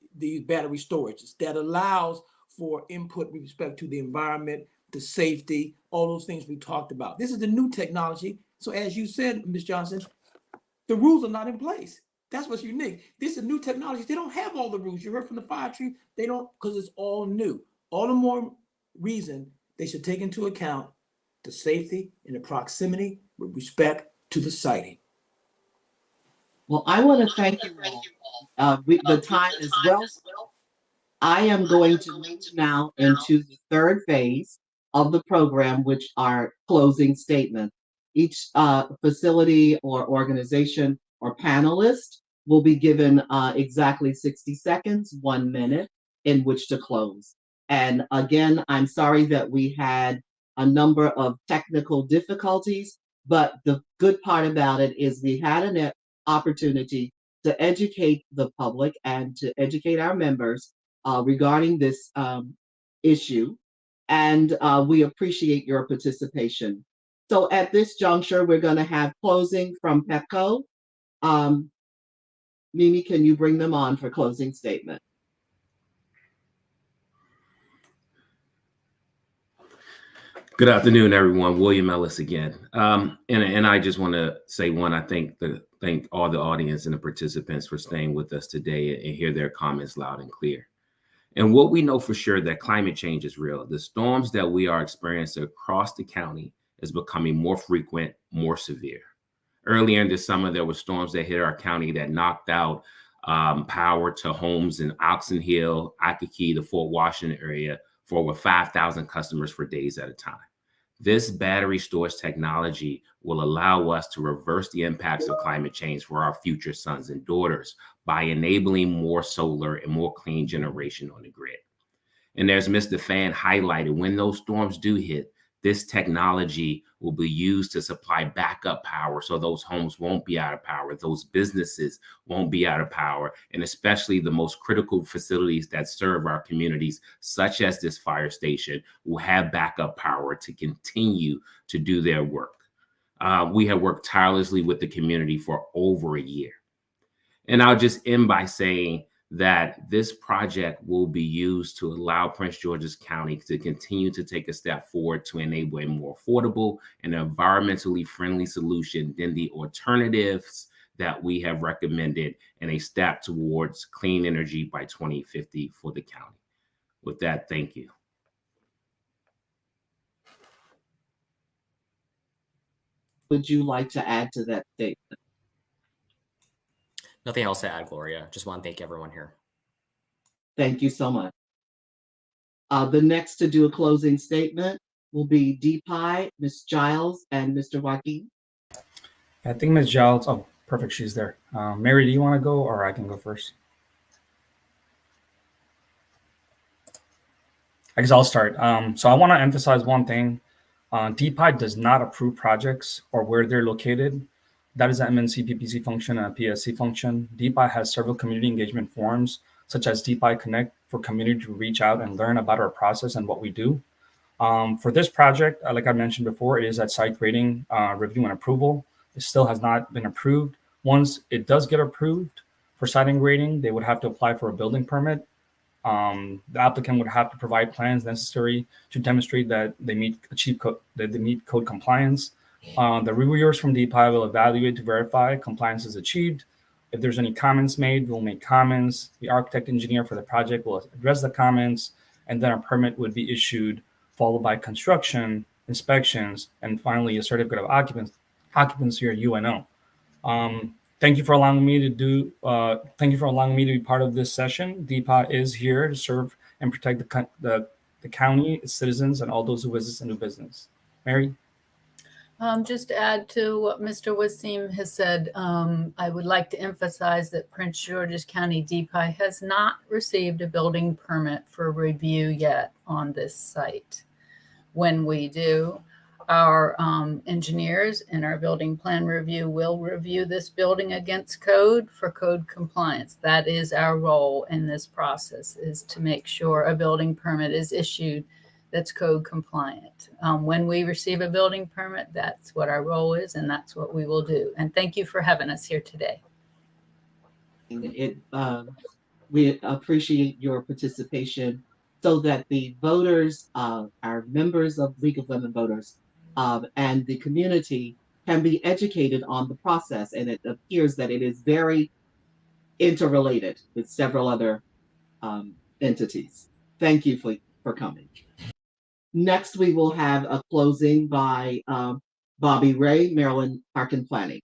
battery storages that allows for input with respect to the environment, the safety, all those things we talked about. This is the new technology. So as you said, Ms. Johnson, the rules are not in place. That's what's unique. This is new technology. They don't have all the rules. You heard from the fire chief, they don't, because it's all new. All the more reason they should take into account the safety, and the proximity with respect to the siting. Well, I want to thank you all. The time is well. I am going to move now into the third phase of the program, which are closing statements. Each facility or organization or panelist will be given exactly 60 seconds, 1 minute, in which to close. And again, I'm sorry that we had a number of technical difficulties, but the good part about it is we had an opportunity to educate the public and to educate our members regarding this issue, and we appreciate your participation. So at this juncture, we're going to have closing from PEPCO. Mimi, can you bring them on for closing statement? Good afternoon, everyone. William Ellis again. And I just want to say I thank all the audience and the participants for staying with us today and hear their comments loud and clear. And what we know for sure that climate change is real. The storms that we are experiencing across the county is becoming more frequent, more severe. Earlier in the summer, there were storms that hit our county that knocked out power to homes in Oxon Hill, IHAAC, the Fort Washington area for over 5,000 customers for days at a time. This battery storage technology will allow us to reverse the impacts of climate change for our future sons and daughters by enabling more solar and more clean generation on the grid. And as Mr. Fan highlighted, when those storms do hit, this technology will be used to supply backup power so those homes won't be out of power, those businesses won't be out of power, and especially the most critical facilities that serve our communities, such as this fire station, will have backup power to continue to do their work. We have worked tirelessly with the community for over a year. And I'll just end by saying that this project will be used to allow Prince George's County to continue to take a step forward to enable a more affordable and environmentally friendly solution than the alternatives that we have recommended, and a step towards clean energy by 2050 for the county. With that, thank you. Would you like to add to that statement? Nothing else to add, Gloria. Just want to thank everyone here. Thank you so much. The next to do a closing statement will be DPIE, Ms. Giles, and Mr. Joaquin. I think Ms. Giles, oh, perfect, she's there. Mary, do you want to go, or I can go first? I guess I'll start. So I want to emphasize one thing. DPIE does not approve projects or where they're located. That is an MNCPPC function and a PSC function. DPIE has several community engagement forums, such as DPIE Connect, for community to reach out and learn about our process and what we do. For this project, like I mentioned before, it is at site grading, review and approval. It still has not been approved. Once it does get approved for site and grading, they would have to apply for a building permit. The applicant would have to provide plans necessary to demonstrate that they meet code compliance. The reviewers from DPIE will evaluate to verify compliance is achieved. If there's any comments made, we'll make comments. The architect engineer for the project will address the comments, and then a permit would be issued, followed by construction, inspections, and finally a certificate of occupancy or UNO. Thank you for allowing me to be part of this session. DPIE is here to serve and protect the county, its citizens, and all those who visit and do business. Mary? Just to add to what Mr. Wasim has said, I would like to emphasize that Prince George's County DPIE has not received a building permit for review yet on this site. When we do, our engineers in our building plan review will review this building against code for code compliance. That is our role in this process, is to make sure a building permit is issued that's code compliant. When we receive a building permit, that's what our role is, and that's what we will do. And thank you for having us here today. We appreciate your participation so that the voters, our members of League of Women Voters, and the community can be educated on the process. And it appears that it is very interrelated with several other entities. Thank you for coming. Next, we will have a closing by Bobby Ray, Maryland Park and Planning.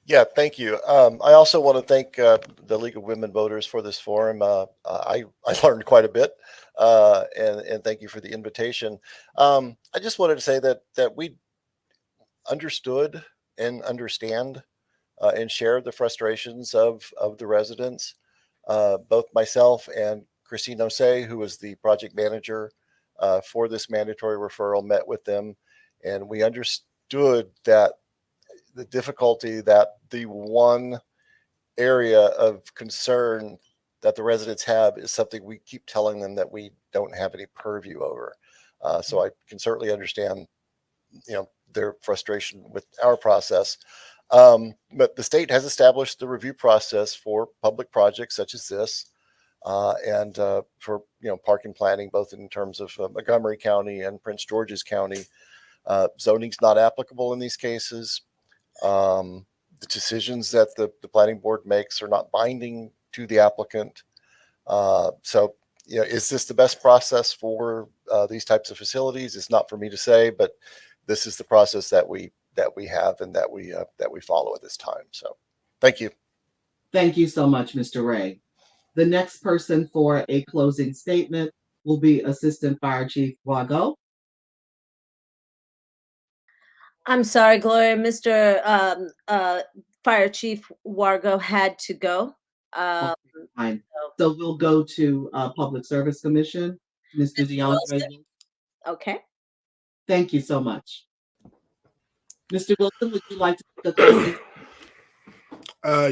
Yeah, thank you. I also want to thank the League of Women Voters for this forum. I learned quite a bit, and thank you for the invitation. I just wanted to say that we understood and understand and share the frustrations of the residents. Both myself and Christine Osei, who was the project manager for this mandatory referral, met with them, and we understood that the difficulty, that the one area of concern that the residents have is something we keep telling them that we don't have any purview over. So I can certainly understand, their frustration with our process. But the state has established the review process for public projects such as this, and for park and planning, both in terms of Montgomery County and Prince George's County. Zoning's not applicable in these cases. The decisions that the planning board makes are not binding to the applicant. So, is this the best process for these types of facilities? It's not for me to say, but this is the process that we have and that we follow at this time. So, thank you. Thank you so much, Mr. Ray. The next person for a closing statement will be Assistant Fire Chief Wago. I'm sorry, Gloria. Mr. Fire Chief Wargo had to go. Fine. So we'll go to Public Service Commission. Mr. DeAndre. Okay. Thank you so much. Mr. Wilson, would you like to make a closing?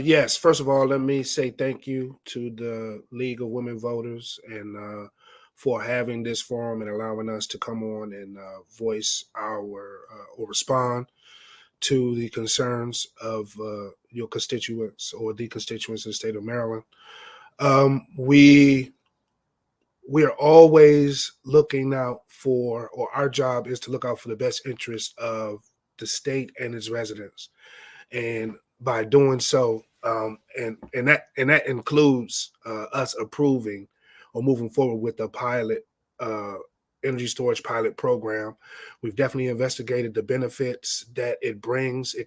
Yes. First of all, let me say thank you to the League of Women Voters and for having this forum and allowing us to come on and voice our or respond to the concerns of your constituents or the constituents in the state of Maryland. We are always looking out for, or our job is to look out for the best interest of the state and its residents. And by doing so, and that includes us approving or moving forward with the pilot energy storage pilot program. We've definitely investigated the benefits that it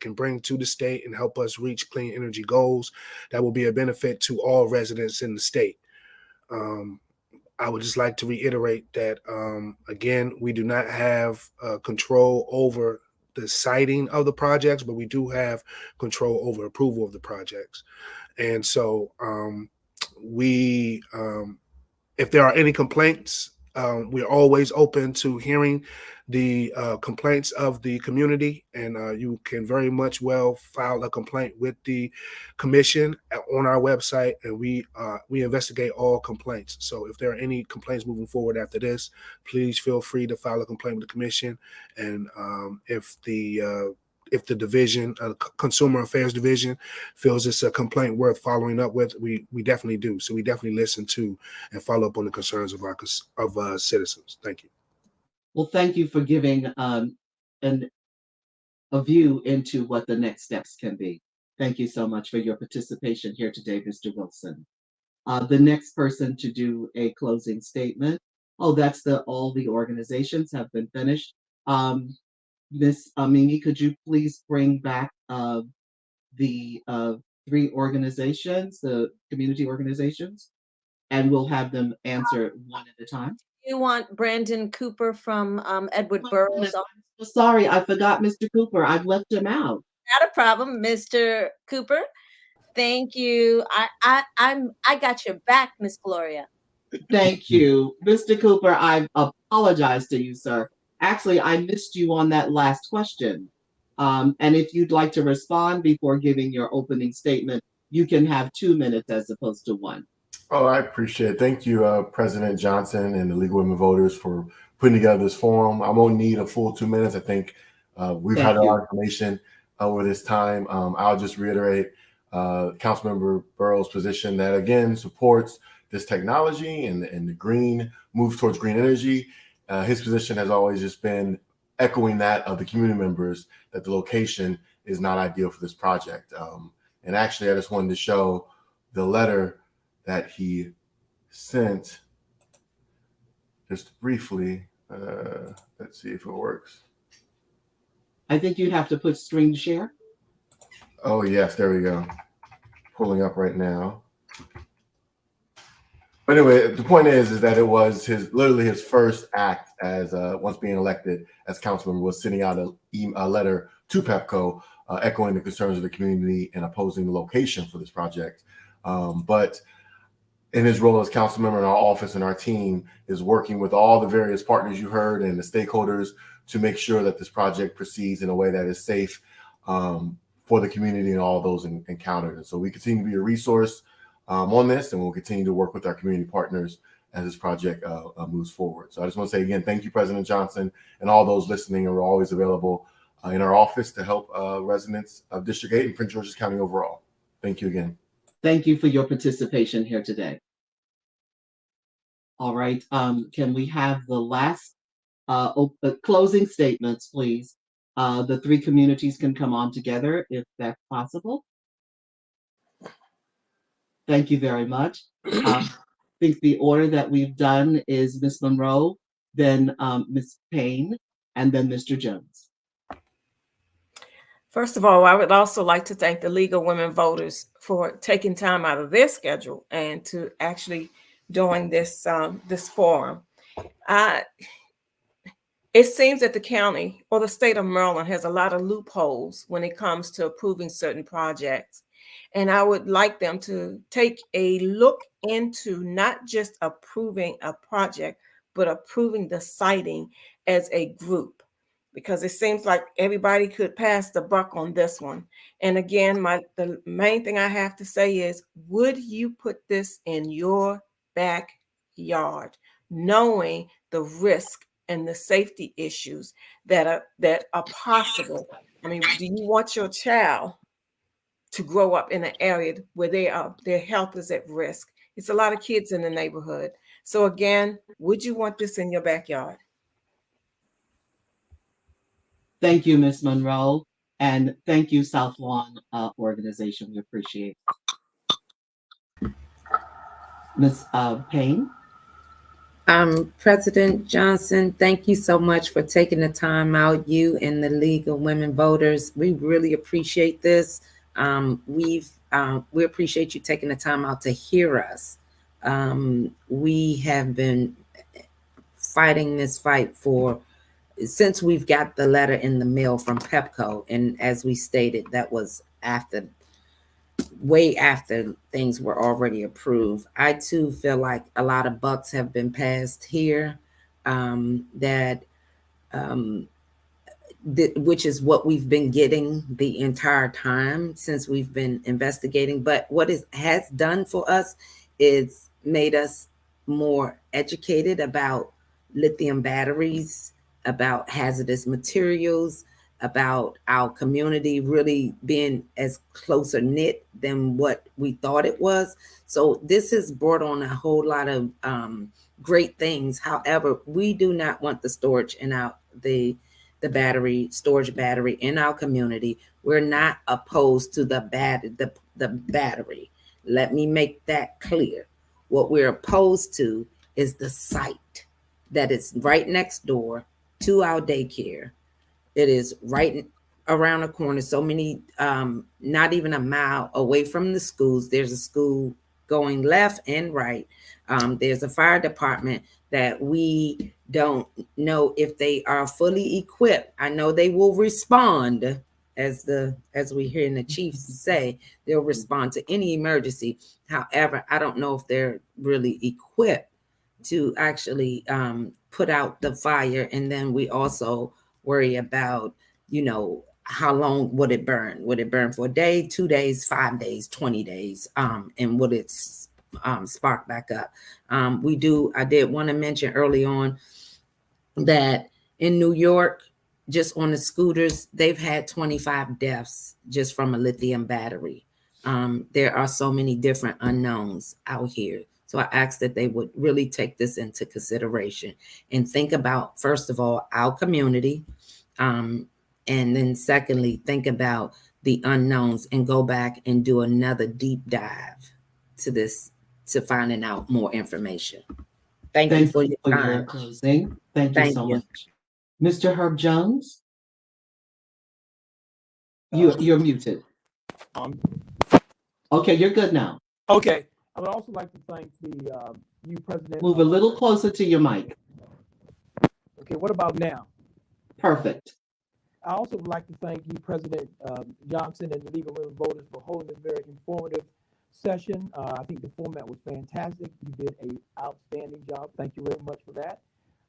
can bring to the state and help us reach clean energy goals that will be a benefit to all residents in the state. I would just like to reiterate that, again, we do not have control over the siting of the projects, but we do have control over approval of the projects. And so if there are any complaints, we're always open to hearing the complaints of the community, and you can very much well file a complaint with the commission on our website, and we investigate all complaints. So if there are any complaints moving forward after this, please feel free to file a complaint with the commission. And if the division, Consumer Affairs Division, feels it's a complaint worth following up with, we definitely do. So we definitely listen to and follow up on the concerns of our citizens. Thank you. Well, thank you for giving a view into what the next steps can be. Thank you so much for your participation here today, Mr. Wilson. The next person to do a closing statement. Oh, that's all the organizations have been finished. Ms. Mimi, could you please bring back the 3 organizations, the community organizations, and we'll have them answer one at a time. You want Brandon Cooper from Edward Burroughs? Sorry, I forgot Mr. Cooper. I've left him out. Not a problem, Mr. Cooper. Thank you. I got your back, Miss Gloria. Thank you. Mr. Cooper, I apologize to you, sir. Actually, I missed you on that last question. And if you'd like to respond before giving your opening statement, you can have 2 minutes as opposed to 1. Oh, I appreciate it. Thank you, President Johnson and the League of Women Voters for putting together this forum. I won't need a full 2 minutes. I think we've had a lot of information over this time. I'll just reiterate Councilmember Burroughs' position that, again, supports this technology and the green move towards green energy. His position has always just been echoing that of the community members, that the location is not ideal for this project. And actually, I just wanted to show the letter that he sent just briefly, let's see if it works. I think you'd have to put screen share. Oh, yes, there we go. Pulling up right now. But anyway, the point is that it was literally his first act as once being elected as councilman, was sending out a letter to PEPCO echoing the concerns of the community and opposing the location for this project. But in his role as council member in our office and our team is working with all the various partners you heard and the stakeholders to make sure that this project proceeds in a way that is safe for the community and all those encountered. And so we continue to be a resource on this, and we'll continue to work with our community partners as this project moves forward. So I just want to say again, thank you, President Johnson, and all those listening. Are always available in our office to help residents of District 8 and Prince George's County overall. Thank you again. Thank you for your participation here today. All right, can we have the last closing statements, please? The three communities can come on together if that's possible. Thank you very much. I think the order that we've done is Ms. Monroe, then Ms. Payne, and then Mr. Jones. First of all, I would also like to thank the League of Women Voters for taking time out of their schedule and to actually doing this this forum. It seems that the county or the state of Maryland has a lot of loopholes when it comes to approving certain projects. And I would like them to take a look into not just approving a project, but approving the siting as a group, because it seems like everybody could pass the buck on this one. And again, the main thing I have to say is, would you put this in your backyard, knowing the risk and the safety issues that are possible? I mean, do you want your child to grow up in an area where their health is at risk? It's a lot of kids in the neighborhood. So again, would you want this in your backyard? Thank you, Ms. Monroe, and thank you, South Lawn Organization. We appreciate it. Ms. Payne. President Johnson, thank you so much for taking the time out, you and the League of Women Voters. We really appreciate this. We appreciate you taking the time out to hear us. We have been fighting this fight since we've got the letter in the mail from PEPCO. And as we stated, that was way after things were already approved. I too feel like a lot of bucks have been passed here, which is what we've been getting the entire time since we've been investigating. But what it has done for us is made us more educated about lithium batteries, about hazardous materials, about our community really being as closer knit than what we thought it was. So this has brought on a whole lot of great things. However, we do not want the storage in the storage battery in our community. We're not opposed to the battery. Let me make that clear. What we're opposed to is the site that is right next door to our daycare. It is right around the corner, so many, not even a mile away from the schools. There's a school going left and right. There's a fire department that we don't know if they are fully equipped. I know they will respond, as we hear the chiefs say, they'll respond to any emergency. However, I don't know if they're really equipped to actually put out the fire. And then we also worry about, how long would it burn? Would it burn for a day, 2 days, 5 days, 20 days? And would it spark back up? I did want to mention early on that in New York, just on the scooters, they've had 25 deaths just from a lithium battery. There are so many different unknowns out here. So I ask that they would really take this into consideration and think about, first of all, our community. And then secondly, think about the unknowns and go back and do another deep dive to this, to finding out more information. Thank you for your time. closing. Thank you Thank so you. much. Mr. Herb Jones? You're muted. Okay, you're good now. Okay. I would also like to thank the you, President. Move a little closer to your mic. Okay, what about now? Perfect. I also would like to thank you, President Johnson, and the League of Women Voters for holding this very informative session. I think the format was fantastic. You did an outstanding job. Thank you very much for that.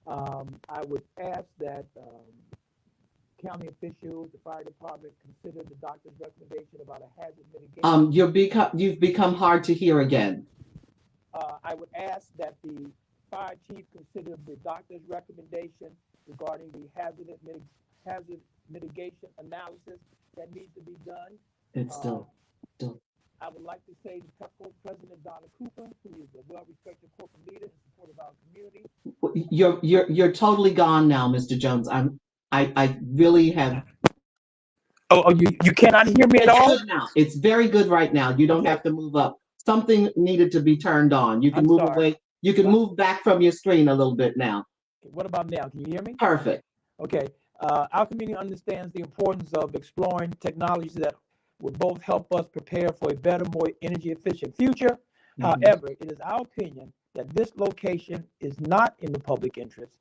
I would ask that county officials, the fire department, consider the doctor's recommendation about a hazard mitigation. You've become hard to hear again. I would ask that the fire chief consider the doctor's recommendation regarding the hazard mitigation analysis that needs to be done. It's still. I would like to say to PEPCO President Donna Cooper, who is a well-respected corporate leader in support of our community. You're totally gone now, Mr. Jones. I really have. Oh, you cannot hear me at all? Good now. It's very good right now. You don't have to move up. Something needed to be turned on. You can move away. You can move back from your screen a little bit now. Okay, what about now? Can you hear me? Perfect. Okay. Our community understands the importance of exploring technologies that will both help us prepare for a better, more energy efficient future. However, it is our opinion that this location is not in the public interest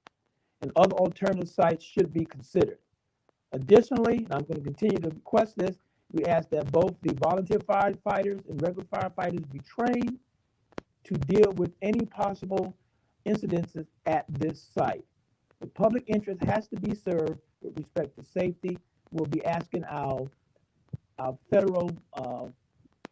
and other alternative sites should be considered. Additionally, and I'm going to continue to request this, we ask that both the volunteer firefighters and regular firefighters be trained to deal with any possible incidences at this site. The public interest has to be served with respect to safety. We'll be asking our federal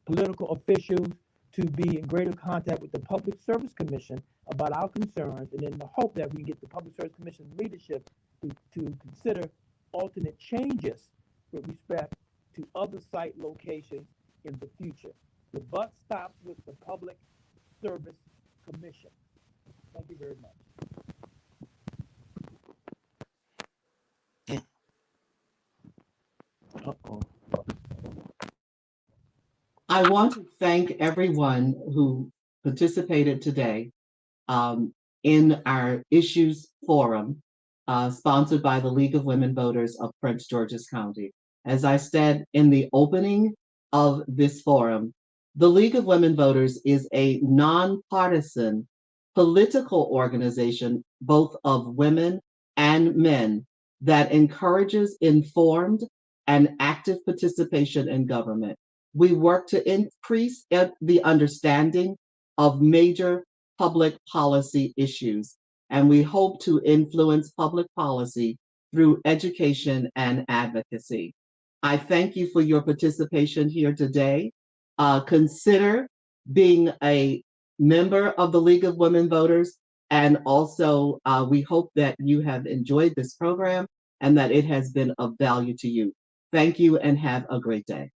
political officials to be in greater contact with the Public Service Commission about our concerns, and in the hope that we can get the Public Service Commission leadership to consider alternate changes with respect to other site locations in the future. The buck stops with the Public Service Commission. Thank you very much. I want to thank everyone who participated today in our issues forum sponsored by the League of Women Voters of Prince George's County. As I said in the opening of this forum, the League of Women Voters is a nonpartisan political organization, both of women and men, that encourages informed and active participation in government. We work to increase the understanding of major public policy issues, and we hope to influence public policy through education and advocacy. I thank you for your participation here today. Consider being a member of the League of Women Voters, and also we hope that you have enjoyed this program and that it has been of value to you. Thank you and have a great day.